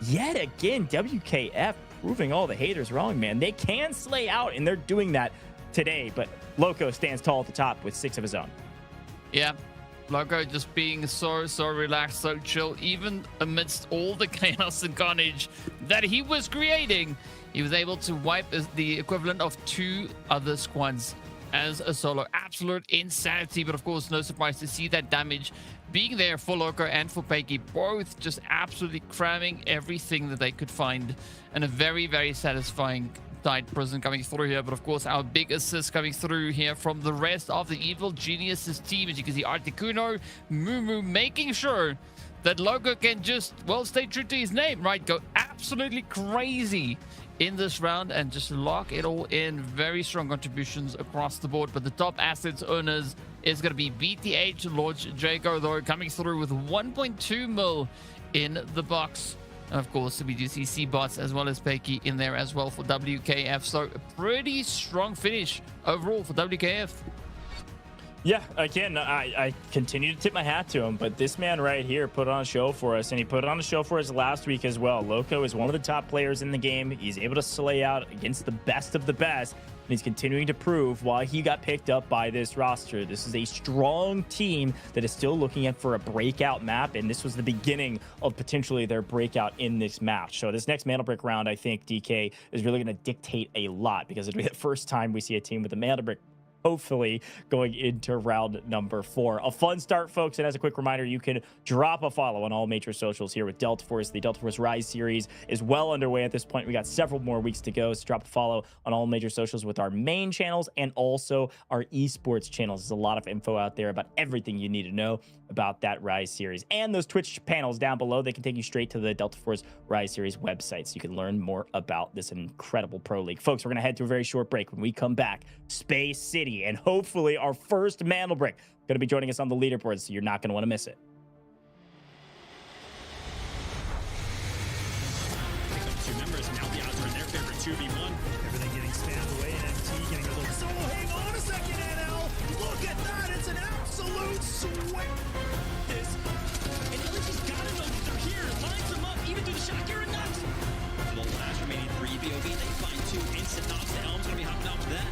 Yet again, WKF proving all the haters wrong, man. They can slay out, and they're doing that today, but Loco stands tall at the top with 6 of his own. Yeah, Loco just being so relaxed, so chill, even amidst all the chaos and carnage that he was creating. He was able to wipe the equivalent of 2 other squads as a solo. Absolute insanity, but of course, no surprise to see that damage being there for Loco and for Peiki, both just absolutely cramming everything that they could find, and a very satisfying Tide Prison coming through here. But of course, our big assist coming through here from the rest of the Evil Geniuses team. As you can see, Articuno, Mumu making sure that Loco can just, well, stay true to his name, right? Go absolutely crazy in this round and just lock it all in. Very strong contributions across the board. But the top assets owners is going to be BTH, Lodge, Jaco, though, coming through with 1.2 mil in the box. And of course, we do see C-Bots as well as Peiki in there as well for WKF. So a pretty strong finish overall for WKF. Yeah, again, I continue to tip my hat to him, but this man right here put on a show for us, and he put on a show for us last week as well. Loco is one of the top players in the game. He's able to slay out against the best of the best, and he's continuing to prove why he got picked up by this roster. This is a strong team that is still looking for a breakout map, and this was the beginning of potentially their breakout in this match. So this next Mana Brick round, I think, DK, is really going to dictate a lot, because it'll be the first time we see a team with a Mana Brick hopefully going into round number 4. A fun start, folks, and as a quick reminder, you can drop a follow on all major socials here with Delta Force. The Delta Force Rise series is well underway at this point. We got several more weeks to go, so drop a follow on all major socials with our main channels and also our esports channels. There's a lot of info out there about everything you need to know about that Rise series. And those Twitch panels down below, they can take you straight to the Delta Force Rise series website, so you can learn more about this incredible pro league. Folks, we're going to head to a very short break. When we come back, Space City, and hopefully our first Mantle Brick going to be joining us on the leaderboard, so you're not going to want to miss it. Two members, now the odds are in their favor, 2v1. Everything getting spammed away, and MT getting a little... So hang on a second, NL! Look at that! It's an absolute sweat! And LG's gotta know that they're here. Lines them up, even through the shot. You're nuts! For the last remaining 3 BOV, they find 2 instant knocks. The Helm's gonna be hopping off that.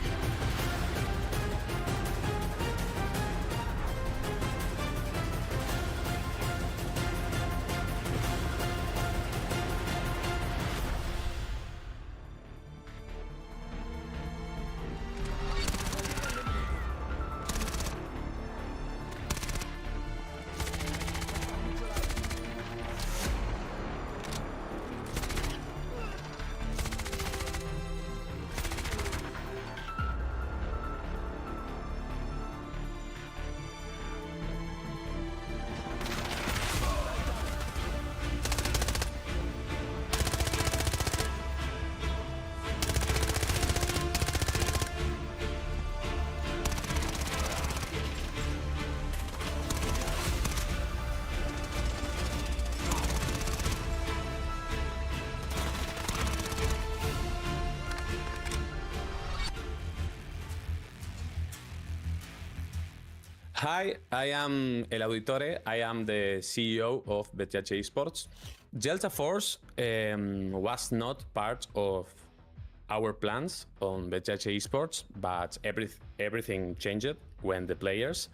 Hi, I am El Auditore. I am the CEO of BTH eSports. Delta Force was not part of our plans on BTH eSports, but everything changed when the players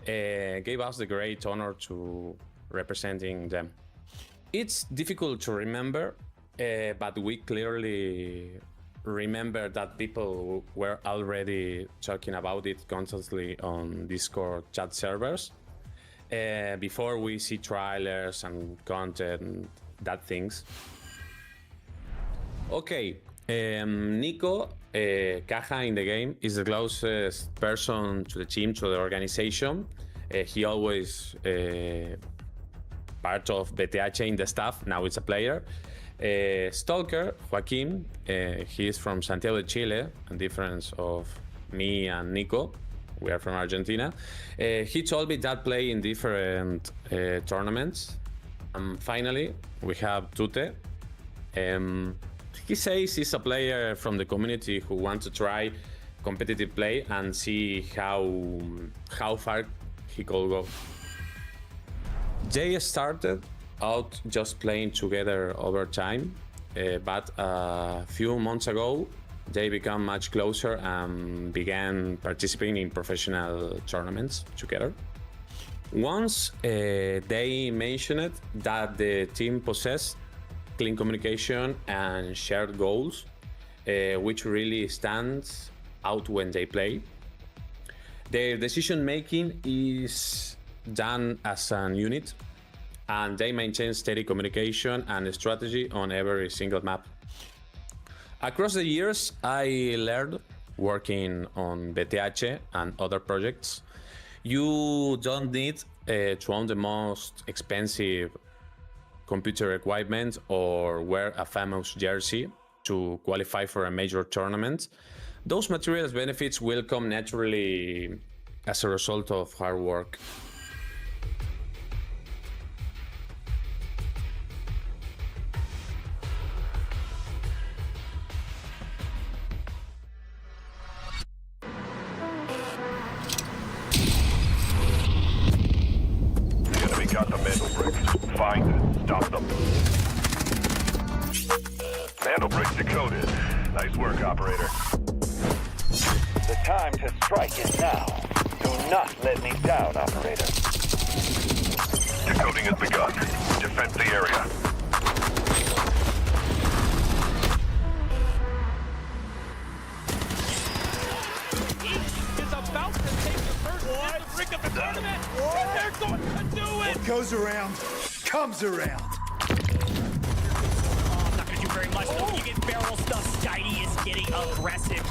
gave us the great honor to representing them. It's difficult to remember, but we clearly remember that people were already talking about it constantly on Discord chat servers before we see trailers and content, that things. Okay, Nico, Caja in the game, is the closest person to the team, to the organization. He always part of BTH in the staff, now it's a player. Stalker, Joaquin, he is from Santiago de Chile, a difference of me and Nico. We are from Argentina. He told me that play in different tournaments. Finally, we have Tute. He says he's a player from the community who wants to try competitive play and see how far he could go. Jay started out just playing together over time, but a few months ago they became much closer and began participating in professional tournaments together. Once they mentioned that the team possessed clean communication and shared goals, which really stands out when they play. Their decision making is done as an unit, and they maintain steady communication and strategy on every single map. Across the years, I learned, working on BTH and other projects, you don't need to own the most expensive computer equipment or wear a famous jersey to qualify for a major tournament. Those materials benefits will come naturally as a result of hard work. Got the mantle brick. Find it. Stop them. Mantle brick decoded. Nice work, operator. The time to strike is now. Do not let me down, operator. Decoding has begun. Defend the area. It's a brink of the tournament, and they're going to do it! What goes around, comes around. Oh, not gonna do very much. Though. When you get barrel stuff, Skydie is getting aggressive.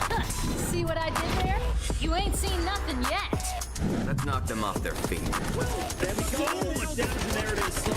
See what I did there? You ain't seen nothing yet. Let's knock them off their feet. There we go. And there it is.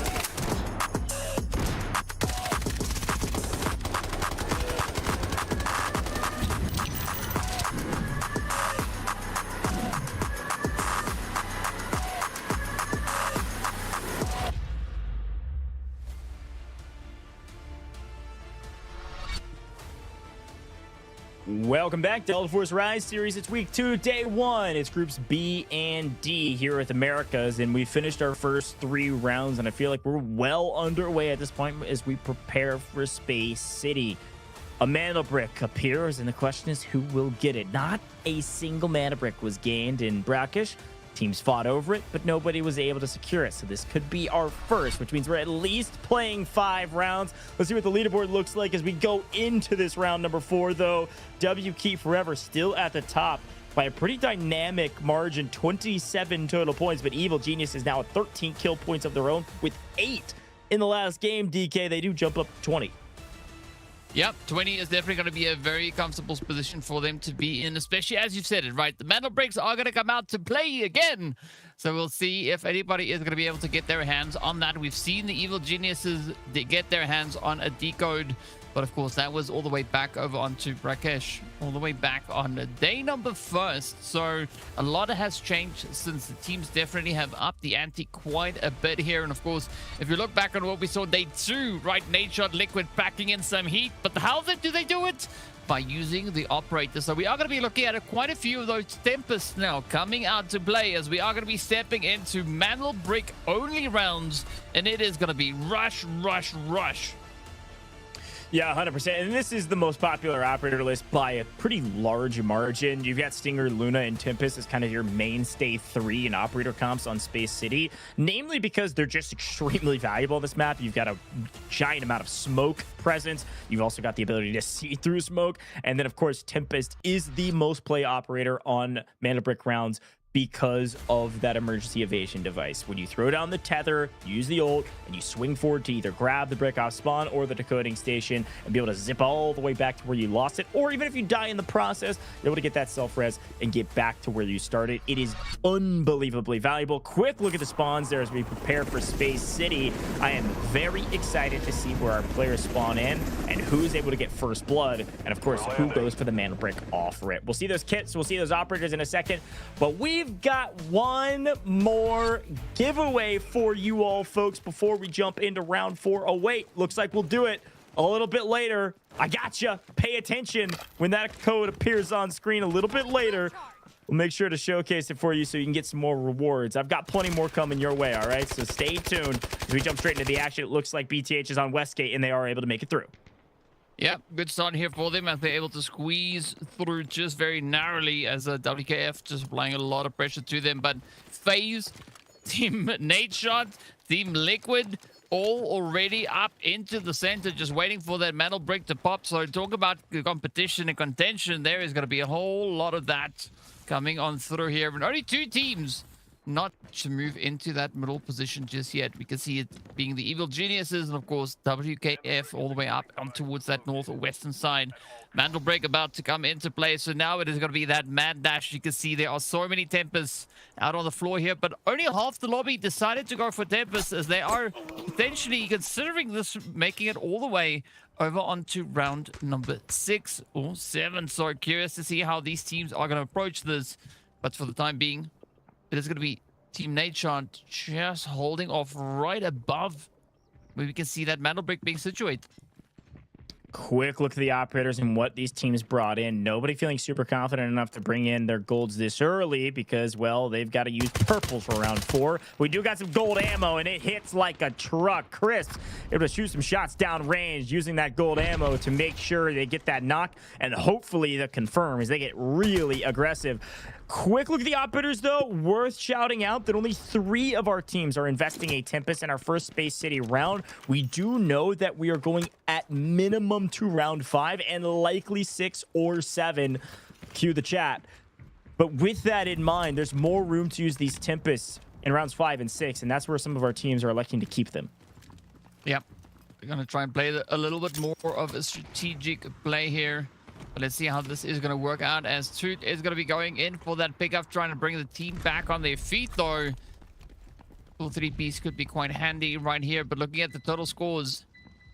Welcome back to Delta Force Rise Series. It's week 2, day 1. It's groups B and D here with Americas, and we finished our first 3 rounds, and I feel like we're well underway at this point as we prepare for Space City. A mana brick appears, and the question is who will get it. Not a single mana brick was gained in Brakkesh. Teams fought over it, but nobody was able to secure it. So this could be our first, which means we're at least playing 5 rounds. Let's see what the leaderboard looks like as we go into this round number 4, though. W Key Forever still at the top by a pretty dynamic margin, 27 total points, but Evil Genius is now at 13 kill points of their own with 8 in the last game. DK, they do jump up to 20. Yep, 20 is definitely going to be a very comfortable position for them to be in, especially as you've said it, right? The mana bricks are going to come out to play again. So we'll see if anybody is going to be able to get their hands on that. We've seen the Evil Geniuses get their hands on a decode, but of course that was all the way back over onto Brakkesh, all the way back on day number 1st. So a lot has changed since the teams definitely have upped the ante quite a bit here. And of course, if you look back on what we saw day 2, right, Nadeshot Liquid packing in some heat, but how do they do it? By using the operator. So we are going to be looking at quite a few of those Tempests now coming out to play, as we are going to be stepping into Mantle Brick only rounds, and it is going to be rush, rush, rush. Yeah, 100%. And this is the most popular operator list by a pretty large margin. You've got Stinger, Luna, and Tempest as kind of your mainstay 3 in operator comps on Space City, namely because they're just extremely valuable on this map. You've got a giant amount of smoke presence. You've also got the ability to see through smoke. And then, of course, Tempest is the most play operator on Mana Brick rounds because of that emergency evasion device. When you throw down the tether, use the ult, and you swing forward to either grab the brick off spawn or the decoding station and be able to zip all the way back to where you lost it, or even if you die in the process, you're able to get that self-res and get back to where you started. It is unbelievably valuable. Quick look at the spawns there as we prepare for Space City. I am very excited to see where our players spawn in and who's able to get first blood, and of course, who goes for the mana brick off rip. We'll see those kits, we'll see those operators in a second, but we've got one more giveaway for you all, folks, before we jump into round 4. Oh, wait, looks like we'll do it a little bit later. I gotcha. Pay attention when that code appears on screen a little bit later. We'll make sure to showcase it for you so you can get some more rewards. I've got plenty more coming your way, all right? So stay tuned. As we jump straight into the action, it looks like BTH is on Westgate, and they are able to make it through. Yep, good start here for them as they're able to squeeze through just very narrowly, as WKF just applying a lot of pressure to them. But FaZe, Team Nadeshot, Team Liquid, all already up into the center, just waiting for that metal brick to pop. So talk about competition and contention. There is going to be a whole lot of that coming on through here. But only 2 teams not to move into that middle position just yet. We can see it being the Evil Geniuses and, of course, WKF all the way up towards that northwestern side. Mantle Break about to come into play. So now it is going to be that mad dash. You can see there are so many Tempests out on the floor here, but only half the lobby decided to go for Tempests, as they are potentially considering this, making it all the way over onto round number 6 or 7. So curious to see how these teams are going to approach this. But for the time being, it is going to be Team Nadeshot just holding off right above where we can see that Mantle Brick being situated. Quick look at the operators and what these teams brought in. Nobody feeling super confident enough to bring in their golds this early because, well, they've got to use purples for round 4. We do got some gold ammo, and it hits like a truck. Chris able to shoot some shots down range using that gold ammo to make sure they get that knock, and hopefully the confirm as they get really aggressive. Quick look at the operators, though. Worth shouting out that only 3 of our teams are investing a Tempest in our first Space City round. We do know that we are going at minimum to round 5 and likely 6 or 7. Cue the chat. But with that in mind, there's more room to use these Tempests in rounds 5 and 6, and that's where some of our teams are electing to keep them. Yep. We're going to try and play a little bit more of a strategic play here. But let's see how this is going to work out, as Toot is going to be going in for that pickup, trying to bring the team back on their feet, though. Full 3-piece could be quite handy right here, but looking at the total scores,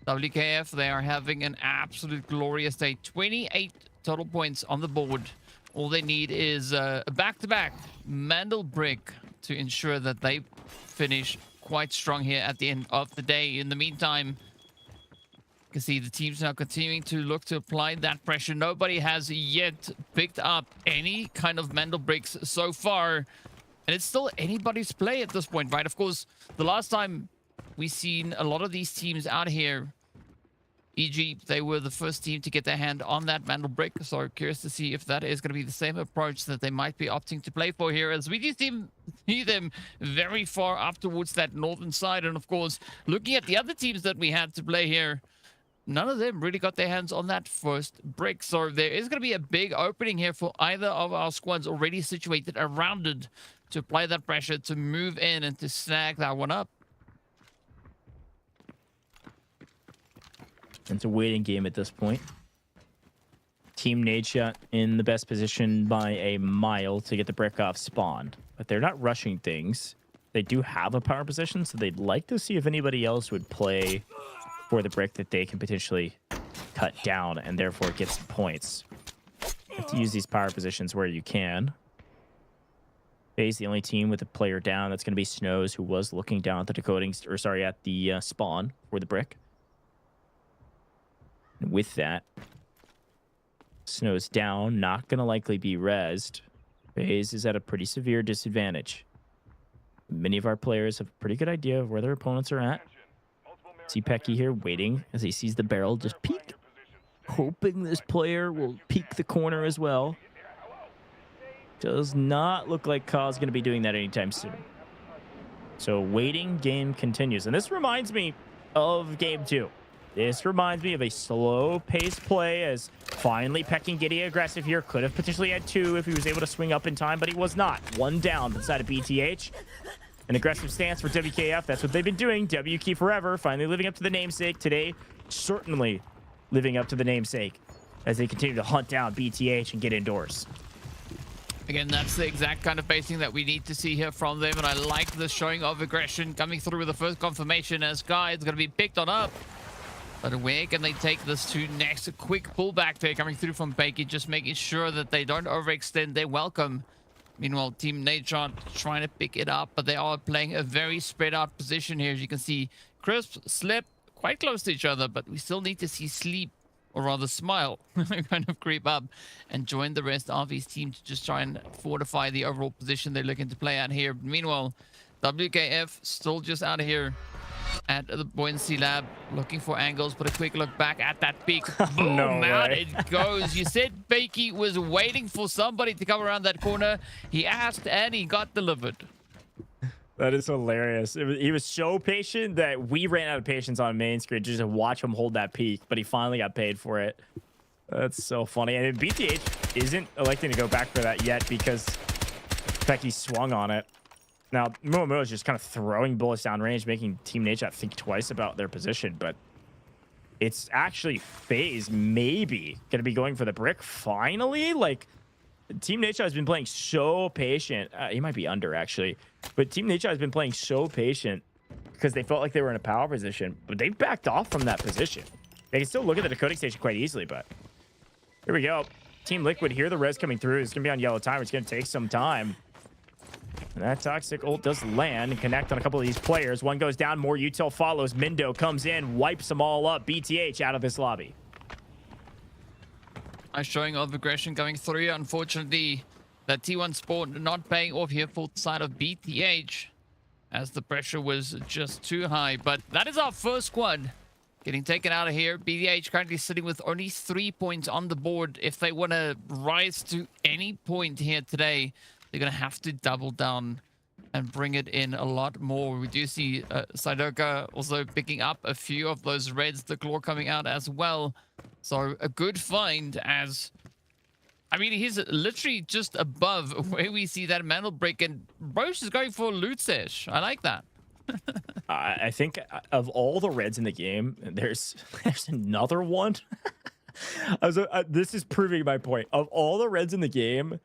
WKF, they are having an absolute glorious day. 28 total points on the board. All they need is a back-to-back Mandel Brick to ensure that they finish quite strong here at the end of the day. In the meantime, you can see the teams now continuing to look to apply that pressure. Nobody has yet picked up any kind of Mandel Bricks so far. And it's still anybody's play at this point, right? Of course, the last time we seen a lot of these teams out here, e.g., they were the first team to get their hand on that Mandel Brick. So curious to see if that is going to be the same approach that they might be opting to play for here, as we do see them very far up towards that northern side. And of course, looking at the other teams that we had to play here, none of them really got their hands on that first brick. So there is going to be a big opening here for either of our squads already situated around it to apply that pressure, to move in and to snag that one up. It's a waiting game at this point. Team Nadeshot in the best position by a mile to get the brick off spawn. But they're not rushing things. They do have a power position, so they'd like to see if anybody else would play for the brick that they can potentially cut down and therefore get some points. You have to use these power positions where you can. FaZe, the only team with a player down. That's going to be Snows, who was looking down at the decoding, or sorry, at the spawn for the brick. And with that, Snows down, not going to likely be rezzed. FaZe is at a pretty severe disadvantage. Many of our players have a pretty good idea of where their opponents are at. See Pecky here waiting as he sees the barrel just peek, hoping this player will peek the corner as well. Does not look like Ka's going to be doing that anytime soon. So waiting, game continues. And this reminds me of game 2. This reminds me of a slow-paced play, as finally Pecking getting aggressive here. Could have potentially had 2 if he was able to swing up in time, but he was not. 1 down inside of BTH. An aggressive stance for WKF. That's what they've been doing. W key forever. Finally living up to the namesake. Today, certainly living up to the namesake as they continue to hunt down BTH and get indoors. Again, that's the exact kind of pacing that we need to see here from them, and I like the showing of aggression coming through with the first confirmation, as Guy is going to be picked on up. But where can they take this to next? A quick pullback there coming through from Bakey, just making sure that they don't overextend their welcome. Meanwhile, Team Nadeshot trying to pick it up, but they are playing a very spread out position here. As you can see, Crisp, Slip, quite close to each other, but we still need to see Sleep, or rather Smile, kind of creep up and join the rest of his team to just try and fortify the overall position they're looking to play out here. Meanwhile, WKF still just out of here at the buoyancy lab, looking for angles, but a quick look back at that peak. Boom, No out way. it goes. You said Bakey was waiting for somebody to come around that corner. He asked and he got delivered. That is hilarious. He was so patient that we ran out of patience on main screen just to watch him hold that peak, but he finally got paid for it. That's so funny. And BTH isn't electing to go back for that yet because Pecky swung on it. Now, Mumu is just kind of throwing bullets down range, making Team Nadeshot think twice about their position, but it's actually FaZe maybe going to be going for the brick finally. Like, Team Nadeshot has been playing so patient. He might be under, actually. But Team Nadeshot has been playing so patient because they felt like they were in a power position, but they backed off from that position. They can still look at the decoding station quite easily, but here we go. Team Liquid here, the res coming through. It's going to be on yellow time. It's going to take some time. And that toxic ult does land and connect on a couple of these players. One goes down, more util follows. Mindo comes in, wipes them all up. BTH out of this lobby. Nice showing of aggression going through. Unfortunately, that T1 Sport not paying off here for the side of BTH, as the pressure was just too high. But that is our first squad getting taken out of here. BTH currently sitting with only 3 points on the board. If they want to rise to any point here today, they're going to have to double down and bring it in a lot more. We do see Sidoka also picking up a few of those reds, the claw coming out as well. So a good find, as I mean, he's literally just above where we see that mantle break, and Roche is going for a loot sesh. I like that. I think of all the reds in the game, there's another one. This is proving my point. Of all the reds in the game,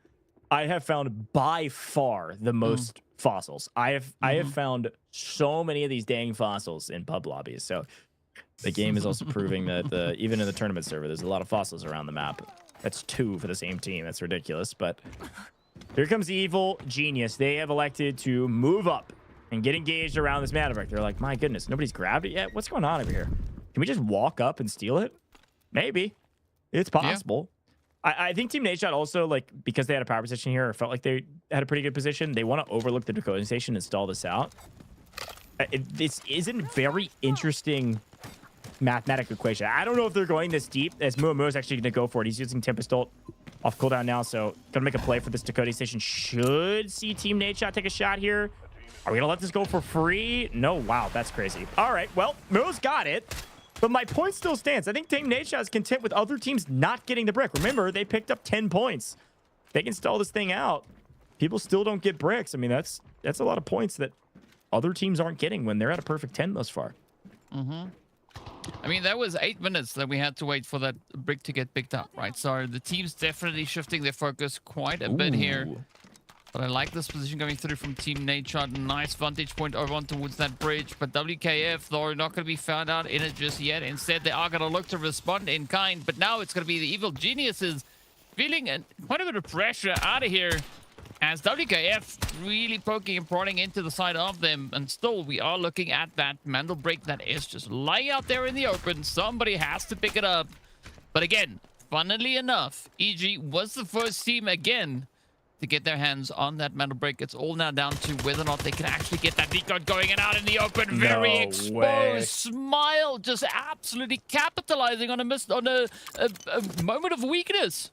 I have found by far the most fossils. I have found so many of these dang fossils in pub lobbies. So the game is also proving that even in the tournament server, there's a lot of fossils around the map. That's 2 for the same team. That's ridiculous. But here comes the evil genius. They have elected to move up and get engaged around this mana brick. They're like, my goodness, nobody's grabbed it yet. What's going on over here? Can we just walk up and steal it? Maybe. It's possible. Yeah. I think Team Nadeshot also, like, because they had a power position here, or felt like they had a pretty good position, they want to overlook the decoding station and stall this out. This isn't very interesting mathematical equation. I don't know if they're going this deep, as Muamu is actually going to go for it. He's using Tempest Ult off cooldown now, so gonna make a play for this decoding station. Should see Team Nadeshot take a shot here. Are we gonna let this go for free? No. Wow, that's crazy. All right, well, Muamu's got it, but my point still stands. I think Team Nadeshot is content with other teams not getting the brick. Remember, they picked up 10 points. They can stall this thing out. People still don't get bricks. I mean, that's a lot of points that other teams aren't getting when they're at a perfect 10 thus far. I mean, that was 8 minutes that we had to wait for that brick to get picked up, right? So the team's definitely shifting their focus quite a bit here. But I like this position going through from Team Nadeshot. Nice vantage point over on towards that bridge. But WKF, though, not going to be found out in it just yet. Instead, they are going to look to respond in kind. But now it's going to be the evil geniuses feeling quite a bit of pressure out of here, as WKF really poking and prodding into the side of them. And still, we are looking at that mantle break that is just lying out there in the open. Somebody has to pick it up. But again, funnily enough, EG was the first team again to get their hands on that mantle break. It's all now down to whether or not they can actually get that decode going and out in the open. Very exposed. Way. Smile just absolutely capitalizing on a moment of weakness.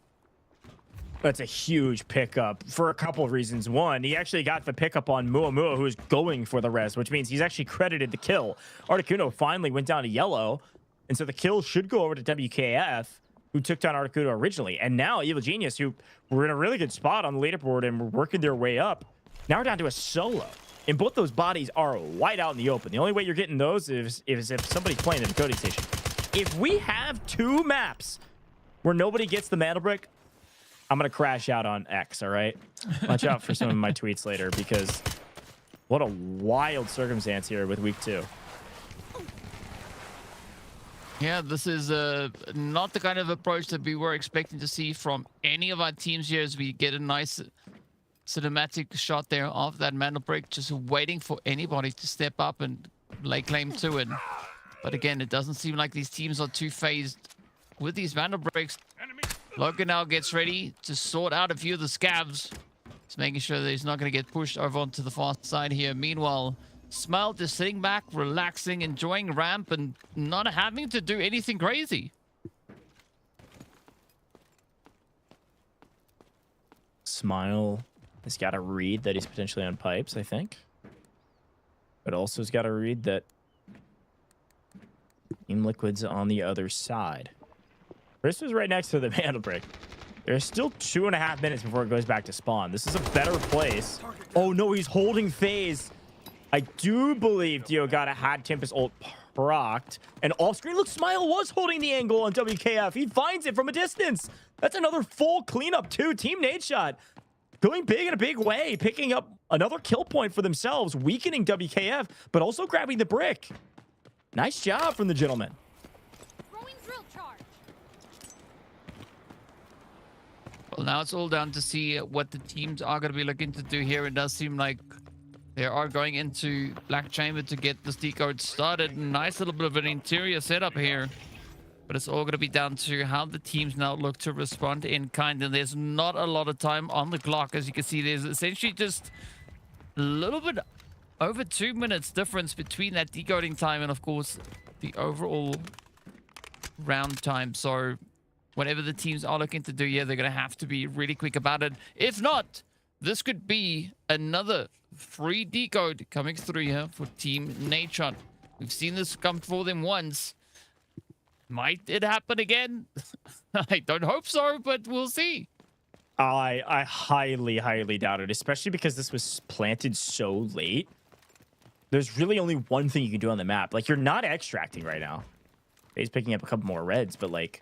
That's a huge pickup for a couple of reasons. One, he actually got the pickup on Muamu, who's going for the rest, which means he's actually credited the kill. Articuno finally went down to yellow, and so the kill should go over to WKF, who took down Articuno originally. And now Evil Genius, who were in a really good spot on the leaderboard and were working their way up, now we're down to a solo. And both those bodies are wide out in the open. The only way you're getting those is if somebody's playing the decoding station. If we have 2 maps where nobody gets the mantle brick, I'm going to crash out on X, all right? Watch out for some of my tweets later, because what a wild circumstance here with week 2. Yeah, this is not the kind of approach that we were expecting to see from any of our teams here, as we get a nice cinematic shot there of that mantle break, just waiting for anybody to step up and lay claim to it. But again, it doesn't seem like these teams are too phased with these mantle breaks. Logan now gets ready to sort out a few of the scavs. He's making sure that he's not going to get pushed over onto the far side here. Meanwhile, Smile just sitting back, relaxing, enjoying ramp, and not having to do anything crazy. Smile has got to read that he's potentially on pipes, I think. But also has got to read that Team Liquid's on the other side. Chris was right next to the mantle brick. There's still 2.5 minutes before it goes back to spawn. This is a better place. Oh no, he's holding FaZe. I do believe Diogata had Tempest ult procced. And off screen, look, Smile was holding the angle on WKF. He finds it from a distance. That's another full cleanup too. Team Nadeshot going big in a big way, picking up another kill point for themselves, weakening WKF, but also grabbing the brick. Nice job from the gentleman. Well, now it's all down to see what the teams are going to be looking to do here. It does seem like they are going into Black Chamber to get this decode started. Nice little bit of an interior setup here. But it's all going to be down to how the teams now look to respond in kind. And there's not a lot of time on the clock. As you can see, there's essentially just a little bit over 2 minutes difference between that decoding time and, of course, the overall round time. So whatever the teams are looking to do, yeah, they're going to have to be really quick about it. If not, this could be another free decode coming through here for Team Nadeshot. We've seen this come for them once. Might it happen again? I don't hope so, but we'll see. I highly doubt it, especially because this was planted so late. There's really only one thing you can do on the map. Like, you're not extracting right now. He's picking up a couple more reds, but like,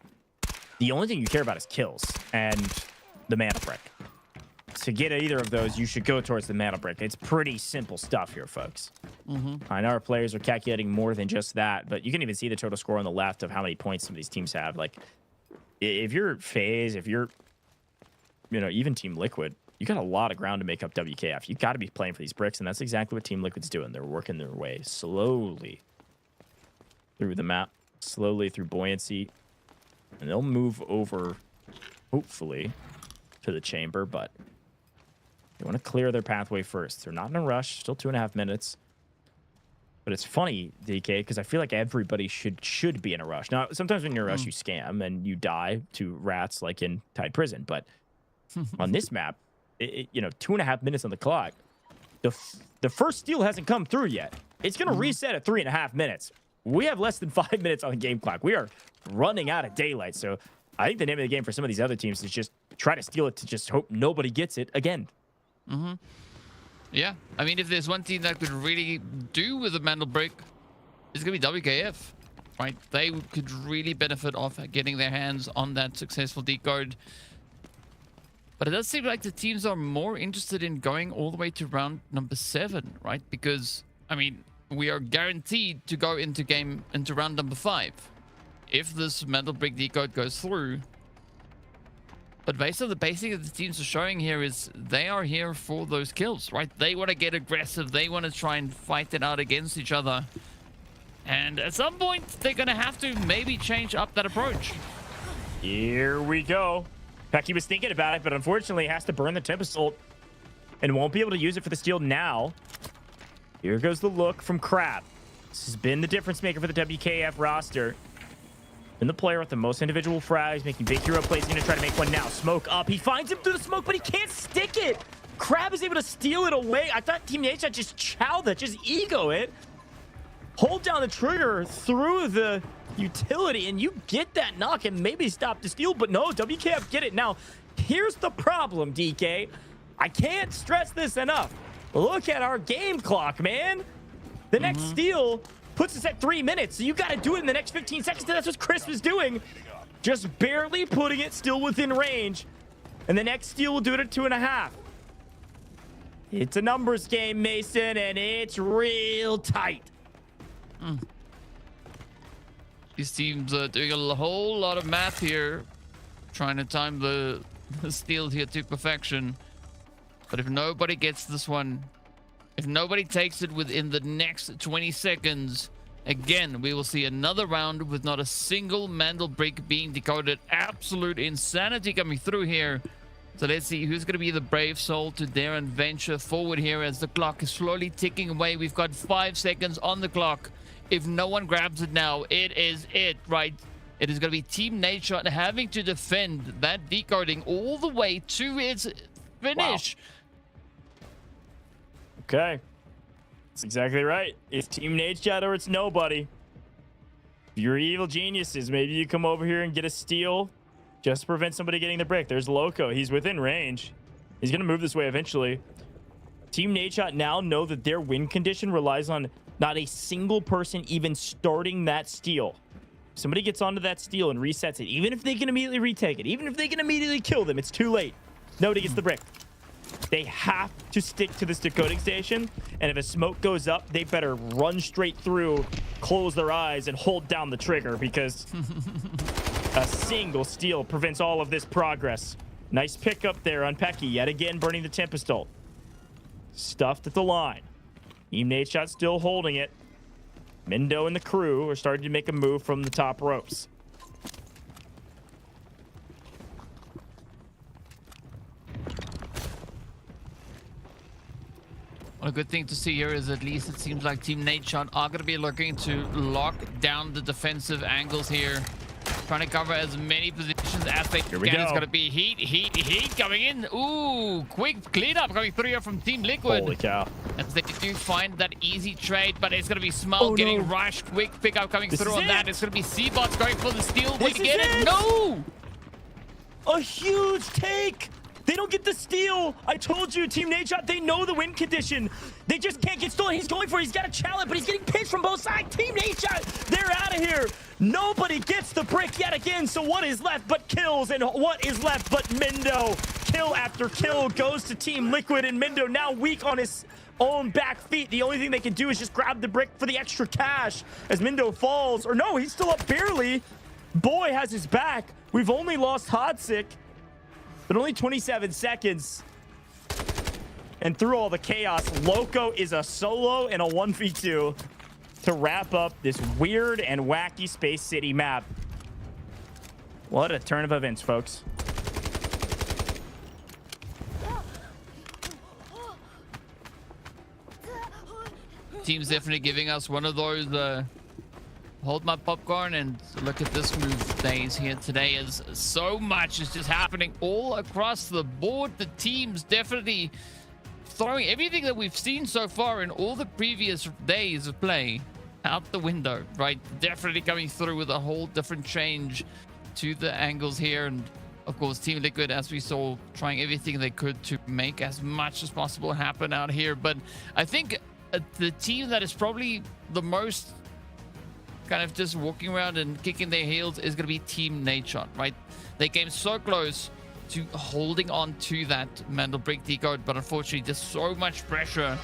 the only thing you care about is kills and the mana brick. To get either of those, you should go towards the mana brick. It's pretty simple stuff here, folks. I know our players are calculating more than just that, but you can even see the total score on the left of how many points some of these teams have. Like, if you're FaZe, if you're, you know, even Team Liquid, you got a lot of ground to make up WKF. You got to be playing for these bricks, and that's exactly what Team Liquid's doing. They're working their way slowly through the map, slowly through buoyancy, and they'll move over, hopefully, to the chamber, but they want to clear their pathway first. They're not in a rush, still 2.5 minutes. But it's funny, DK, because I feel like everybody should be in a rush. Now, sometimes when you're in a rush, you scam and you die to rats like in Tide Prison, but on this map, you know, 2.5 minutes on the clock. The first steal hasn't come through yet. It's going to reset at 3.5 minutes. We have less than 5 minutes on the game clock. We are running out of daylight. So I think the name of the game for some of these other teams is just try to steal it to just hope nobody gets it again. Yeah, I mean, if there's one team that could really do with a Mandel break, it's going to be WKF, right? They could really benefit off getting their hands on that successful decode. But it does seem like the teams are more interested in going all the way to round number 7, right? Because, I mean, we are guaranteed to go into round number 5 if this Mandel break decode goes through. But based on the basic that the teams are showing here is they are here for those kills, right? They want to get aggressive. They want to try and fight it out against each other. And at some point, they're going to have to maybe change up that approach. Here we go. Pecky was thinking about it, but unfortunately has to burn the Tempest ult and won't be able to use it for the steal now. Here goes the look from Crab. This has been the difference maker for the WKF roster. And the player with the most individual frags, making big hero plays. He's going to try to make one now. Smoke up. He finds him through the smoke, but he can't stick it. Crab is able to steal it away. I thought Team Nadeshot just chow that, just ego it. Hold down the trigger through the utility, and you get that knock and maybe stop the steal. But no, WKF get it. Now, here's the problem, DK. I can't stress this enough. Look at our game clock, man. The next steal puts us at 3 minutes, so you got to do it in the next 15 seconds. That's what Chris was doing. Just barely putting it still within range. And the next steal will do it at 2.5. It's a numbers game, Mason, and it's real tight. These teams are doing a whole lot of math here, trying to time the steal here to perfection. But if nobody gets this one, if nobody takes it within the next 20 seconds, again, we will see another round with not a single Mandel break being decoded. Absolute insanity coming through here. So let's see who's going to be the brave soul to dare and venture forward here as the clock is slowly ticking away. We've got 5 seconds on the clock. If no one grabs it now, it is it, right? It is going to be Team Nadeshot having to defend that decoding all the way to its finish. Wow. Okay. That's exactly right. It's Team Nadeshot or it's nobody. If you're evil geniuses, maybe you come over here and get a steal just to prevent somebody getting the brick. There's Loco. He's within range. He's going to move this way eventually. Team Nadeshot now know that their win condition relies on not a single person even starting that steal. If somebody gets onto that steal and resets it, even if they can immediately retake it, even if they can immediately kill them, it's too late. Nobody gets the brick. They have to stick to this decoding station, and if a smoke goes up, they better run straight through, close their eyes, and hold down the trigger, because a single steal prevents all of this progress. Nice pickup there on Pecky, yet again burning the Tempest ult. Stuffed at the line. Team Nadeshot still holding it. Mindo and the crew are starting to make a move from the top ropes. Well, a good thing to see here is at least it seems like Team Nadeshot are going to be looking to lock down the defensive angles here. Trying to cover as many positions as they can. It's going to be heat coming in. Ooh, quick cleanup coming through here from Team Liquid. Holy cow. As they do find that easy trade, but it's going to be Small getting rushed. Quick pickup coming through on that. It's going to be C-Bots going for the steal. Will he get it? No! A huge take They don't get the steal. I told you, Team Nadeshot, they know the win condition. They just can't get stolen. He's going for it. He's got a challenge, but he's getting pinched from both sides. Team Nadeshot, they're out of here. Nobody gets the brick yet again. So what is left but kills, and what is left but Mendo? Kill after kill goes to Team Liquid, and Mendo now weak on his own back feet. The only thing they can do is just grab the brick for the extra cash as Mendo falls. Or no, he's still up barely. Boy has his back. We've only lost Hodsick, but only 27 seconds. And through all the chaos, Loco is a solo and a 1v2 to wrap up this weird and wacky Space City map. What a turn of events, folks. Team's definitely giving us one of those hold my popcorn and look at this move days here today, as so much is just happening all across the board. The team's definitely throwing everything that we've seen so far in all the previous days of play out the window, right? Definitely coming through with a whole different change to the angles here. And of course, Team Liquid, as we saw, trying everything they could to make as much as possible happen out here. But I think the team that is probably the most kind of just walking around and kicking their heels is going to be Team Nadeshot, right? They came so close to holding on to that Mandel Brick decode, but unfortunately just so much pressure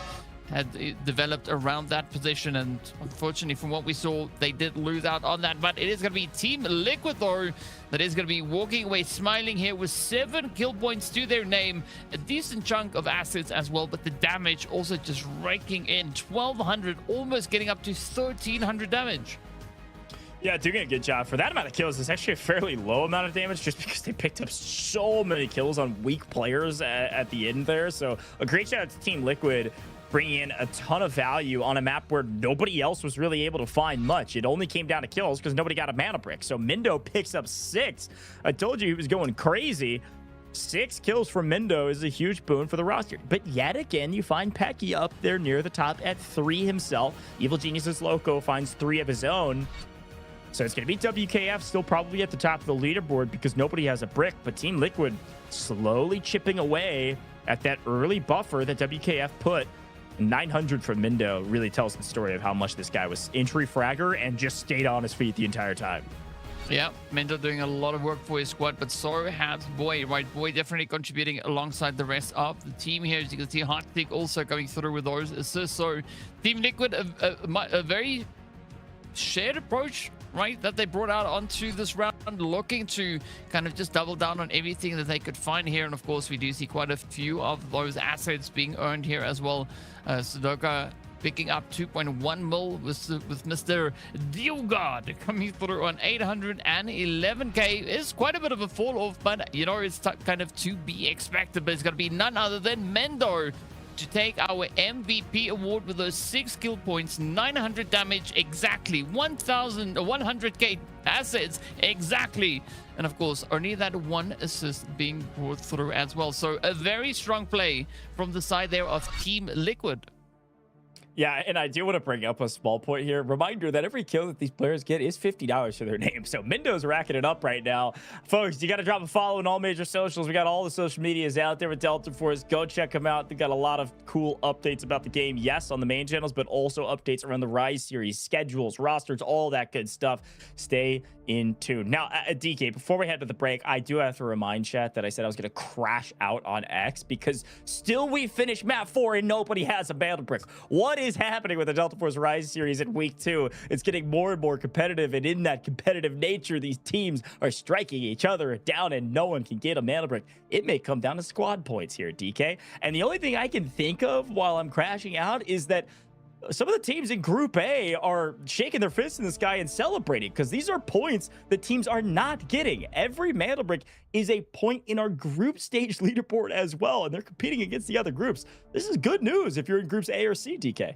had developed around that position, and unfortunately from what we saw, they did lose out on that. But it is going to be Team Liquid though that is going to be walking away smiling here with 7 kill points to their name, a decent chunk of assets as well, but the damage also just raking in 1200, almost getting up to 1300 damage. Yeah, doing a good job. For that amount of kills, it's actually a fairly low amount of damage just because they picked up so many kills on weak players at the end there. So a great shout out to Team Liquid, bringing in a ton of value on a map where nobody else was really able to find much. It only came down to kills because nobody got a mana brick. So Mendo picks up 6. I told you he was going crazy. 6 kills from Mendo is a huge boon for the roster. But yet again, you find Pecky up there near the top at 3 himself. Evil Genius's Loco finds 3 of his own. So it's going to be WKF still probably at the top of the leaderboard because nobody has a brick, but Team Liquid slowly chipping away at that early buffer that WKF put. 900 from Mendo really tells the story of how much this guy was entry fragger and just stayed on his feet the entire time. Yeah, Mendo doing a lot of work for his squad, but so has Boy, right? Boy definitely contributing alongside the rest of the team here. As you can see, Heartstick also going through with those assists. So Team Liquid, a very shared approach, right, that they brought out onto this round, looking to kind of just double down on everything that they could find here. And of course, we do see quite a few of those assets being earned here as well. Sudoka picking up 2.1 mil with Mr. Diogard coming through on 811k. Is quite a bit of a fall off, but you know, it's kind of to be expected. But it's going to be none other than Mendo to take our MVP award with those 6 kill points, 900 damage exactly, 1,100k assets exactly, and of course only that 1 assist being brought through as well. So a very strong play from the side there of Team Liquid. Yeah, and I do want to bring up a small point here. Reminder that every kill that these players get is $50 for their name. So Mendo's racking it up right now. Folks, you got to drop a follow on all major socials. We got all the social medias out there with Delta Force. Go check them out. They got a lot of cool updates about the game. Yes, on the main channels, but also updates around the Rise series, schedules, rosters, all that good stuff. Stay in tune. Now, DK, before we head to the break, I do have to remind chat that I said I was going to crash out on X because still we finished map 4 and nobody has a battle brick. What is happening with the Delta Force Rise series in week 2? It's getting more and more competitive, and in that competitive nature, these teams are striking each other down and no one can get a mana brick. It may come down to squad points here, DK. And the only thing I can think of while I'm crashing out is that some of the teams in Group A are shaking their fists in the sky and celebrating because these are points that teams are not getting. Every mana brick is a point in our group stage leaderboard as well, and they're competing against the other groups. This is good news if you're in Groups A or C, DK.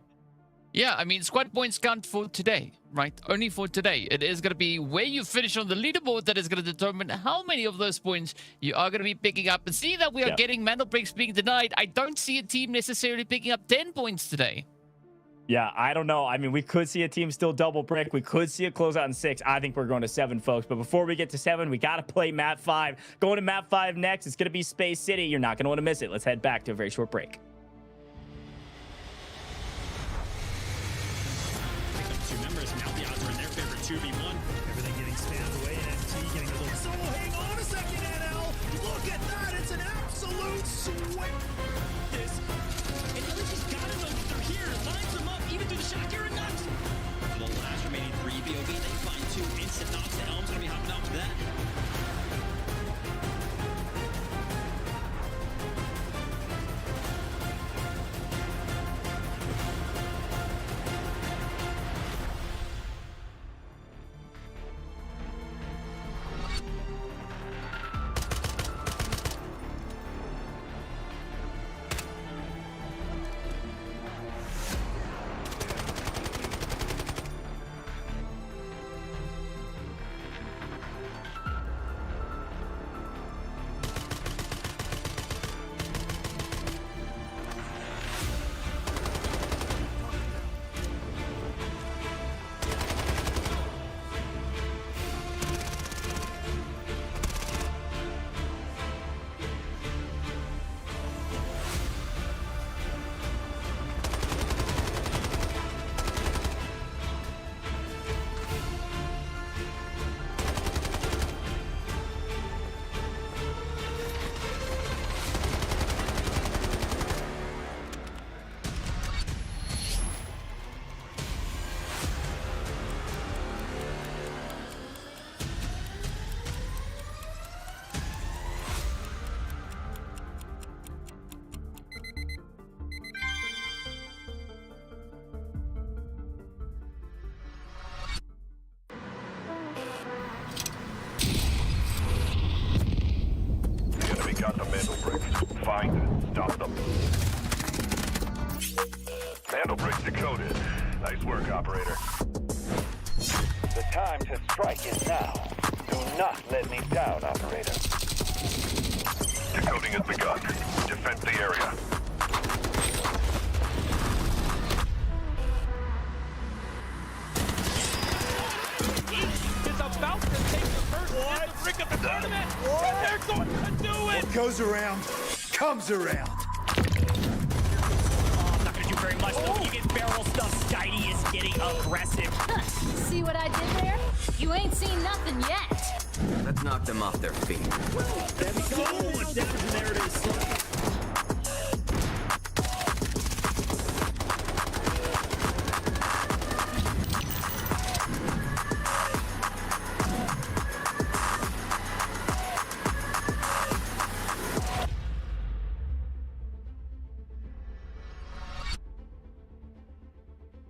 Yeah, I mean, squad points count for today, right? Only for today. It is going to be where you finish on the leaderboard that is going to determine how many of those points you are going to be picking up. And see that we are getting mana bricks being denied. I don't see a team necessarily picking up 10 points today. Yeah, I don't know. I mean, we could see a team still double brick. We could see a closeout in 6. I think we're going to 7, folks. But before we get to 7, we got to play map 5. Going to map 5 next. It's going to be Space City. You're not going to want to miss it. Let's head back to a very short break. Two members, now the odds are in their favor, 2v1. Everything getting spammed away, and NT getting a little... So hang on a second, NL! Look at that! It's an absolute sweep! This... And Elli's got it, though. They're here. Lines them up, even through the shot. You're nuts! For the last remaining 3 BOV, they find 2 instant knocks. The Elm's gonna be hopping out for that. Got the Mandel bricks. Find it. Stop them. Mandel bricks decoded. Nice work, operator. The time to strike is now. Do not let me down, operator. Decoding has begun. Defend the area. Is about to take the first brick of the tournament. And they're going to do it. What goes around comes around. Not going to do very much, though. You get barrel stuff. Skydie is getting aggressive. See what I did there? You ain't seen nothing yet. Let's knock them off their feet. So much damage, and there it is.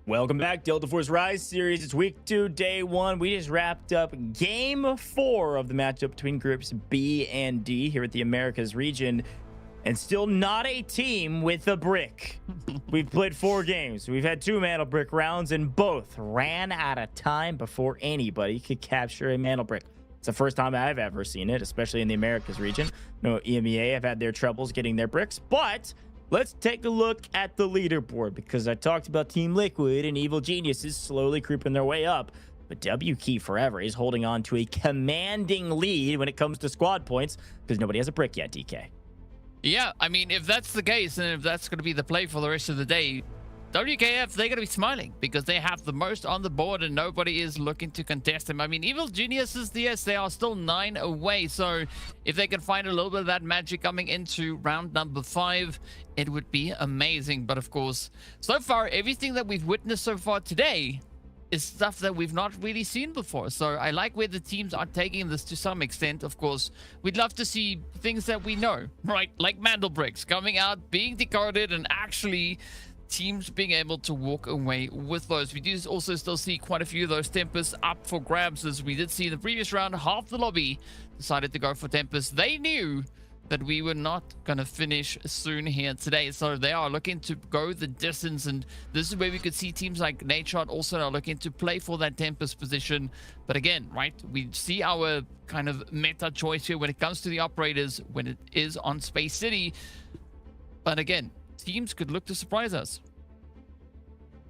Welcome back, Delta Force Rise Series. It's week 2, day 1. We just wrapped up game 4 of the matchup between groups B and D here at the Americas region. And still not a team with a brick. We've played 4 games. We've had 2 Mandel Brick rounds, and both ran out of time before anybody could capture a Mandel Brick. It's the first time I've ever seen it, especially in the Americas region. No, EMEA have had their troubles getting their bricks, but let's take a look at the leaderboard, because I talked about Team Liquid and Evil Geniuses slowly creeping their way up. But W Key Forever is holding on to a commanding lead when it comes to squad points, because nobody has a brick yet, DK. Yeah, I mean, if that's the case, and if that's going to be the play for the rest of the day, WKF, they're going to be smiling because they have the most on the board and nobody is looking to contest them. I mean, Evil Geniuses, yes, they are still 9 away. So if they can find a little bit of that magic coming into round number 5, it would be amazing. But of course, so far, everything that we've witnessed so far today is stuff that we've not really seen before. So I like where the teams are taking this to some extent. Of course, we'd love to see things that we know, right? Like Mandel Bricks coming out, being decoded, and actually teams being able to walk away with those. We do also still see quite a few of those Tempest up for grabs, as we did see in the previous round. Half the lobby decided to go for Tempest. They knew that we were not going to finish soon here today, so they are looking to go the distance, and this is where we could see teams like Nadeshot also are looking to play for that Tempest position. But again, right, we see our kind of meta choice here when it comes to the operators when it is on Space City. But again, teams could look to surprise us.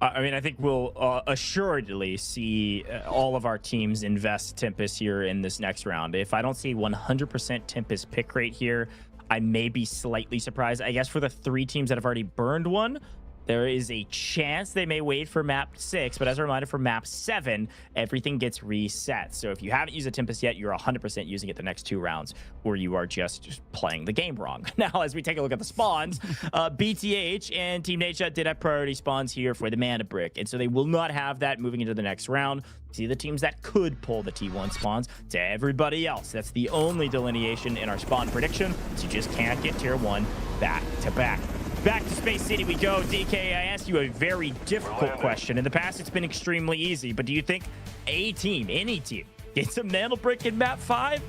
I mean, I think we'll assuredly see all of our teams invest Tempest here in this next round. If I don't see 100% Tempest pick rate here, I may be slightly surprised. I guess for the 3 teams that have already burned one, there is a chance they may wait for map 6, but as a reminder, for map 7, everything gets reset. So if you haven't used a Tempest yet, you're 100% using it the next 2 rounds, or you are just playing the game wrong. Now, as we take a look at the spawns, BTH and Team Nadeshot did have priority spawns here for the Mana Brick, and so they will not have that moving into the next round. See the teams that could pull the T1 spawns to everybody else. That's the only delineation in our spawn prediction, so you just can't get tier 1 back to back. Back to Space City we go. DK, I asked you a very difficult question. In the past, it's been extremely easy, but do you think a team, any team, gets a Mantle Brick in map 5?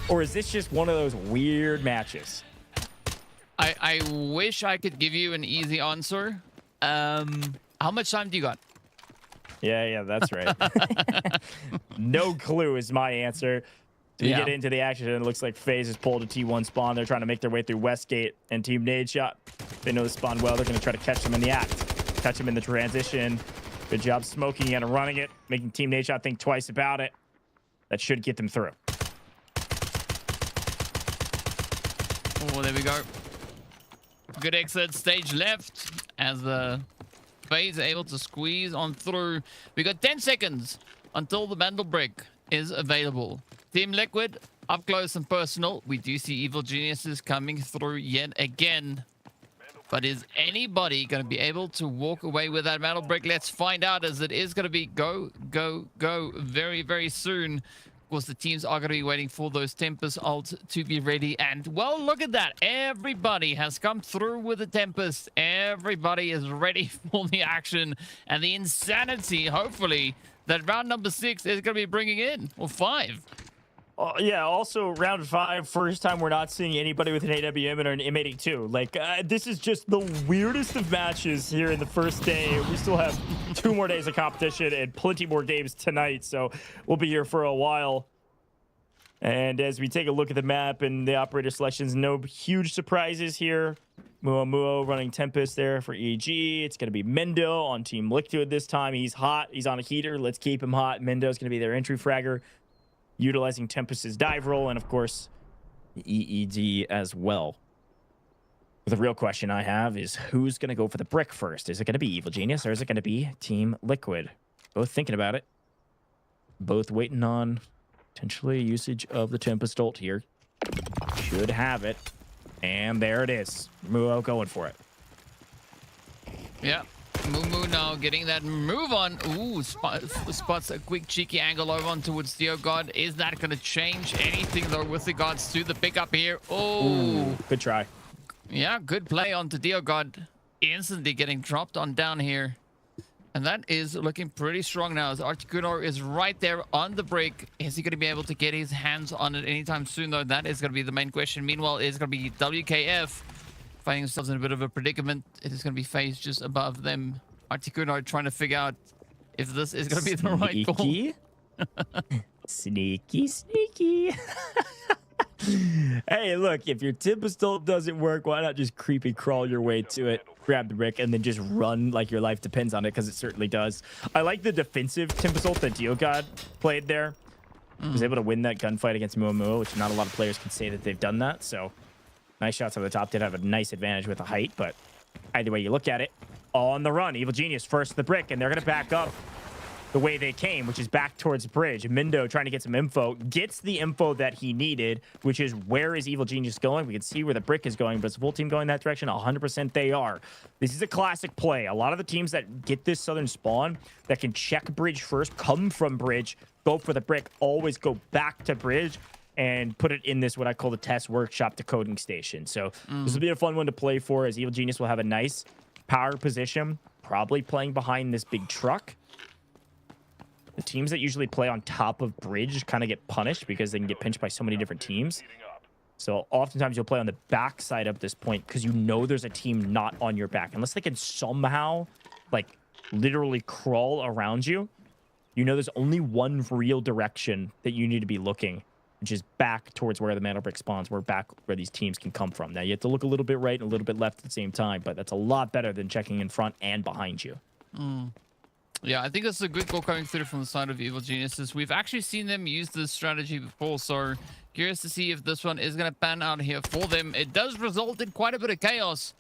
Or is this just one of those weird matches? I wish I could give you an easy answer. How much time do you got? Yeah, that's right. No clue is my answer. We get into the action, and it looks like FaZe has pulled a T1 spawn. They're trying to make their way through Westgate, and Team Nadeshot, they know the spawn well. They're going to try to catch them in the act, catch them in the transition. Good job smoking and running it, making Team Nadeshot think twice about it. That should get them through. Oh, there we go. Good exit, stage left, as the FaZe able to squeeze on through. We got 10 seconds until the Mantle Brick is available. Team Liquid, up close and personal. We do see Evil Geniuses coming through yet again. But is anybody going to be able to walk away with that Mantle Brick? Let's find out, as it is going to be go, go, go very, very soon. Of course, the teams are going to be waiting for those Tempest ults to be ready. And, well, look at that. Everybody has come through with the Tempest. Everybody is ready for the action. And the insanity, hopefully, that round number 6 is going to be bringing in, or 5. Yeah, also round 5, first time we're not seeing anybody with an AWM and an M82. Like, this is just the weirdest of matches here in the first day. We still have 2 more days of competition and plenty more games tonight, so we'll be here for a while. And as we take a look at the map and the operator selections, no huge surprises here. Muo running Tempest there for EG. It's going to be Mendo on Team Liquid this time. He's hot. He's on a heater. Let's keep him hot. Mendo's going to be their entry fragger, utilizing Tempest's dive roll, and of course, EED as well. The real question I have is, who's going to go for the brick first? Is it going to be Evil Genius, or is it going to be Team Liquid? Both thinking about it. Both waiting on potentially usage of the Tempest ult here. Should have it. And there it is. Muo going for it. Yeah. Mumu now getting that move on. Ooh, spots a quick cheeky angle over on towards DioGod. Is that going to change anything, though, with regards to the pickup here? Oh. Ooh, good try. Yeah, good play onto DioGod. Instantly getting dropped on down here. And that is looking pretty strong now, as Articuno is right there on the break. Is he going to be able to get his hands on it anytime soon, though? That is going to be the main question. Meanwhile, it's going to be WKF finding themselves in a bit of a predicament. It is going to be FaZe just above them. Articuno trying to figure out if this is going to be the right call. Sneaky. Hey, look, if your Tempest ult doesn't work, why not just creepy crawl your way to it, grab the brick, and then just run like your life depends on it, because it certainly does. I like the defensive Tempest ult that DioGod played there. He was able to win that gunfight against Muo, which not a lot of players can say that they've done that. So nice shots on the top. Did have a nice advantage with the height, but either way you look at it, on the run, Evil Genius first to the brick, and they're going to back up the way they came, which is back towards bridge. Mendo trying to get some info, gets the info that he needed, which is where is Evil Genius going. We can see where the brick is going, but is the full team going that direction? 100% they are. This is a classic play. A lot of the teams that get this southern spawn that can check bridge first, come from bridge, go for the brick, always go back to bridge and put it in this, what I call the test workshop decoding station. So this will be a fun one to play for, as Evil Genius will have a nice power position, probably playing behind this big truck. The teams that usually play on top of bridge kind of get punished because they can get pinched by so many different teams. So oftentimes you'll play on the back side up this point because you know there's a team not on your back. Unless they can somehow, like, literally crawl around you, you know there's only one real direction that you need to be looking, which is back towards where the Mantle Brick spawns, back where these teams can come from. Now, you have to look a little bit right and a little bit left at the same time, but that's a lot better than checking in front and behind you. Yeah, I think that's a good goal coming through from the side of Evil Geniuses. We've actually seen them use this strategy before, so curious to see if this one is going to pan out here for them. It does result in quite a bit of chaos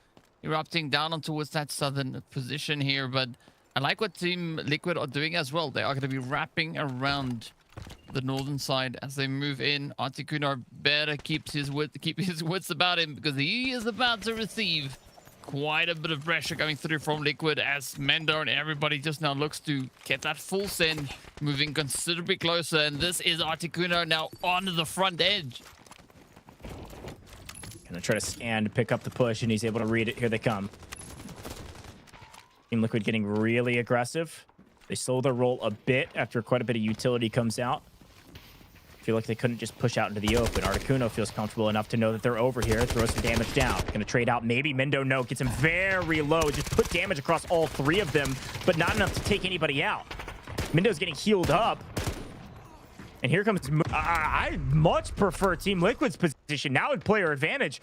erupting down on towards that southern position here, but I like what Team Liquid are doing as well. They are going to be wrapping around the northern side as they move in. Articuno better keep his wits about him because he is about to receive quite a bit of pressure coming through from Liquid as Mendo and everybody just now looks to get that full send, moving considerably closer. And this is Articuno now on the front edge. Gonna try to scan to pick up the push, and he's able to read it. Here they come. Team Liquid getting really aggressive. They slow their roll a bit after quite a bit of utility comes out. Feel like they couldn't just push out into the open. Articuno feels comfortable enough to know that they're over here. Throws some damage down. Gonna trade out. Maybe Mendo no. Gets him very low. Just put damage across all three of them, but not enough to take anybody out. Mendo's getting healed up. And here comes... I much prefer Team Liquid's position. Now in player advantage,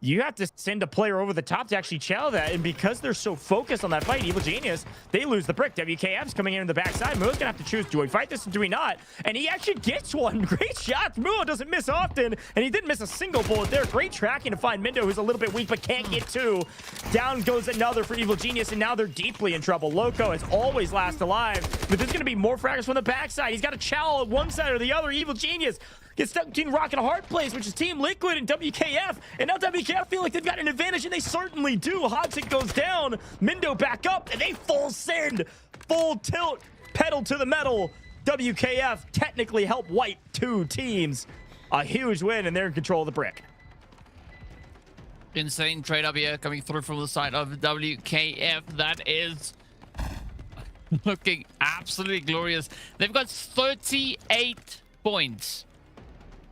you have to send a player over the top to actually chow that. And because they're so focused on that fight, Evil Genius, they lose the brick. WKF's coming in the backside. Muo's gonna have to choose, do we fight this or do we not? And he actually gets one. Great shot. Muo doesn't miss often, and he didn't miss a single bullet there. Great tracking to find Mendo, who's a little bit weak but can't get two. Down goes another for Evil Genius, and now they're deeply in trouble. Loco is always last alive, but there's gonna be more fraggers from the backside. He's got to chow on one side or the other. Evil Genius gets stuck between rock and a hard place, which is Team Liquid and WKF. And now WKF feel like they've got an advantage, and they certainly do. Hodson goes down. Mendo back up, and they full send. Full tilt. Pedal to the metal. WKF technically help wipe two teams. A huge win, and they're in control of the brick. Insane trade up here coming through from the side of WKF. That is looking absolutely glorious. They've got 38 points.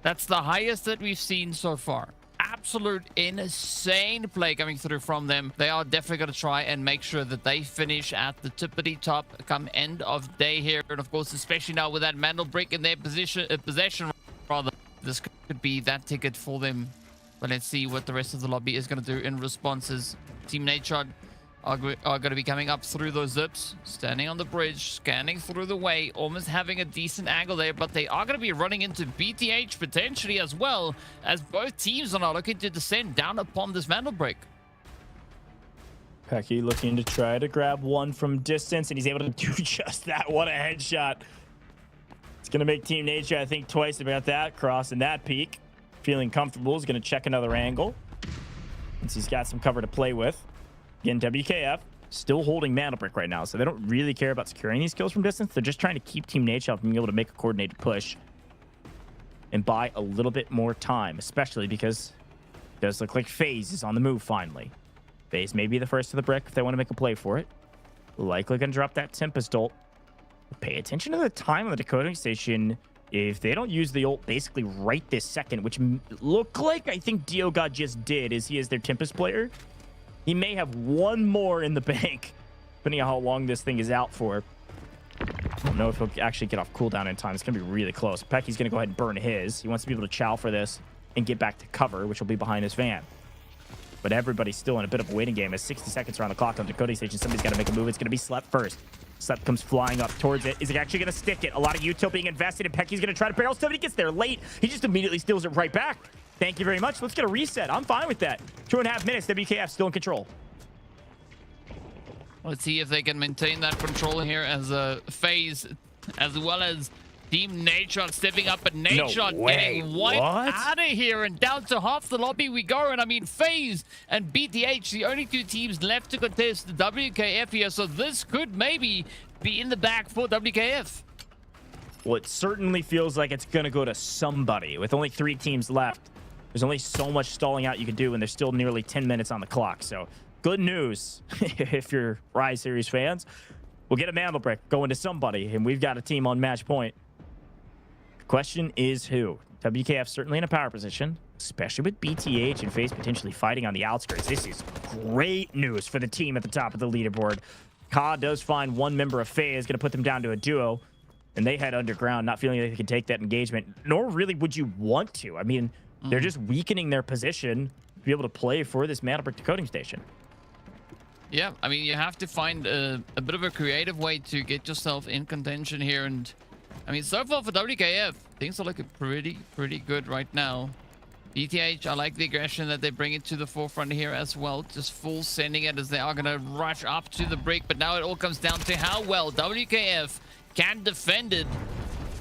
That's the highest that we've seen so far. Absolute insane play coming through from them. They are definitely going to try and make sure that they finish at the tippity top come end of day here. And of course, especially now with that mantle brick in their possession, rather, this could be that ticket for them. But let's see what the rest of the lobby is going to do in responses. Team Nadeshot are going to be coming up through those zips, standing on the bridge, scanning through the way, almost having a decent angle there, but they are going to be running into BTH potentially as well, as both teams are now looking to descend down upon this mantle break. Pecky looking to try to grab one from distance, and he's able to do just that. What a headshot. It's going to make Team Nadeshot think twice about that, crossing that peak. Feeling comfortable, he's going to check another angle once he's got some cover to play with. Again, WKF still holding mantle brick right now, so they don't really care about securing these kills from distance. They're just trying to keep Team Nadeshot from being able to make a coordinated push and buy a little bit more time, especially because it does look like FaZe is on the move finally. FaZe may be the first to the brick if they want to make a play for it. Likely going to drop that Tempest ult. Pay attention to the time on the decoding station. If they don't use the ult basically right this second, which look like I think Diogod just did, as he is their Tempest player. He may have one more in the bank, depending on how long this thing is out for. I don't know if he'll actually get off cooldown in time. It's going to be really close. Pecky's going to go ahead and burn his. He wants to be able to chow for this and get back to cover, which will be behind his van. But everybody's still in a bit of a waiting game. As 60 seconds around the clock on the decoding station, somebody's got to make a move. It's going to be Slep first. Slep comes flying up towards it. Is he actually going to stick it? A lot of util being invested, and Pecky's going to try to barrel stuff. He gets there late. He just immediately steals it right back. Thank you very much. Let's get a reset. I'm fine with that. 2.5 minutes. WKF still in control. Let's see if they can maintain that control here as FaZe, as well as Team Nadeshot stepping up, but Nadeshot getting wiped out of here, and down to half the lobby we go. And I mean, FaZe and BTH, the only two teams left to contest the WKF here, so this could maybe be in the bag for WKF. Well, it certainly feels like it's going to go to somebody. With only 3 teams left, there's only so much stalling out you can do, and there's still nearly 10 minutes on the clock. So good news if you're Rise Series fans. We'll get a mantle brick going to somebody, and we've got a team on match point. The question is who? WKF certainly in a power position, especially with BTH and FaZe potentially fighting on the outskirts. This is great news for the team at the top of the leaderboard. Ka does find one member of FaZe, going to put them down to a duo. And they head underground, not feeling like they can take that engagement, nor really would you want to. I mean, they're just weakening their position to be able to play for this mantle brick decoding station. Yeah, I mean, you have to find a bit of a creative way to get yourself in contention here. And I mean, so far for WKF, things are looking pretty good right now. ETH, I like the aggression that they bring it to the forefront here as well. Just full sending it as they are going to rush up to the brick. But now it all comes down to how well WKF can defend it.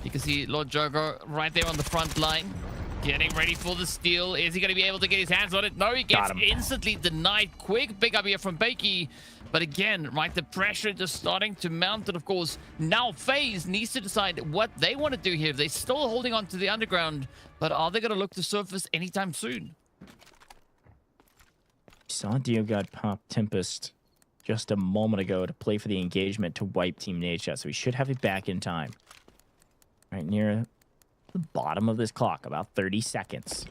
You can see Lord Jogo right there on the front line, getting ready for the steal. Is he going to be able to get his hands on it? No, he gets instantly denied. Quick pick up here from Bakey. But again, right, the pressure just starting to mount. And of course, now FaZe needs to decide what they want to do here. They're still holding on to the underground, but are they going to look to surface anytime soon? Saw Diogod pop Tempest just a moment ago to play for the engagement to wipe Team Nadeshot, so we should have it back in time. Right near the bottom of this clock, about 30 seconds.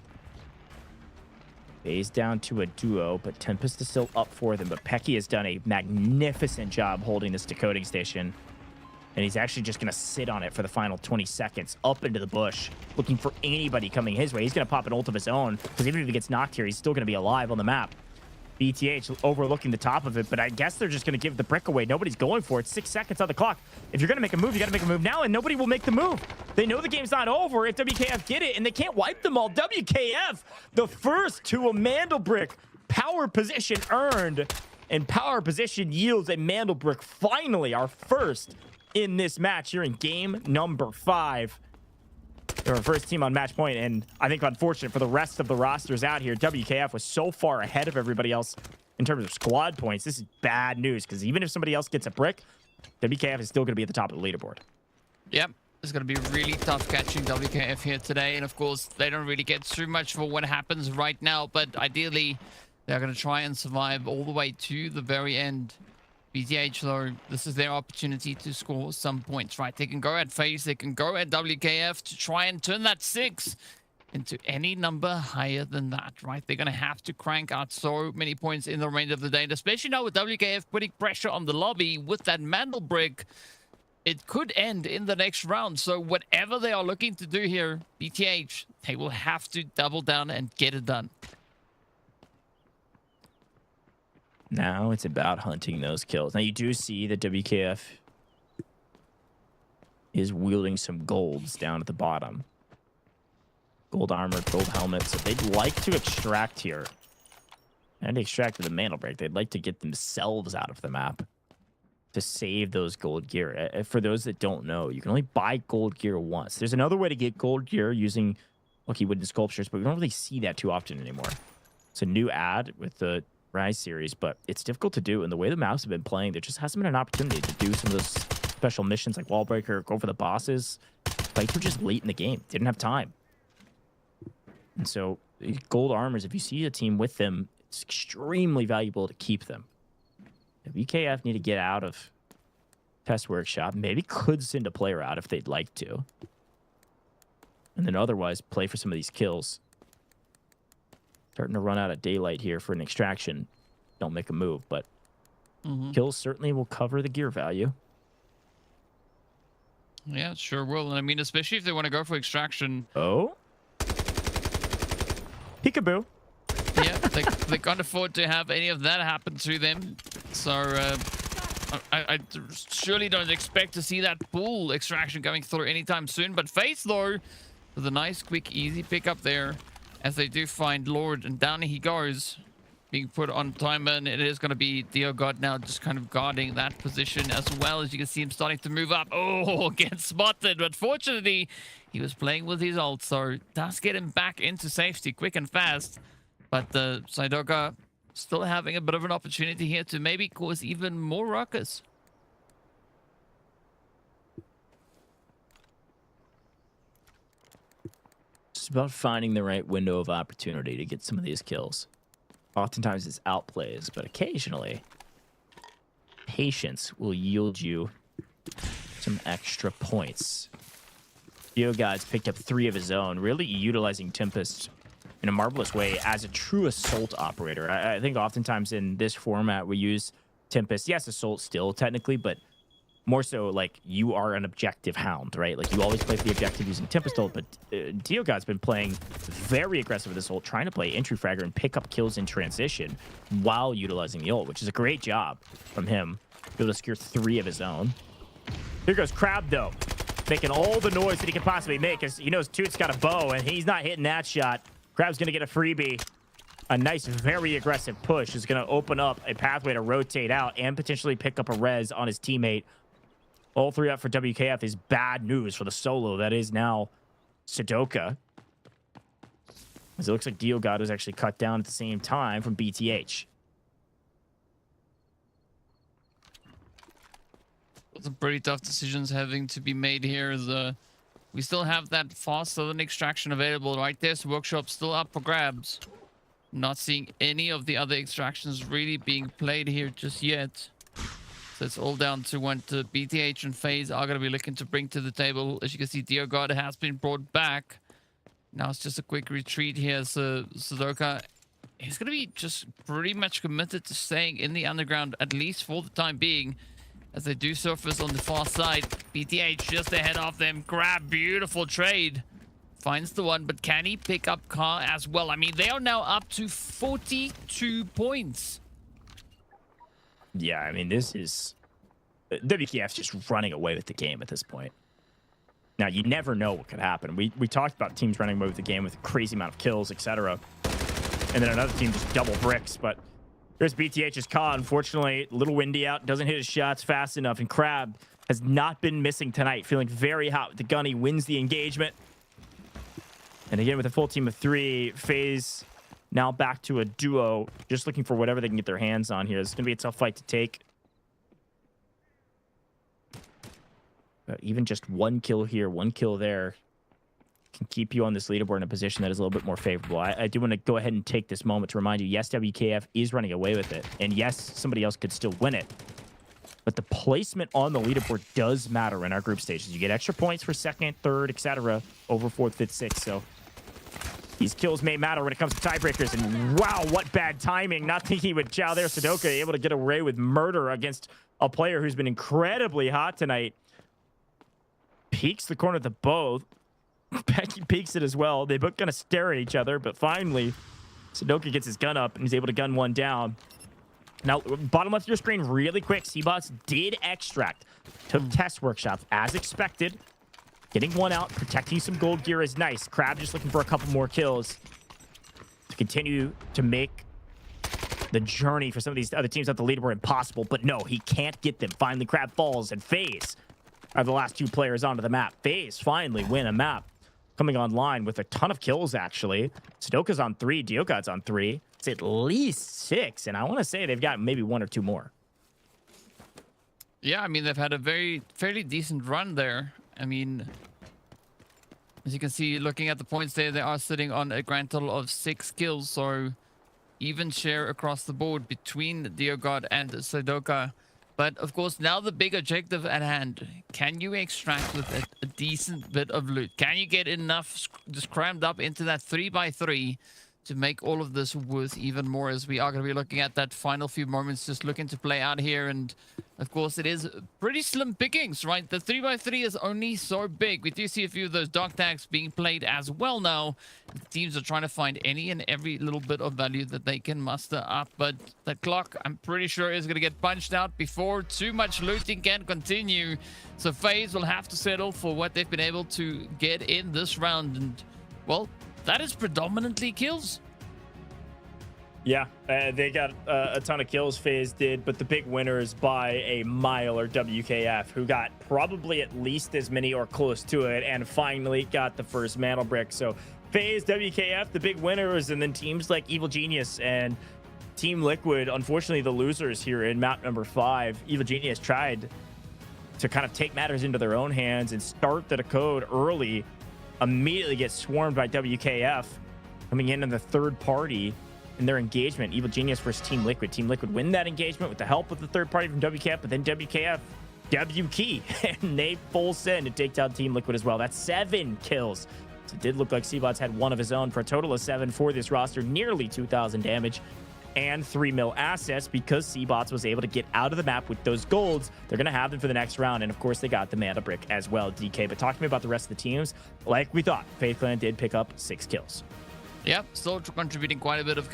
FaZe down to a duo, but Tempest is still up for them. But Pecky has done a magnificent job holding this decoding station. And he's actually just going to sit on it for the final 20 seconds, up into the bush, looking for anybody coming his way. He's going to pop an ult of his own, because even if he gets knocked here, he's still going to be alive on the map. BTH overlooking the top of it, but I guess they're just going to give the brick away. Nobody's going for it. 6 seconds on the clock. If you're going to make a move, you got to make a move now, and nobody will make the move. They know the game's not over if WKF get it, and they can't wipe them all. WKF, the first to a Mandel brick. Power position earned, and power position yields a Mandel brick. Finally, our first in this match here in game number 5. They're our first team on match point, and I think unfortunate for the rest of the rosters out here, WKF was so far ahead of everybody else in terms of squad points. This is bad news, because even if somebody else gets a brick, WKF is still going to be at the top of the leaderboard. Yep, it's going to be really tough catching WKF here today, and of course, they don't really get too much for what happens right now, but ideally, they're going to try and survive all the way to the very end. BTH, though, this is their opportunity to score some points, right? They can go at FaZe, they can go at WKF to try and turn that 6 into any number higher than that, right? They're going to have to crank out so many points in the remainder of the day, and especially now with WKF putting pressure on the lobby with that Mandel brick, it could end in the next round. So whatever they are looking to do here, BTH, they will have to double down and get it done. Now it's about hunting those kills. Now you do see that WKF is wielding some golds down at the bottom. Gold armor, gold helmets. So they'd like to extract here. And extract with the Mandel break. They'd like to get themselves out of the map to save those gold gear. For those that don't know, you can only buy gold gear once. There's another way to get gold gear using Lucky Wooden Sculptures, but we don't really see that too often anymore. It's a new ad with the Rise series, but it's difficult to do, and the way the maps have been playing, there just hasn't been an opportunity to do some of those special missions like wall breaker, go for the bosses. Fights were just late in the game, didn't have time. And so gold armors, if you see a team with them, it's extremely valuable to keep them. WKF need to get out of Test Workshop, maybe could send a player out if they'd like to, and then otherwise play for some of these kills. Starting to run out of daylight here for an extraction. Don't make a move, but kills certainly will cover the gear value. Yeah, it sure will. And I mean, especially if they want to go for extraction. Oh? Peekaboo. Yeah, they can't afford to have any of that happen to them. So I surely don't expect to see that full extraction going through anytime soon. But FaZe, though, with a nice, quick, easy pickup there, as they do find Lord, and down he goes, being put on timer, and it is going to be Diogod now just kind of guarding that position as well. As you can see him starting to move up. Oh, gets spotted, but fortunately he was playing with his ult, so does get him back into safety quick and fast. But Saidoka still having a bit of an opportunity here to maybe cause even more ruckus. It's about finding the right window of opportunity to get some of these kills. Oftentimes it's outplays, but occasionally patience will yield you some extra points. Diogod's picked up 3 of his own, really utilizing Tempest in a marvelous way as a true assault operator. I think oftentimes in this format we use Tempest, yes, assault still technically, but more so like you are an objective hound, right? Like you always play for the objective using Tempest ult, but DioGod's been playing very aggressive with this ult, trying to play entry fragger and pick up kills in transition while utilizing the ult, which is a great job from him. Be able to secure 3 of his own. Here goes Crab, though, making all the noise that he can possibly make, because he knows Toot's got a bow, and he's not hitting that shot. Crab's going to get a freebie. A nice, very aggressive push is going to open up a pathway to rotate out and potentially pick up a res on his teammate. All 3 up for WKF is bad news for the solo that is now Sudoka. As it looks like DioGod was actually cut down at the same time from BTH. Some pretty tough decisions having to be made here. We still have that fast southern extraction available right there. So Workshop still up for grabs. Not seeing any of the other extractions really being played here just yet. So it's all down to what BTH and FaZe are going to be looking to bring to the table. As you can see, DioGod has been brought back. Now it's just a quick retreat here. So Sudoka is going to be just pretty much committed to staying in the underground, at least for the time being, as they do surface on the far side. BTH just ahead of them. Grab, beautiful trade. Finds the one, but can he pick up Car as well? I mean, they are now up to 42 points. Yeah, I mean, this is... WKF's just running away with the game at this point. Now, you never know what could happen. We talked about teams running away with the game with a crazy amount of kills, etc. And then another team just double bricks, but there's BTH's Ka. Unfortunately, a little windy out, doesn't hit his shots fast enough, and Crab has not been missing tonight, feeling very hot with the gun. He wins the engagement. And again, with a full team of 3, FaZe now back to a duo, just looking for whatever they can get their hands on here. It's going to be a tough fight to take. But even just 1 kill here, 1 kill there can keep you on this leaderboard in a position that is a little bit more favorable. I do want to go ahead and take this moment to remind you, yes, WKF is running away with it. And yes, somebody else could still win it. But the placement on the leaderboard does matter in our group stages. You get extra points for 2nd, 3rd, etc. over 4th, 5th, 6th. So these kills may matter when it comes to tiebreakers. And wow, what bad timing. Not thinking he would chow there. Sudoka able to get away with murder against a player who's been incredibly hot tonight. Peeks the corner of the bow. Becky peeks it as well. They both kind of stare at each other, but finally, Sudoka gets his gun up and he's able to gun one down. Now, bottom left of your screen, really quick. Seabots did extract. Took test workshops as expected. Getting one out, protecting some gold gear is nice. Crab just looking for a couple more kills to continue to make the journey for some of these other teams at the leaderboard impossible. But no, he can't get them. Finally, Crab falls, and FaZe are the last 2 players onto the map. FaZe finally win a map, coming online with a ton of kills, actually. Sudoka's on 3, DioGod's on 3. It's at least 6, and I want to say they've got maybe 1 or 2 more. Yeah, I mean, they've had a fairly decent run there. I mean, as you can see, looking at the points there, they are sitting on a grand total of 6 kills, so even share across the board between DioGod and Sudoka. But of course, now the big objective at hand. Can you extract with a decent bit of loot? Can you get enough just crammed up into that 3x3 to make all of this worth even more, as we are going to be looking at that final few moments just looking to play out here. And of course, it is pretty slim pickings, right? The 3x3 is only so big. We do see a few of those dog tags being played as well now. The teams are trying to find any and every little bit of value that they can muster up. But the clock, I'm pretty sure, is going to get punched out before too much looting can continue. So FaZe will have to settle for what they've been able to get in this round. And, well, that is predominantly kills. Yeah, they got a ton of kills, FaZe did, but the big winners by a mile are WKF, who got probably at least as many or close to it, and finally got the first mantle brick. So FaZe, WKF, the big winners, and then teams like Evil Genius and Team Liquid, unfortunately the losers here in map number 5. Evil Genius tried to kind of take matters into their own hands and start the code early, immediately get swarmed by WKF, coming in the 3rd party in their engagement. Evil Genius versus Team Liquid. Team Liquid win that engagement with the help of the 3rd party from WKF, but then WKF W-key, and they full send to take down Team Liquid as well. That's 7 kills. So it did look like Seabots had one of his own for a total of 7 for this roster, nearly 2,000 damage. and 3 mil assets because Seabots was able to get out of the map with those golds. They're going to have them for the next round. And of course, they got the mana brick as well, DK. But talk to me about the rest of the teams. Like we thought, FaZe Clan did pick up 6 kills. Yep, still contributing quite a bit of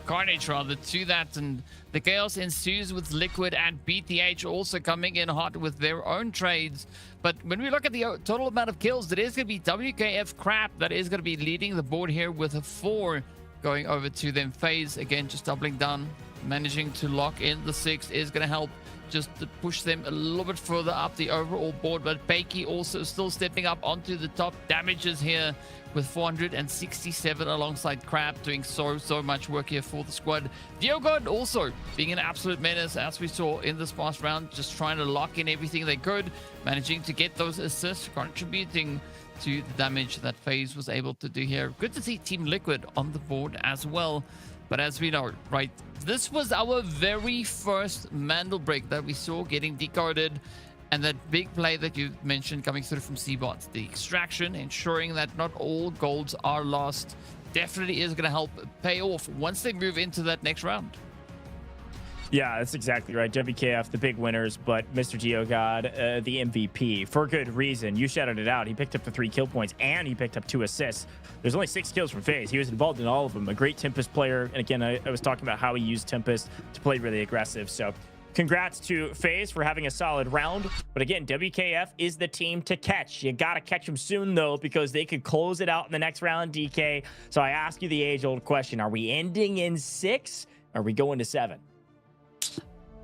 carnage rather to that, and the chaos ensues with Liquid and BTH also coming in hot with their own trades. But when we look at the total amount of kills, it is going to be WKF Crap that is going to be leading the board here with a 4 going over to them. FaZe again just doubling down, managing to lock in the 6 is going to help just to push them a little bit further up the overall board. But Bakey also still stepping up onto the top damages here with 467 alongside Crab, doing so much work here for the squad. Diogod also being an absolute menace, as we saw in this past round, just trying to lock in everything they could, managing to get those assists, contributing to the damage that FaZe was able to do here. Good to see Team Liquid on the board as well. But as we know, right, this was our very first Mandel break that we saw getting decoded. And that big play that you mentioned coming through from Seabots, the extraction, ensuring that not all golds are lost, definitely is going to help pay off once they move into that next round. Yeah, that's exactly right. WKF, the big winners, but Mr. Diogod, the MVP, for good reason. You shouted it out. He picked up the 3 kill points, and he picked up 2 assists. There's only 6 kills from FaZe. He was involved in all of them. A great Tempest player. And again, I was talking about how he used Tempest to play really aggressive. So congrats to FaZe for having a solid round. But again, WKF is the team to catch. You got to catch them soon, though, because they could close it out in the next round, DK. So I ask you the age-old question. Are we ending in 6? Or are we going to 7?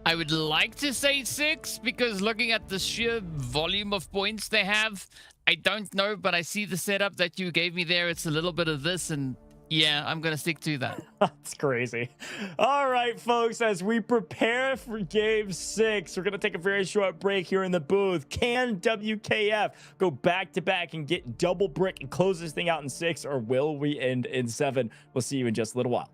I would like to say 6, because looking at the sheer volume of points they have, I don't know, but I see the setup that you gave me there. It's a little bit of this, and yeah, I'm going to stick to that. That's crazy. All right, folks, as we prepare for Game 6, we're going to take a very short break here in the booth. Can WKF go back-to-back and get double brick and close this thing out in 6, or will we end in 7? We'll see you in just a little while.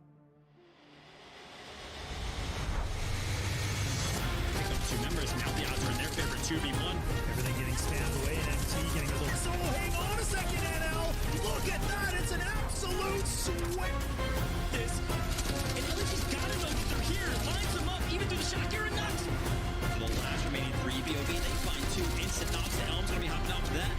Members, now the odds are in their favor, 2v1. Everything getting spammed away, and MT getting a little solo. Hang on a second, NL. Look at that, it's an absolute sweat. This, and LG's gotta know that they're here. Lines them up, even through the shot. You're nuts. For the last remaining 3 BOV, they find 2 instant knocks. The Elm's gonna be hopping off to that.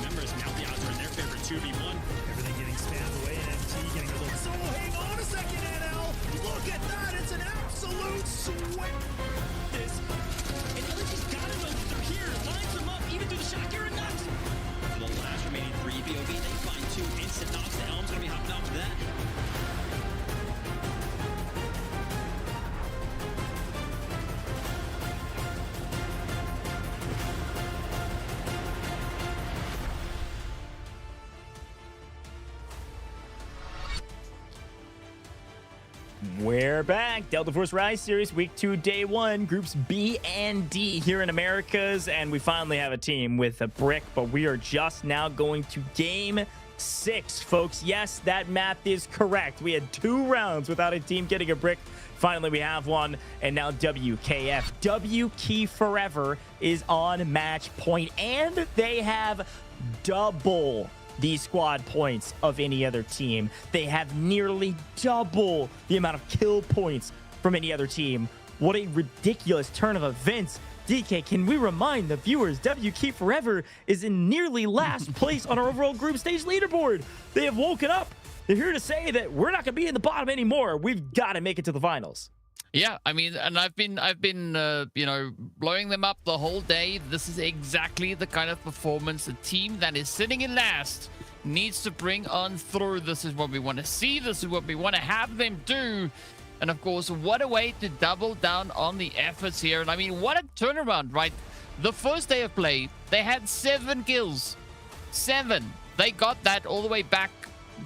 Members, now the odds are in their favor, 2v1. Everything getting spammed away, and MT getting a little solo. Hang on a second, NL. Look at that, it's an absolute sweat. This, and LG's gotta know that they're here. Lines them up, even through the shot. You're nuts. For the last remaining 3 BOV, they find 2 instant knocks. The Elm's gonna be hopping off to that. We're back. Delta Force Rise Series Week 2, Day 1, Groups B and D here in Americas. And we finally have a team with a brick, but we are just now going to Game 6, folks. Yes, that math is correct. We had 2 rounds without a team getting a brick. Finally, we have one, and now WKF, W Key Forever, is on match point, and they have double the squad points of any other team. They have nearly double the amount of kill points from any other team. What a ridiculous turn of events DK, can we remind the viewers, WK Forever is in nearly last place on our overall group stage leaderboard. They have woken up. They're here to say that we're not going to be in the bottom anymore. We've got to make it to the finals. Yeah, I mean, and I've been, you know, blowing them up the whole day. This is exactly the kind of performance a team that is sitting in last needs to bring on through. This is what we want to see. This is what we want to have them do. And of course, what a way to double down on the efforts here. And I mean, what a turnaround, right? The first day of play, they had 7 kills. 7. They got that all the way back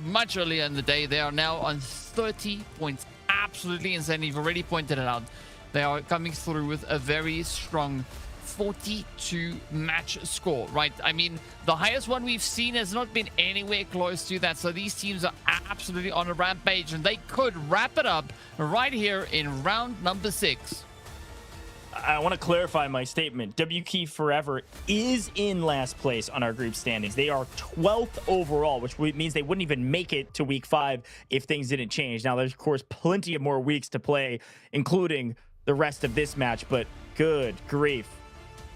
much earlier in the day. They are now on 30 points. Absolutely insane. You've already pointed it out. They are coming through with a very strong 42 match score, right? I mean, the highest one we've seen has not been anywhere close to that. So these teams are absolutely on a rampage, and they could wrap it up right here in round number 6. I want to clarify my statement. WK Forever is in last place on our group standings. They are 12th overall, which means they wouldn't even make it to week 5 if things didn't change. Now, there's, of course, plenty of more weeks to play, including the rest of this match, but good grief.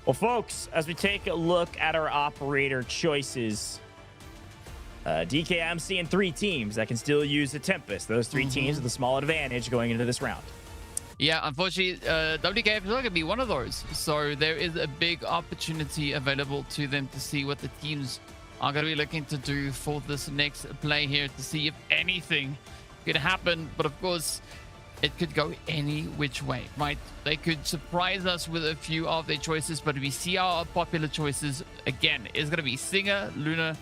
Well, folks, as we take a look at our operator choices, DK, I'm seeing 3 teams that can still use the Tempest. Those 3 teams with a small advantage going into this round. Yeah, unfortunately, WKF is not going to be one of those. So there is a big opportunity available to them to see what the teams are going to be looking to do for this next play here, to see if anything could happen. But of course, it could go any which way, right? They could surprise us with a few of their choices, but we see our popular choices again. It's going to be Singer, Luna,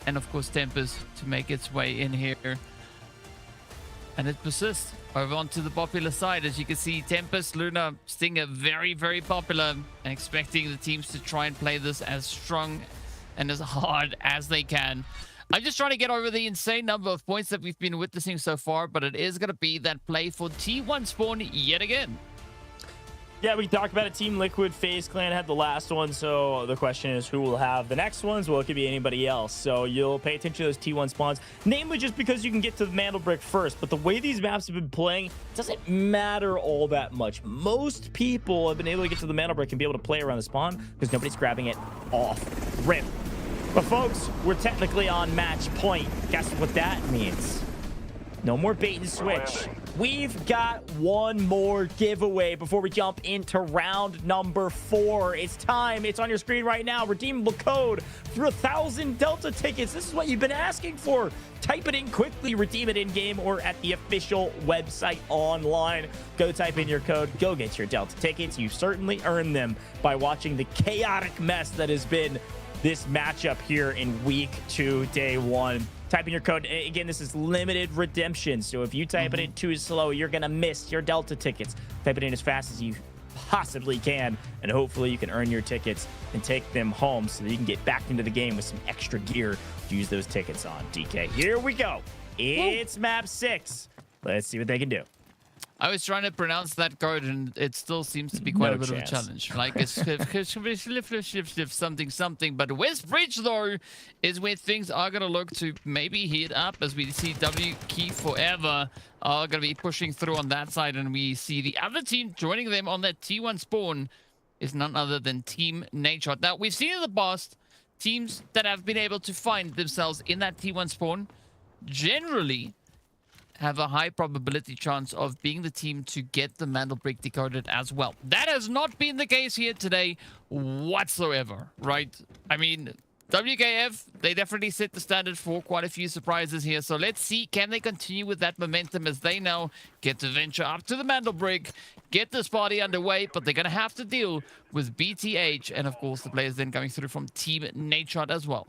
and of course Tempest to make its way in here. And it persists over onto the popular side. As you can see, Tempest, Luna, Stinger, very, very popular, and expecting the teams to try and play this as strong and as hard as they can. I'm just trying to get over the insane number of points that we've been witnessing so far, but it is going to be that play for T1 Spawn yet again. Yeah, we talked about it. Team Liquid, FaZe Clan had the last one, so the question is who will have the next ones? Well, it could be anybody else. So you'll pay attention to those T1 spawns, namely just because you can get to the Mantle Brick first. But the way these maps have been playing, it doesn't matter all that much. Most people have been able to get to the Mantle Brick and be able to play around the spawn because nobody's grabbing it off rip. But folks, we're technically on match point. Guess what that means? No more bait and switch. We've got one more giveaway before we jump into round number 4. It's time. It's on your screen right now. Redeemable code for 1,000 Delta tickets. This is what you've been asking for. Type it in quickly, redeem it in-game or at the official website online. Go type in your code. Go get your Delta tickets. You certainly earned them by watching the chaotic mess that has been this matchup here in week 2, day 1. Type in your code. Again, this is limited redemption. So if you type it in too slow, you're going to miss your Delta tickets. Type it in as fast as you possibly can, and hopefully you can earn your tickets and take them home so that you can get back into the game with some extra gear to use those tickets on. DK, here we go. It's map 6. Let's see what they can do. I was trying to pronounce that code, and it still seems to be quite a bit of a challenge. Like, it's something. But Westbridge, though, is where things are going to look to maybe heat up, as we see WK Forever are going to be pushing through on that side, and we see the other team joining them on that T1 spawn is none other than Team Nadeshot. Now, we've seen in the past teams that have been able to find themselves in that T1 spawn generally have a high probability chance of being the team to get the Mantle Brick decoded as well. That has not been the case here today whatsoever, right? I mean, WKF, they definitely set the standard for quite a few surprises here. So let's see, can they continue with that momentum as they now get to venture up to the Mantle Brick, get this party underway, but they're going to have to deal with BTH and, of course, the players then coming through from Team Nadeshot as well.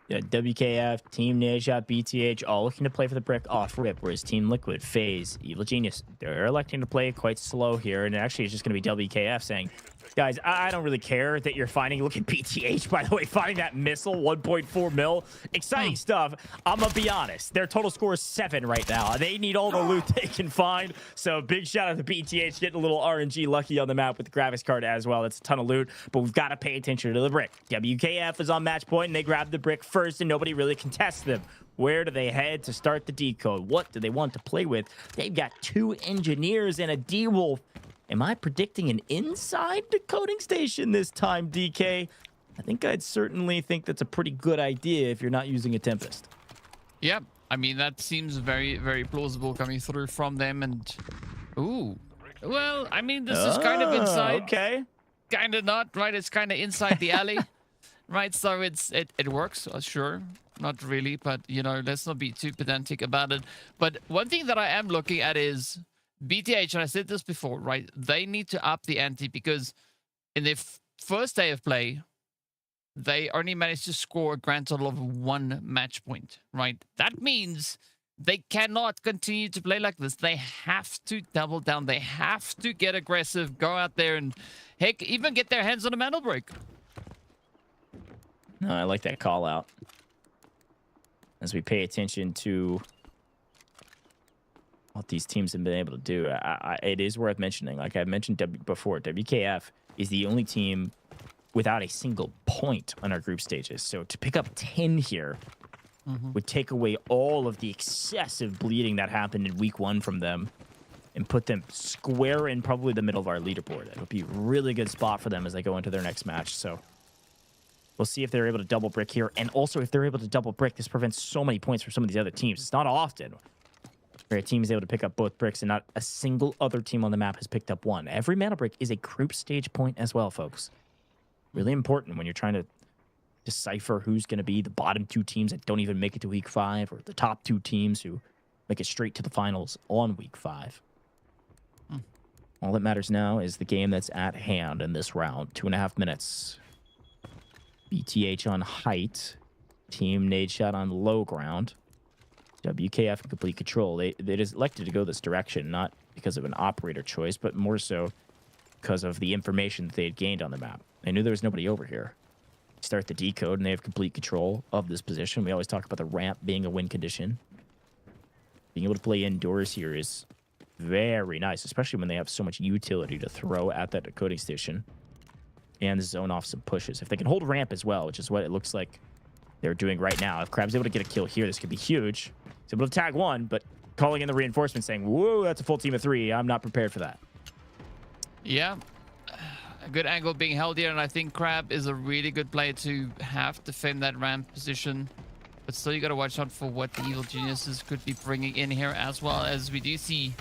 Yeah, WKF, Team Nadeshot, BTH, all looking to play for the brick off rip, whereas Team Liquid, FaZe, Evil Genius, they're electing to play quite slow here, and actually it's just going to be WKF saying, guys, I don't really care that you're finding. Look at BTH, by the way, finding that missile, 1.4 mil. Exciting stuff. I'm going to be honest. Their total score is 7 right now. They need all the loot they can find. So big shout out to BTH getting a little RNG lucky on the map with the graphics card as well. That's a ton of loot, but we've got to pay attention to the brick. WKF is on match point, and they grab the brick first, and nobody really contests them. Where do they head to start the decode? What do they want to play with? They've got 2 engineers and a D-Wolf. Am I predicting an inside decoding station this time, DK? I think I'd certainly think that's a pretty good idea if you're not using a Tempest. Yeah, I mean, that seems very, very plausible coming through from them. And, ooh, well, I mean, this is kind of inside. Okay. Kind of not, right? It's kind of inside the alley, right? So it works, sure. Not really, but, you know, let's not be too pedantic about it. But one thing that I am looking at is BTH, and I said this before, right? They need to up the ante because in their first day of play, they only managed to score a grand total of 1 match point, right? That means they cannot continue to play like this. They have to double down. They have to get aggressive, go out there and, heck, even get their hands on a mantle break. No, I like that call out. As we pay attention to what these teams have been able to do, it is worth mentioning. Like I mentioned before, WKF is the only team without a single point on our group stages. So to pick up 10 here would take away all of the excessive bleeding that happened in week 1 from them and put them square in probably the middle of our leaderboard. It would be a really good spot for them as they go into their next match. So we'll see if they're able to double brick here. And also, if they're able to double brick, this prevents so many points for some of these other teams. It's not often where a team is able to pick up both bricks and not a single other team on the map has picked up one. Every mana brick is a group stage point as well, folks. Really important when you're trying to decipher who's going to be the bottom 2 teams that don't even make it to week 5 or the top 2 teams who make it straight to the finals on week 5. All that matters now is the game that's at hand in this round. 2.5 minutes. BTH on height. Team Nadeshot on low ground. WKF in complete control. They just elected to go this direction, not because of an operator choice, but more so because of the information that they had gained on the map. They knew there was nobody over here. Start the decode, and they have complete control of this position. We always talk about the ramp being a win condition. Being able to play indoors here is very nice, especially when they have so much utility to throw at that decoding station and zone off some pushes. If they can hold ramp as well, which is what it looks like they're doing right now. If Crab's able to get a kill here, this could be huge. He's able to tag 1, but calling in the reinforcement saying, whoa, that's a full team of 3. I'm not prepared for that. Yeah. A good angle being held here, and I think Crab is a really good player to have defend that ramp position. But still, you got to watch out for what the Evil Geniuses could be bringing in here, as well as we do see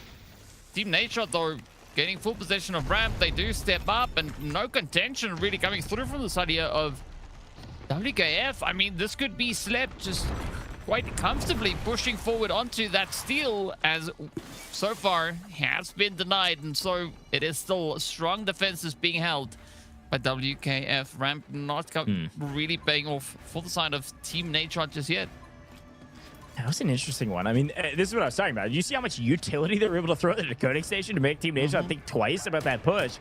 Team Nadeshot, though, getting full possession of ramp. They do step up, and no contention really coming through from the side here of WKF. I mean, this could be slept just quite comfortably, pushing forward onto that steal, as so far has been denied, and so it is still strong defenses being held by WKF. Ramp not really paying off for the side of Team Nadeshot just yet. That was an interesting one. I mean, this is what I was talking about. You see how much utility they were able to throw at the decoding station to make Team Nadeshot think twice about that push.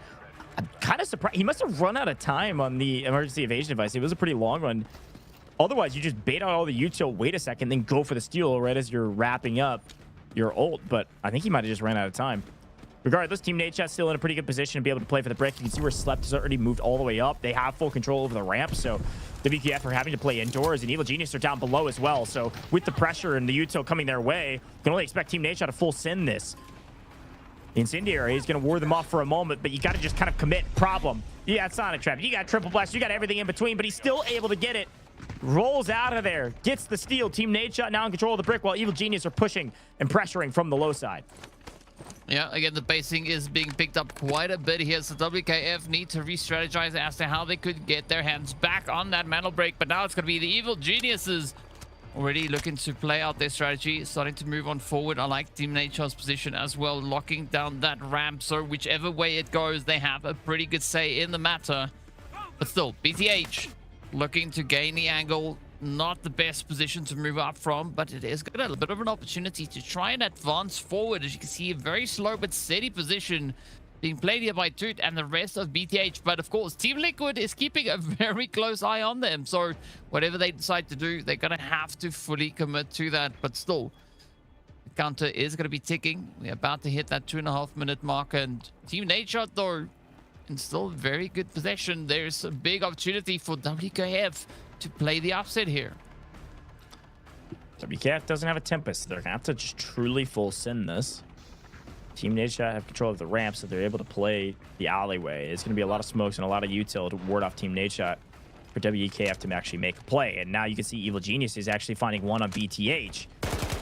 I'm kind of surprised. He must have run out of time on the emergency evasion device. It was a pretty long one. Otherwise, you just bait out all the util, wait a second, then go for the steal right as you're wrapping up your ult. But I think he might have just ran out of time. Regardless, Team Nadeshot's still in a pretty good position to be able to play for the brick. You can see where Slept has already moved all the way up. They have full control over the ramp, so WKF are having to play indoors, and Evil Genius are down below as well. So with the pressure and the util coming their way, you can only expect Team Nadeshot to full send this. The Incendiary is going to ward them off for a moment, but you got to just kind of commit. Problem. You got Sonic Trap, you got Triple Blast, you got everything in between, but he's still able to get it. Rolls out of there, gets the steal. Team Nadeshot now in control of the brick while Evil Genius are pushing and pressuring from the low side. Yeah, again, the basing is being picked up quite a bit here, so WKF need to re-strategize as to how they could get their hands back on that mantle break, but now it's going to be the Evil Geniuses already looking to play out their strategy, starting to move on forward. I like Team Nadeshot's position as well, locking down that ramp, so whichever way it goes, they have a pretty good say in the matter. But still, BTH looking to gain the angle. Not the best position to move up from, but it is got a little bit of an opportunity to try and advance forward. As you can see, a very slow but steady position being played here by Toot and the rest of BTH. But of course, Team Liquid is keeping a very close eye on them. So whatever they decide to do, they're going to have to fully commit to that. But still, the counter is going to be ticking. We're about to hit that 2.5 minute mark. And Team Nadeshot, though, in still very good possession. There's a big opportunity for WKF to play the upset here. WKF doesn't have a Tempest. They're going to have to just truly full send this. Team Nadeshot have control of the ramp, so they're able to play the alleyway. It's going to be a lot of smokes and a lot of util to ward off Team Nadeshot for WEKF to actually make a play. And now you can see Evil Genius is actually finding one on BTH.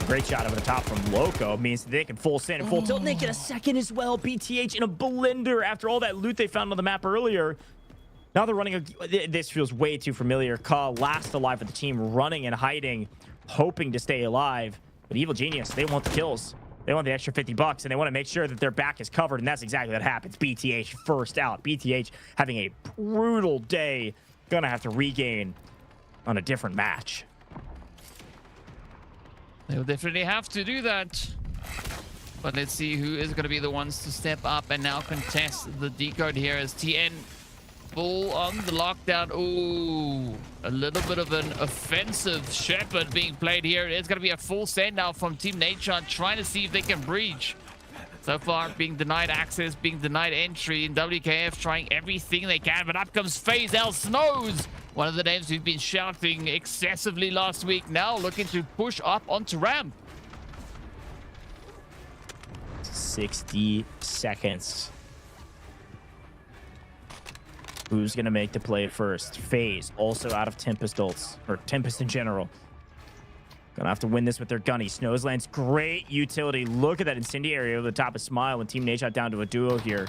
Great shot over the top from Loco means they can full send and full tilt, and they get a second as well. BTH in a blender after all that loot they found on the map earlier. Now they're running this feels way too familiar. Ka last alive with the team, running and hiding, hoping to stay alive. But Evil Genius, they want the kills. They want the extra $50, and they want to make sure that their back is covered, and that's exactly what happens. BTH first out. BTH having a brutal day. Gonna have to regain on a different match. They'll definitely have to do that. But let's see who is going to be the ones to step up and now contest the decode here as TN full on the lockdown. Ooh, a little bit of an offensive shepherd being played here. It's going to be a full send now from Team Nadeshot, trying to see if they can breach. So far, being denied access, being denied entry, and WKF trying everything they can. But up comes FaZe Snows, one of the names we've been shouting excessively last week. Now looking to push up onto ramp. 60 seconds. Who's going to make the play first? FaZe, also out of Tempest ults, or Tempest in general. Gonna have to win this with their gunny. Snows lands great utility. Look at that incendiary over the top of Smile, and Team Nadeshot down to a duo here.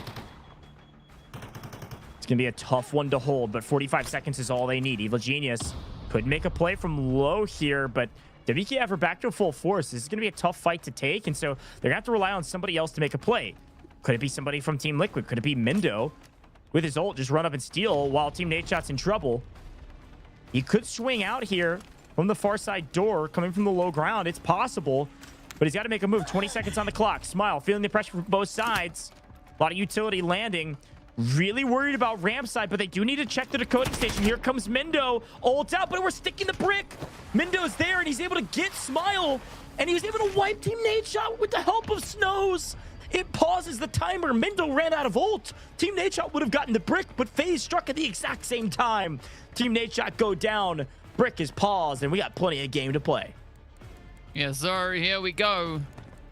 It's gonna be a tough one to hold, but 45 seconds is all they need. Evil Genius could make a play from low here, but WKF are back to full force. This is gonna be a tough fight to take, and so they're gonna have to rely on somebody else to make a play. Could it be somebody from Team Liquid? Could it be Mendo with his ult just run up and steal while Team Nadeshot's in trouble? He could swing out here from the far side door, coming from the low ground. It's possible, but he's got to make a move. 20 seconds on the clock. Smile feeling the pressure from both sides. A lot of utility landing. Really worried about ramp side, but they do need to check the decoding station. Here comes Mendo. Ult out, but we're sticking the brick. Mendo's there, and he's able to get Smile, and he was able to wipe Team Nadeshot with the help of Snows. It pauses the timer. Mendo ran out of ult. Team Nadeshot would have gotten the brick, but FaZe struck at the exact same time. Team Nadeshot go down. Brick is paused, and we got plenty of game to play. Yes, sir. Here we go.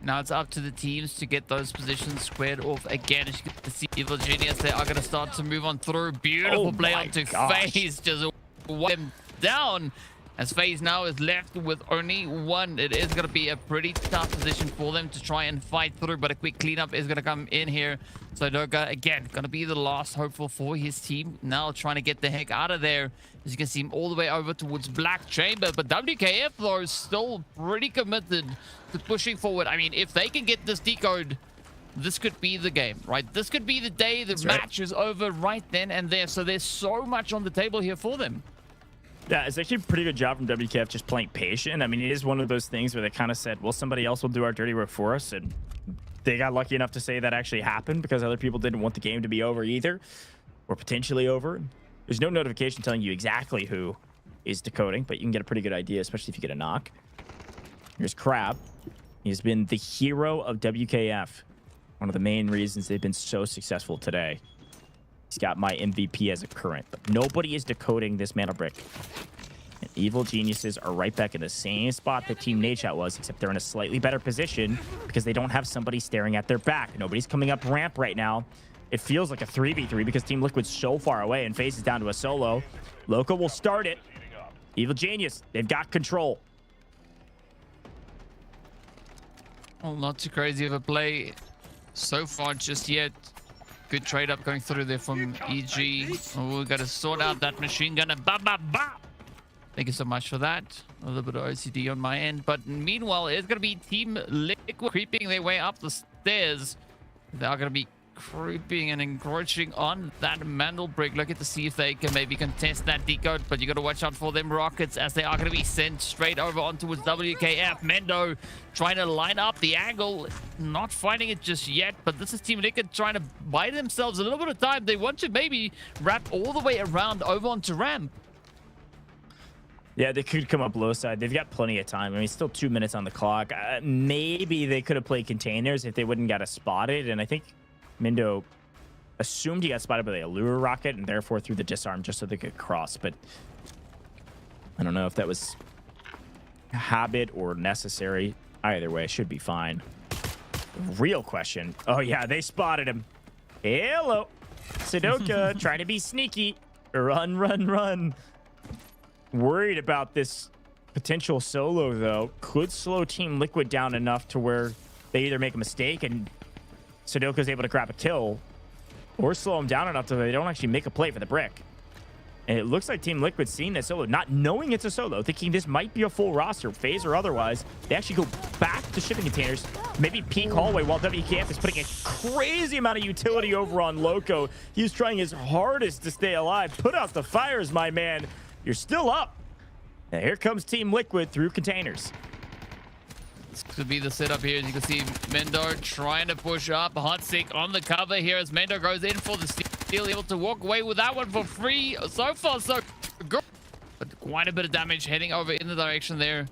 Now it's up to the teams to get those positions squared off again. As you can see, Evil Genius, they are going to start to move on through. Beautiful play onto FaZe. Just wipe him down. As FaZe now is left with only one. It is going to be a pretty tough position for them to try and fight through, but a quick cleanup is going to come in here. So Doga, again, going to be the last hopeful for his team. Now trying to get the heck out of there. As you can see him all the way over towards Black Chamber. But WKF, though, is still pretty committed to pushing forward. I mean, if they can get this decode, this could be the game, right? This could be the day the match is over right then and there. So there's so much on the table here for them. Yeah, it's actually a pretty good job from WKF just playing patient. I mean, it is one of those things where they kind of said, well, somebody else will do our dirty work for us. And they got lucky enough to say that actually happened because other people didn't want the game to be over either, or potentially over. There's no notification telling you exactly who is decoding, but you can get a pretty good idea, especially if you get a knock. Here's Crab. He's been the hero of WKF. One of the main reasons they've been so successful today. He's got my MVP as a current, but nobody is decoding this mana brick. And Evil Geniuses are right back in the same spot that Team Nadeshot was, except they're in a slightly better position because they don't have somebody staring at their back. Nobody's coming up ramp right now. It feels like a 3v3 because Team Liquid's so far away and FaZe is down to a solo. Loco will start it. Evil Genius, they've got control. Well, not too crazy of a play so far just yet. Good trade up going through there from EG. Oh, we got to sort out that machine gun. And thank you so much for that. A little bit of OCD on my end. But meanwhile, it's going to be Team Liquid creeping their way up the stairs. They are going to be creeping and encroaching on that mantle brick. Looking to see if they can maybe contest that decode, but you got to watch out for them rockets as they are going to be sent straight over onto WKF. Mendo trying to line up the angle, not finding it just yet, but this is Team Liquid trying to buy themselves a little bit of time. They want to maybe wrap all the way around over onto ramp. Yeah, they could come up low side. They've got plenty of time. I mean, still 2 minutes on the clock. Maybe they could have played containers if they wouldn't got spotted, and I think Mendo assumed he got spotted by the Allure rocket and therefore threw the disarm just so they could cross, but I don't know if that was habit or necessary. Either way, should be fine. real question. Oh, yeah, they spotted him. Hello. Sudoka trying to be sneaky. Run, run, run. Worried about this potential solo, though. Could slow Team Liquid down enough to where they either make a mistake and Sudoka's able to grab a kill, or slow them down enough so they don't actually make a play for the brick. And it looks like Team Liquid seeing that solo, not knowing it's a solo, thinking this might be a full roster, FaZe or otherwise. They actually go back to shipping containers, maybe peek hallway, while WKF is putting a crazy amount of utility over on Loco. He's trying his hardest to stay alive. Put out the fires, my man. You're still up. Now here comes Team Liquid through containers. This could be the setup here. As you can see, Mendo trying to push up. Hotzik on the cover here as Mendo goes in for the steal. Able to walk away with that one for free. So far, so good. But quite a bit of damage heading over in the direction there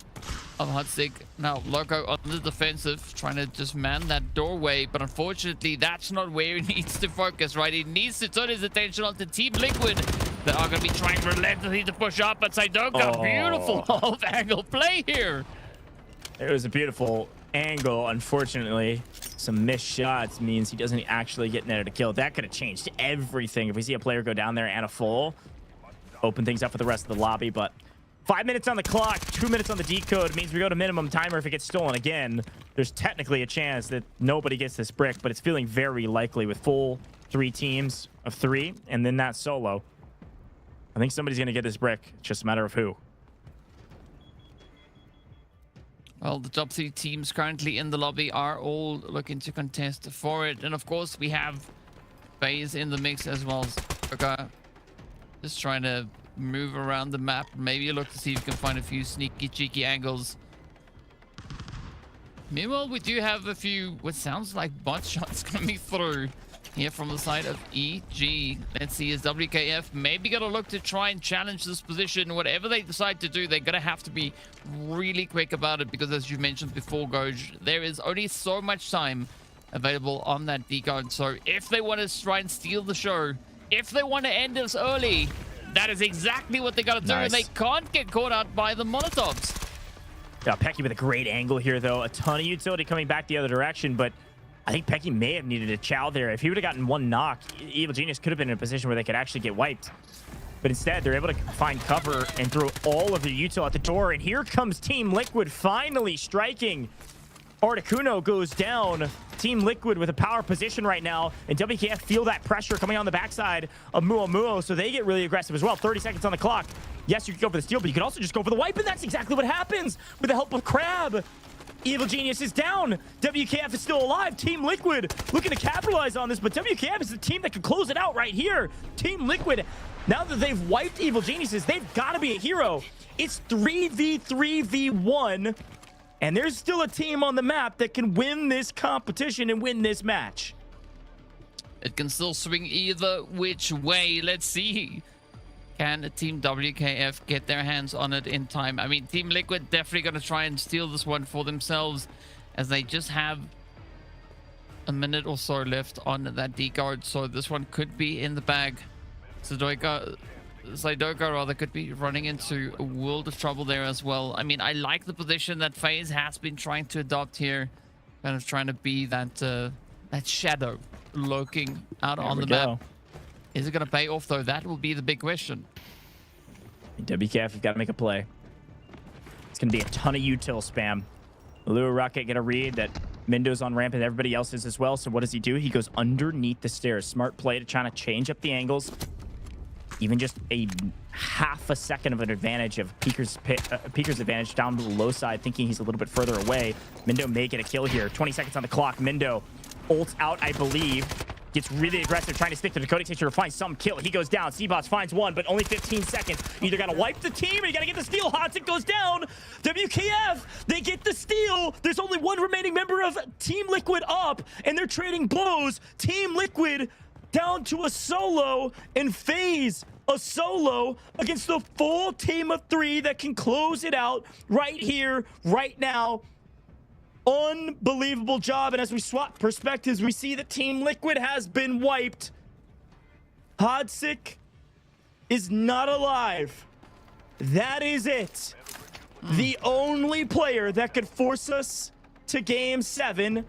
of Hotzik. Now, Loco on the defensive, trying to just man that doorway. But unfortunately, that's not where he needs to focus, right? He needs to turn his attention onto Team Liquid. They are going to be trying relentlessly to push up. But Saidoka, beautiful off-angle play here. It was a beautiful angle. Unfortunately, some missed shots means he doesn't actually get netted a kill. That could have changed everything if we see a player go down there and a full. Open things up for the rest of the lobby, but 5 minutes on the clock, 2 minutes on the decode means we go to minimum timer. If it gets stolen again, there's technically a chance that nobody gets this brick, but it's feeling very likely with full 3 teams of 3 and then that solo. I think somebody's going to get this brick. It's just a matter of who. Well, the top 3 teams currently in the lobby are all looking to contest for it. And of course, we have FaZe in the mix as well. Okay. Just trying to move around the map. Maybe look to see if you can find a few sneaky, cheeky angles. Meanwhile, we do have a few, what sounds like bot shots coming through here from the side of EG. Let's see, is WKF maybe going to look to try and challenge this position. Whatever they decide to do, they're going to have to be really quick about it because, as you mentioned before, Goj, there is only so much time available on that decode. So if they want to try and steal the show, if they want to end this early, that is exactly what they got to do. Nice. And they can't get caught out by the Molotovs. Yeah, Pecky with a great angle here, though. A ton of utility coming back the other direction, but I think Pecky may have needed a chow there. If he would have gotten one knock, Evil Genius could have been in a position where they could actually get wiped. But instead, they're able to find cover and throw all of their util at the door. And here comes Team Liquid finally striking. Articuno goes down. Team Liquid with a power position right now. And WKF feel that pressure coming on the backside of Muo, so they get really aggressive as well. 30 seconds on the clock. Yes, you can go for the steal, but you can also just go for the wipe, and that's exactly what happens with the help of Crab. Evil Genius is down. WKF is still alive. Team Liquid looking to capitalize on this, but WKF is the team that can close it out right here. Team Liquid, now that they've wiped Evil Geniuses, they've got to be a hero. It's 3v3v1, and there's still a team on the map that can win this competition and win this match. It can still swing either which way. Let's see. Can Team WKF get their hands on it in time? I mean, Team Liquid definitely going to try and steal this one for themselves as they just have a minute or so left on that decard. So this one could be in the bag. Saidoka rather could be running into a world of trouble there as well. I mean, I like the position that FaZe has been trying to adopt here. Kind of trying to be that that shadow lurking out on the map. Is it going to pay off, though? That will be the big question. WKF, you've got to make a play. It's going to be a ton of util spam. Lua Rocket get a read that Mendo's on ramp and everybody else is as well. So what does he do? He goes underneath the stairs. Smart play to try to change up the angles. Even just a half a second of an advantage of Peeker's advantage down to the low side, thinking he's a little bit further away. Mendo may get a kill here. 20 seconds on the clock. Mendo ults out, I believe. Gets really aggressive, trying to stick to the decoding station to find some kill. He goes down. Seabots finds one, but only 15 seconds. You either got to wipe the team or you got to get the steal. Hotzik goes down. WKF, they get the steal. There's only one remaining member of Team Liquid up, and they're trading blows. Team Liquid down to a solo, and FaZe a solo against the full team of 3 that can close it out right here, right now. Unbelievable job, and as we swap perspectives, we see that Team Liquid has been wiped. Hotzik is not alive. That is it. The only player that could force us to Game 7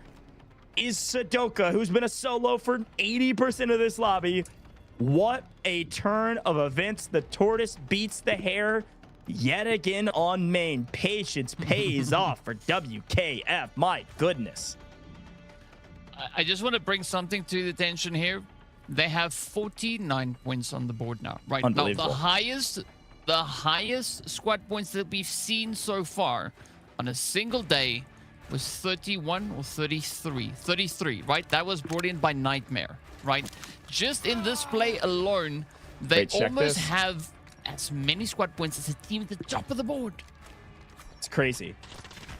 is Sudoka, who's been a solo for 80% of this lobby. What a turn of events. The tortoise beats the hare yet again on main. Patience pays off for WKF. My goodness. I just want to bring something to the attention here. They have 49 points on the board now. Right now, the highest squad points that we've seen so far on a single day was 31 or 33. 33, right? That was brought in by Nightmare, right? Just in this play alone, they almost have as many squad points as the team at the top of the board. It's crazy.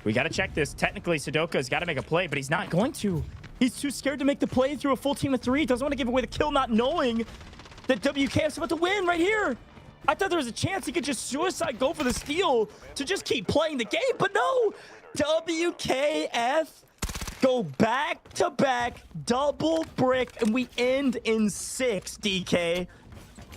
We got to check this. Technically, Sudoka's got to make a play, but he's not going to. He's too scared to make the play through a full team of 3. Doesn't want to give away the kill, not knowing that WKF's about to win right here. I thought there was a chance he could just suicide go for the steal to just keep playing the game, but no. WKF go back-to-back double brick, and we end in 6, DK.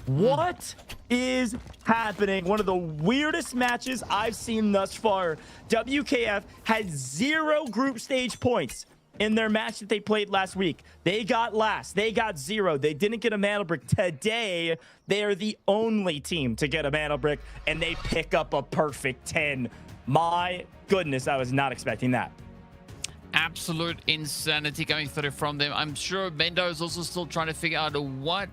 What is happening? One of the weirdest matches I've seen thus far. WKF had 0 group stage points in their match that they played last week. They got last. They got 0. They didn't get a mana brick. Today, they are the only team to get a mana brick, and they pick up a perfect 10. My goodness, I was not expecting that. Absolute insanity coming through from them. I'm sure Bendo is also still trying to figure out what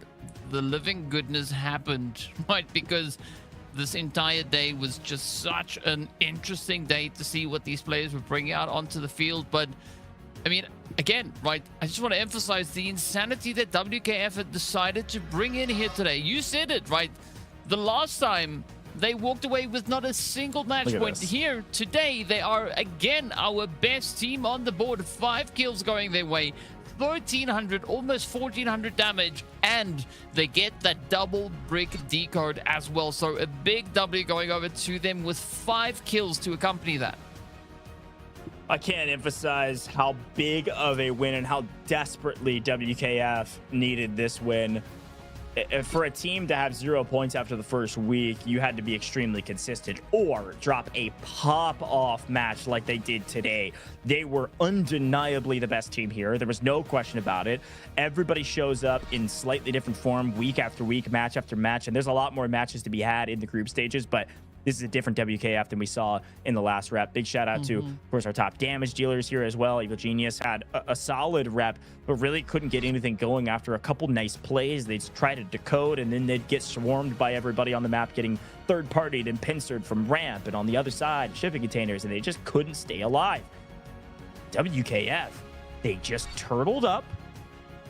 the living goodness happened, right? Because this entire day was just such an interesting day to see what these players were bringing out onto the field. But I mean, again, right, I just want to emphasize the insanity that WKF had decided to bring in here today. You said it, right? The last time they walked away with not a single match point. Here today, they are again our best team on the board. 5 kills going their way, 1,300, almost 1,400 damage, and they get that double brick decode as well. So a big W going over to them with 5 kills to accompany that. I can't emphasize how big of a win and how desperately WKF needed this win. For a team to have 0 points after the first week, you had to be extremely consistent or drop a pop-off match like they did today. They were undeniably the best team here. There was no question about it. Everybody shows up in slightly different form week after week, match after match, and there's a lot more matches to be had in the group stages, but this is a different WKF than we saw in the last rep. Big shout out to, of course, our top damage dealers here as well. Evil Genius had a solid rep, but really couldn't get anything going after a couple nice plays. They'd try to decode, and then they'd get swarmed by everybody on the map, getting third-partied and pincered from ramp and on the other side, shipping containers, and they just couldn't stay alive. WKF, they just turtled up,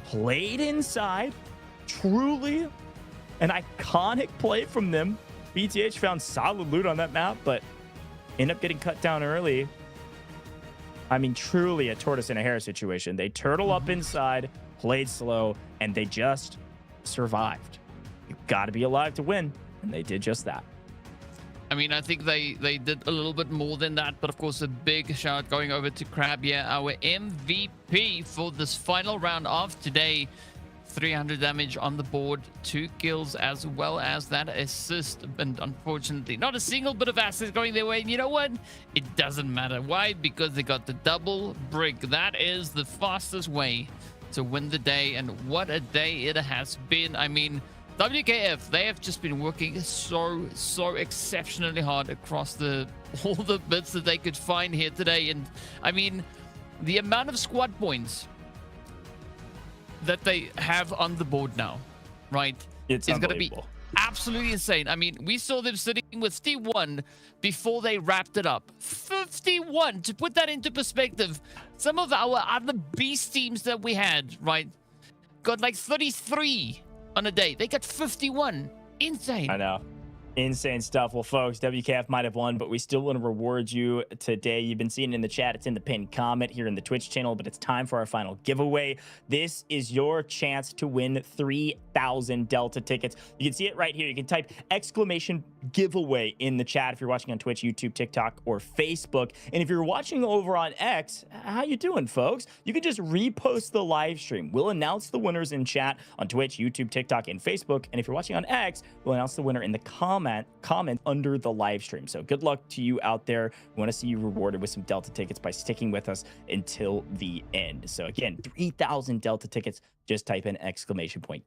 played inside, truly an iconic play from them. BTH found solid loot on that map, but ended up getting cut down early. I mean, truly a tortoise and a hare situation. They turtle up inside, played slow, and they just survived. You got to be alive to win, and they did just that. I mean, I think they did a little bit more than that, but of course, a big shout going over to Crab, our MVP for this final round of today. 300 damage on the board, 2 kills as well as that assist, and unfortunately not a single bit of assist going their way. And you know what, it doesn't matter. Why? Because they got the double brick. That is the fastest way to win the day, and what a day it has been. I mean, WKF, they have just been working so exceptionally hard across all the bits that they could find here today. And I mean, the amount of squad points that they have on the board now, right? It's going to be absolutely insane. I mean, we saw them sitting with 51 before they wrapped it up. 51! To put that into perspective, some of our other beast teams that we had, right, got like 33 on a day. They got 51. Insane. I know. Insane stuff. Well, folks, WKF might have won, but we still want to reward you today. You've been seeing it in the chat. It's in the pinned comment here in the Twitch channel, but it's time for our final giveaway. This is your chance to win 3,000 Delta tickets. You can see it right here. You can type exclamation giveaway in the chat if you're watching on Twitch, YouTube, TikTok, or Facebook. And if you're watching over on X, how you doing, folks? You can just repost the live stream. We'll announce the winners in chat on Twitch, YouTube, TikTok, and Facebook. And if you're watching on X, we'll announce the winner in the comments comment under the live stream. So good luck to you out there. We want to see you rewarded with some Delta tickets by sticking with us until the end. So again, 3,000 Delta tickets. Just type in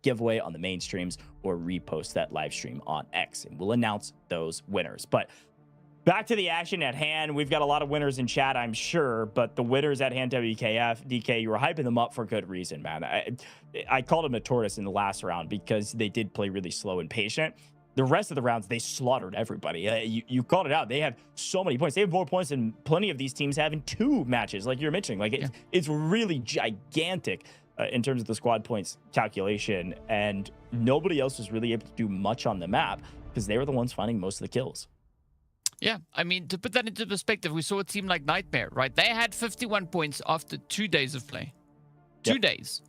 !giveaway on the main streams or repost that live stream on X, and we'll announce those winners. But back to the action at hand. We've got a lot of winners in chat, I'm sure, but the winners at hand, WKF, DK, you were hyping them up for good reason, man. I called them a tortoise in the last round because they did play really slow and patient. The rest of the rounds, they slaughtered everybody. You called it out. They have so many points. They have more points than plenty of these teams have in 2 matches, like you're mentioning. Like it's really gigantic in terms of the squad points calculation, and nobody else was really able to do much on the map because they were the ones finding most of the kills. Yeah, I mean, to put that into perspective, we saw a team like Nightmare, right? They had 51 points after 2 days of play. 2 days.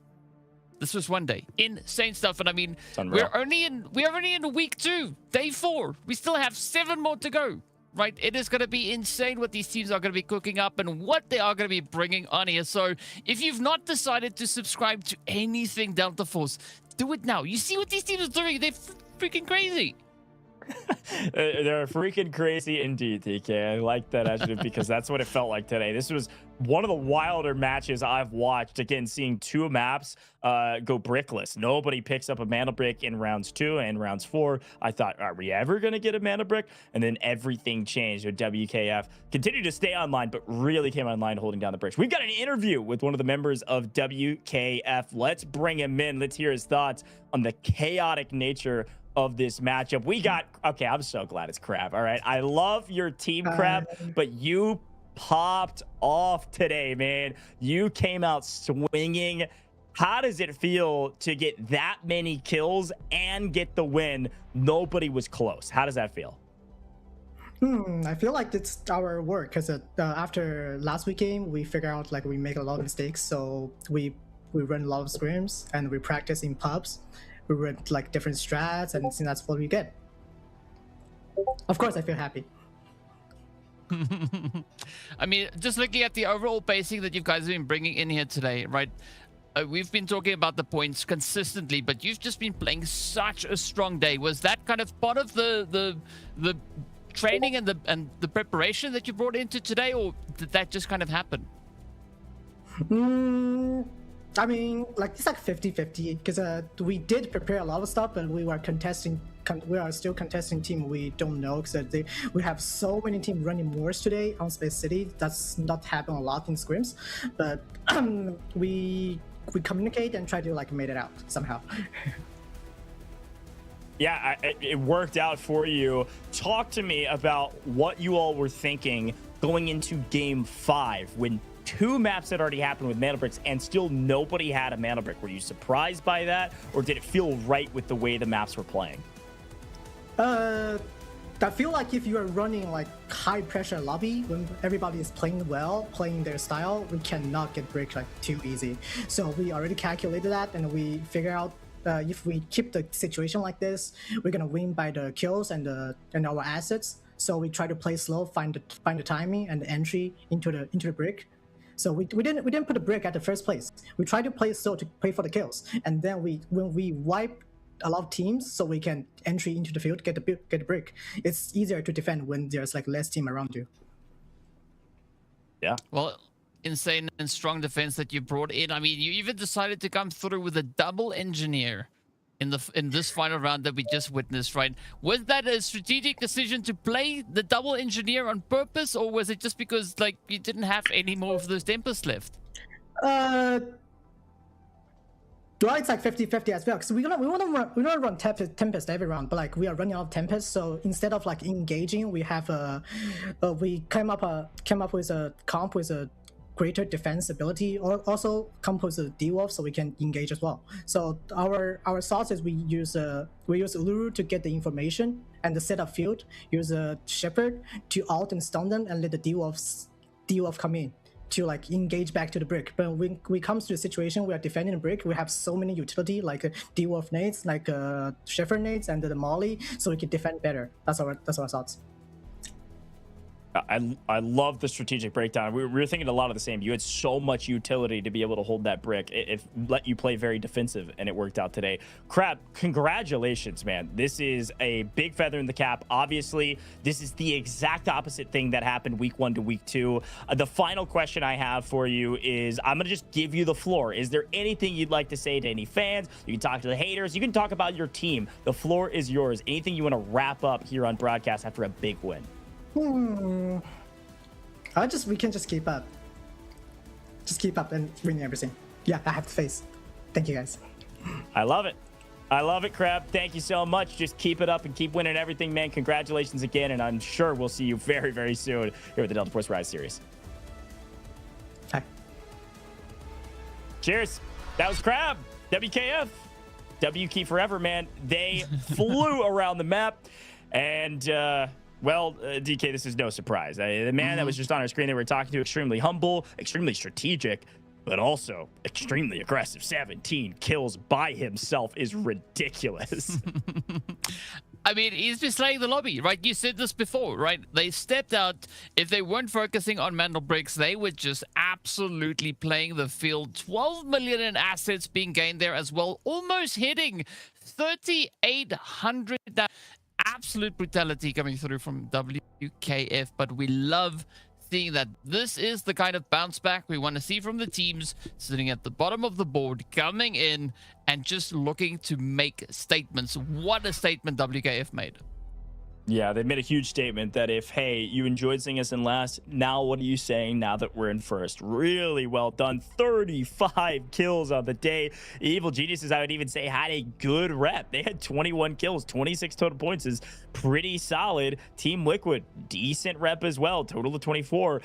This was 1 day. Insane stuff. And I mean, we're only in week 2, day 4. We still have 7 more to go, right? It is going to be insane what these teams are going to be cooking up and what they are going to be bringing on here. So if you've not decided to subscribe to anything Delta Force, do it now. You see what these teams are doing? They're freaking crazy. They're freaking crazy indeed, TK. I like that actually because that's what it felt like today. This was one of the wilder matches I've watched. Again, seeing 2 maps go brickless. Nobody picks up a mana brick in rounds 2 and rounds 4. I thought, are we ever going to get a mana brick? And then everything changed with WKF. Continued to stay online, but really came online holding down the bridge. We've got an interview with one of the members of WKF. Let's bring him in. Let's hear his thoughts on the chaotic nature of this matchup. We got, okay, I'm so glad it's Crab. All right. I love your team, Crab, but you popped off today, man. You came out swinging. How does it feel to get that many kills and get the win? Nobody was close. How does that feel? I feel like it's our work because after last week game, we figured out like we make a lot of mistakes. So we run a lot of scrims and we practice in pubs. We run like different strats, and that's what we get. Of course, I feel happy. I mean, just looking at the overall pacing that you guys have been bringing in here today, right? We've been talking about the points consistently, but you've just been playing such a strong day. Was that kind of part of the training and the preparation that you brought into today, or did that just kind of happen? I mean, like it's like 50-50 because we did prepare a lot of stuff, but we were contesting. We are still contesting team. We don't know because we have so many teams running wars today on Space City. That's not happening a lot in scrims, but we communicate and try to like made it out somehow. Yeah, it worked out for you. Talk to me about what you all were thinking going into Game 5 when 2 maps had already happened with mana bricks and still nobody had a mana brick. Were you surprised by that, or did it feel right with the way the maps were playing? I feel like if you are running like high pressure lobby when everybody is playing well, playing their style, we cannot get brick like too easy. So we already calculated that, and we figure out if we keep the situation like this, we're gonna win by the kills and our assets. So we try to play slow, find the timing and the entry into the brick. So we didn't put a brick at the first place. We try to play slow to pay for the kills, and then when we wipe a lot of teams, so we can entry into the field, get the brick. It's easier to defend when there's like less team around you. Yeah. Well, insane and strong defense that you brought in. I mean, you even decided to come through with a double engineer in this final round that we just witnessed, right? Was that a strategic decision to play the double engineer on purpose, or was it just because like you didn't have any more of those Tempest left? Well, it's like 50-50 as well, because we don't run Tempest every round, but like we are running out of Tempest, so instead of like engaging, we have we came up with a comp with a greater defense ability, or also comp with a D-Wolf, so we can engage as well. So our thoughts is we use Luru to get the information and the setup field, use a Shepherd to ult and stun them, and let the D-Wolf come in to like engage back to the brick. But when we comes to the situation we are defending the brick, we have so many utility like D-Wolf nades, like Shepherd nades, and the Molly, so we can defend better. That's our thoughts. I love the strategic breakdown. We were thinking a lot of the same. You had so much utility to be able to hold that brick. It let you play very defensive, and it worked out today. Crab, congratulations, man. This is a big feather in the cap. Obviously, this is the exact opposite thing that happened week 1 to week 2. The final question I have for you is, I'm going to just give you the floor. Is there anything you'd like to say to any fans? You can talk to the haters. You can talk about your team. The floor is yours. Anything you want to wrap up here on broadcast after a big win? We can just keep up. Just keep up and winning everything. Yeah, I have faith. Thank you, guys. I love it. I love it, Crab. Thank you so much. Just keep it up and keep winning everything, man. Congratulations again, and I'm sure we'll see you very, very soon here at the Delta Force Rise Series. Hi. Cheers. That was Crab. WKF. W key forever, man. They flew around the map, and well, DK, this is no surprise. The man that was just on our screen that we're talking to, extremely humble, extremely strategic, but also extremely aggressive. 17 kills by himself is ridiculous. I mean, he's just slaying the lobby, right? You said this before, right? They stepped out. If they weren't focusing on Mandel bricks, they were just absolutely playing the field. 12 million in assets being gained there as well, almost hitting 3,800. Absolute brutality coming through from WKF, but we love seeing that this is the kind of bounce back we want to see from the teams sitting at the bottom of the board, coming in and just looking to make statements. What a statement WKF made. Yeah, they made a huge statement that if, hey, you enjoyed seeing us in last, now what are you saying now that we're in first? Really well done. 35 kills on the day. Evil Geniuses, I would even say, had a good rep. They had 21 kills, 26 total points is pretty solid. Team Liquid, decent rep as well, total of 24,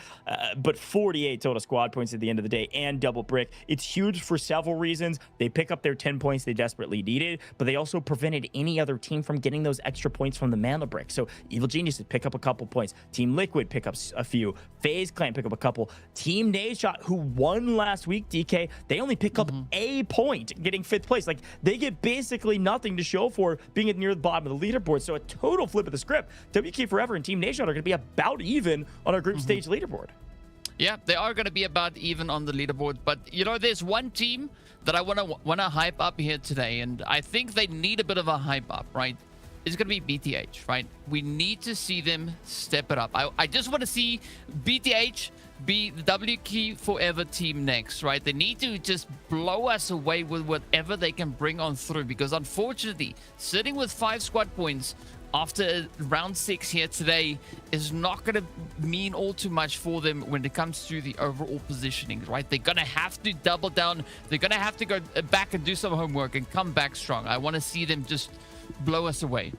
but 48 total squad points at the end of the day and double brick. It's huge for several reasons. They pick up their 10 points they desperately needed, but they also prevented any other team from getting those extra points from the mana brick. So Evil Geniuses pick up a couple points. Team Liquid pick up a few. FaZe Clan pick up a couple. Team Nadeshot, who won last week, DK, they only pick up a point, getting 5th place. Like, they get basically nothing to show for being near the bottom of the leaderboard. So a total flip of the script. WK Forever and Team Nadeshot are going to be about even on our group stage leaderboard. Yeah, they are going to be about even on the leaderboard. But, you know, there's one team that I want to hype up here today, and I think they need a bit of a hype up, right? It's going to be BTH, right? We need to see them step it up. I just want to see BTH be the WK Forever team next, right? They need to just blow us away with whatever they can bring on through, because unfortunately, sitting with 5 squad points after round 6 here today is not going to mean all too much for them when it comes to the overall positioning, right? They're going to have to double down. They're going to have to go back and do some homework and come back strong. I want to see them just blow us away.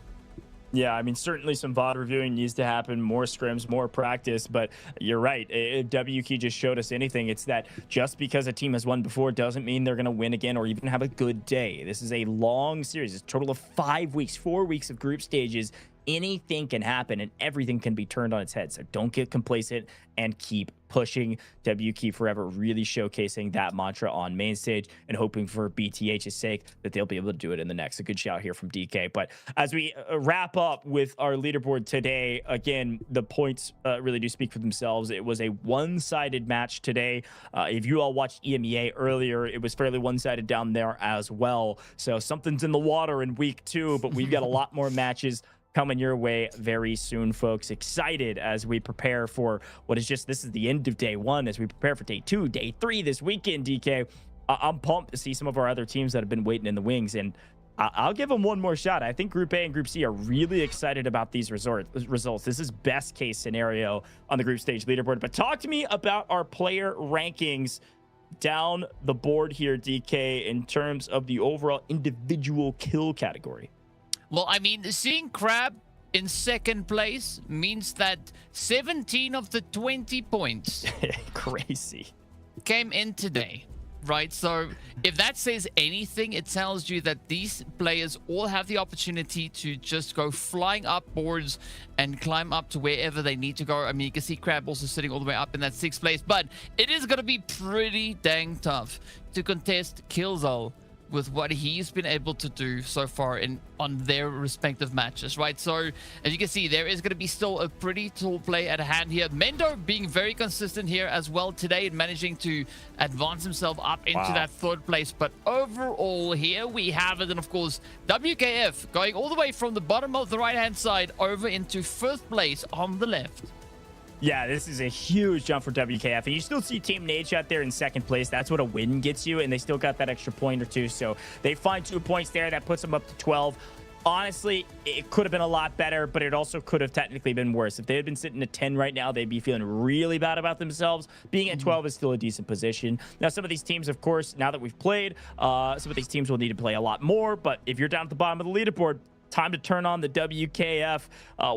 Yeah, I mean, certainly some VOD reviewing needs to happen, more scrims, more practice, but you're right. If WK just showed us anything, it's that just because a team has won before doesn't mean they're going to win again or even have a good day. This is a long series. It's a total of 5 weeks, 4 weeks of group stages. Anything can happen and everything can be turned on its head. So don't get complacent and keep pushing. WK Forever really showcasing that mantra on main stage and hoping for BTH's sake that they'll be able to do it in the next. A good shout here from DK. But as we wrap up with our leaderboard today, again, the points really do speak for themselves. It was a one-sided match today. If you all watched EMEA earlier, it was fairly one-sided down there as well. So something's in the water in week 2, but we've got a lot more matches coming your way very soon, folks. Excited as we prepare for what is just, this is the end of day 1 as we prepare for day 2, day 3 this weekend, DK. I'm pumped to see some of our other teams that have been waiting in the wings, and I'll give them one more shot. I think Group A and Group C are really excited about these results. This is best case scenario on the group stage leaderboard. But talk to me about our player rankings down the board here, DK, in terms of the overall individual kill category. Well, I mean, seeing Crab in 2nd place means that 17 of the 20 points crazy came in today, right? So if that says anything, it tells you that these players all have the opportunity to just go flying up boards and climb up to wherever they need to go. I mean, you can see Crab also sitting all the way up in that 6th place, but it is going to be pretty dang tough to contest Killzone with what he's been able to do so far on their respective matches, right? So as you can see, there is going to be still a pretty tall play at hand here. Mendo being very consistent here as well today and managing to advance himself up into that third place. But overall here we have it, and of course WKF going all the way from the bottom of the right hand side over into first place on the left. Yeah, this is a huge jump for WKF. And you still see Team Nadeshot there in second place. That's what a win gets you. And they still got that extra point or two. So they find 2 points there. That puts them up to 12. Honestly, it could have been a lot better, but it also could have technically been worse. If they had been sitting at 10 right now, they'd be feeling really bad about themselves. Being at 12 is still a decent position. Now, some of these teams, of course, now that we've played, some of these teams will need to play a lot more. But if you're down at the bottom of the leaderboard, time to turn on the WKF,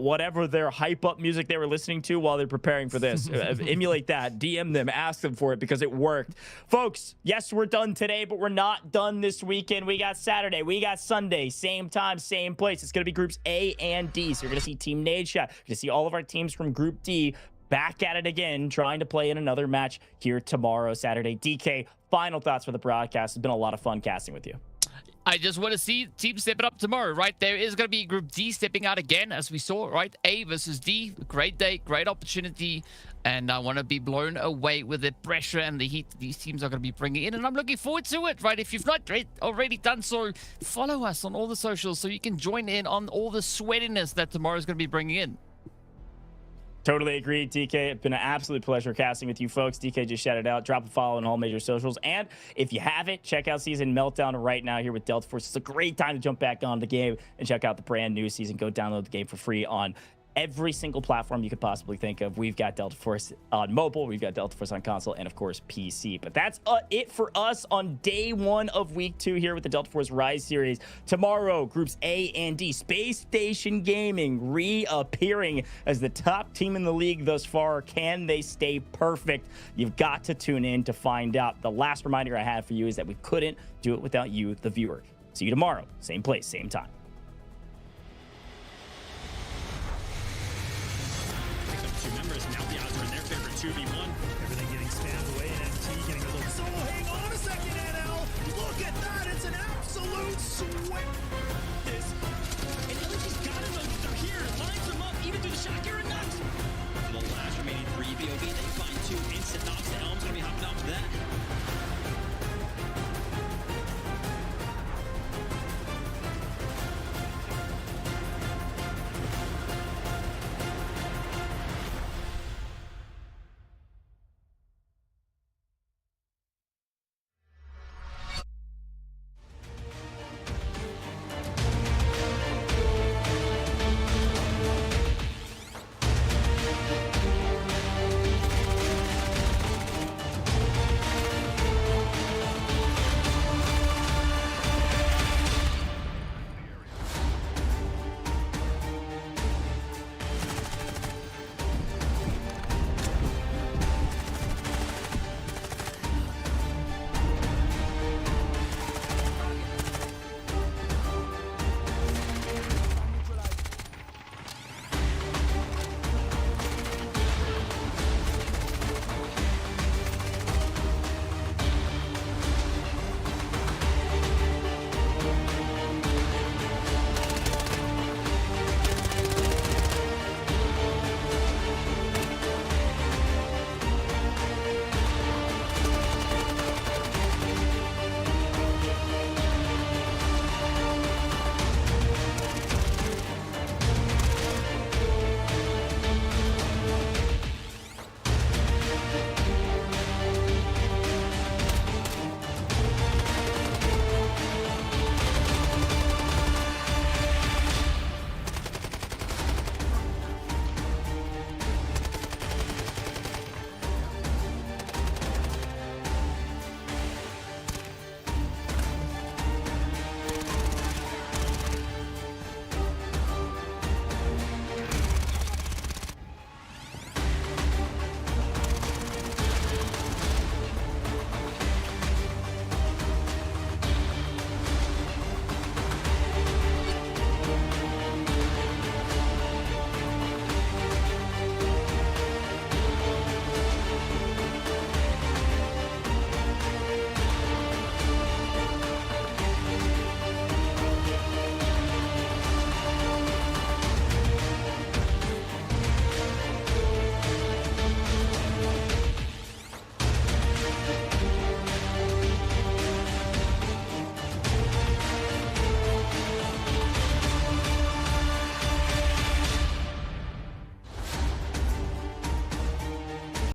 whatever their hype up music they were listening to while they're preparing for this. Emulate that, DM them, ask them for it because it worked. Folks, yes, we're done today, but we're not done this weekend. We got Saturday, we got Sunday, same time, same place. It's going to be groups A and D. So you're going to see Team Nadeshot. You're going to see all of our teams from Group D back at it again, trying to play in another match here tomorrow, Saturday. DK, final thoughts for the broadcast. It's been a lot of fun casting with you. I just want to see teams stepping up tomorrow, right? There is going to be Group D stepping out again, as we saw, right? A versus D, great day, great opportunity, and I want to be blown away with the pressure and the heat these teams are going to be bringing in, and I'm looking forward to it, right? If you've not already done so, follow us on all the socials so you can join in on all the sweatiness that tomorrow's going to be bringing in. Totally agree, DK. It's been an absolute pleasure casting with you folks. DK just shouted out. Drop a follow on all major socials. And if you haven't, check out Season Meltdown right now here with Delta Force. It's a great time to jump back on the game and check out the brand new season. Go download the game for free on every single platform you could possibly think of. We've got Delta Force on mobile, we've got Delta Force on console, and of course PC. But that's it for us on day 1 of week 2 here with the Delta Force Rise series. Tomorrow, groups A and D, Spacestation Gaming reappearing as the top team in the league thus far. Can they stay perfect? You've got to tune in to find out. The last reminder I have for you is that we couldn't do it without you, the viewer. See you tomorrow, same place, same time. Members, now the odds are in their favor, 2v1. Everything getting spammed away, and MT getting a little... So hang on a second, NL! Look at that! It's an absolute sweat! This... And LG's got him, though. They're here. Lines them up, even through the shot. You're a nuts!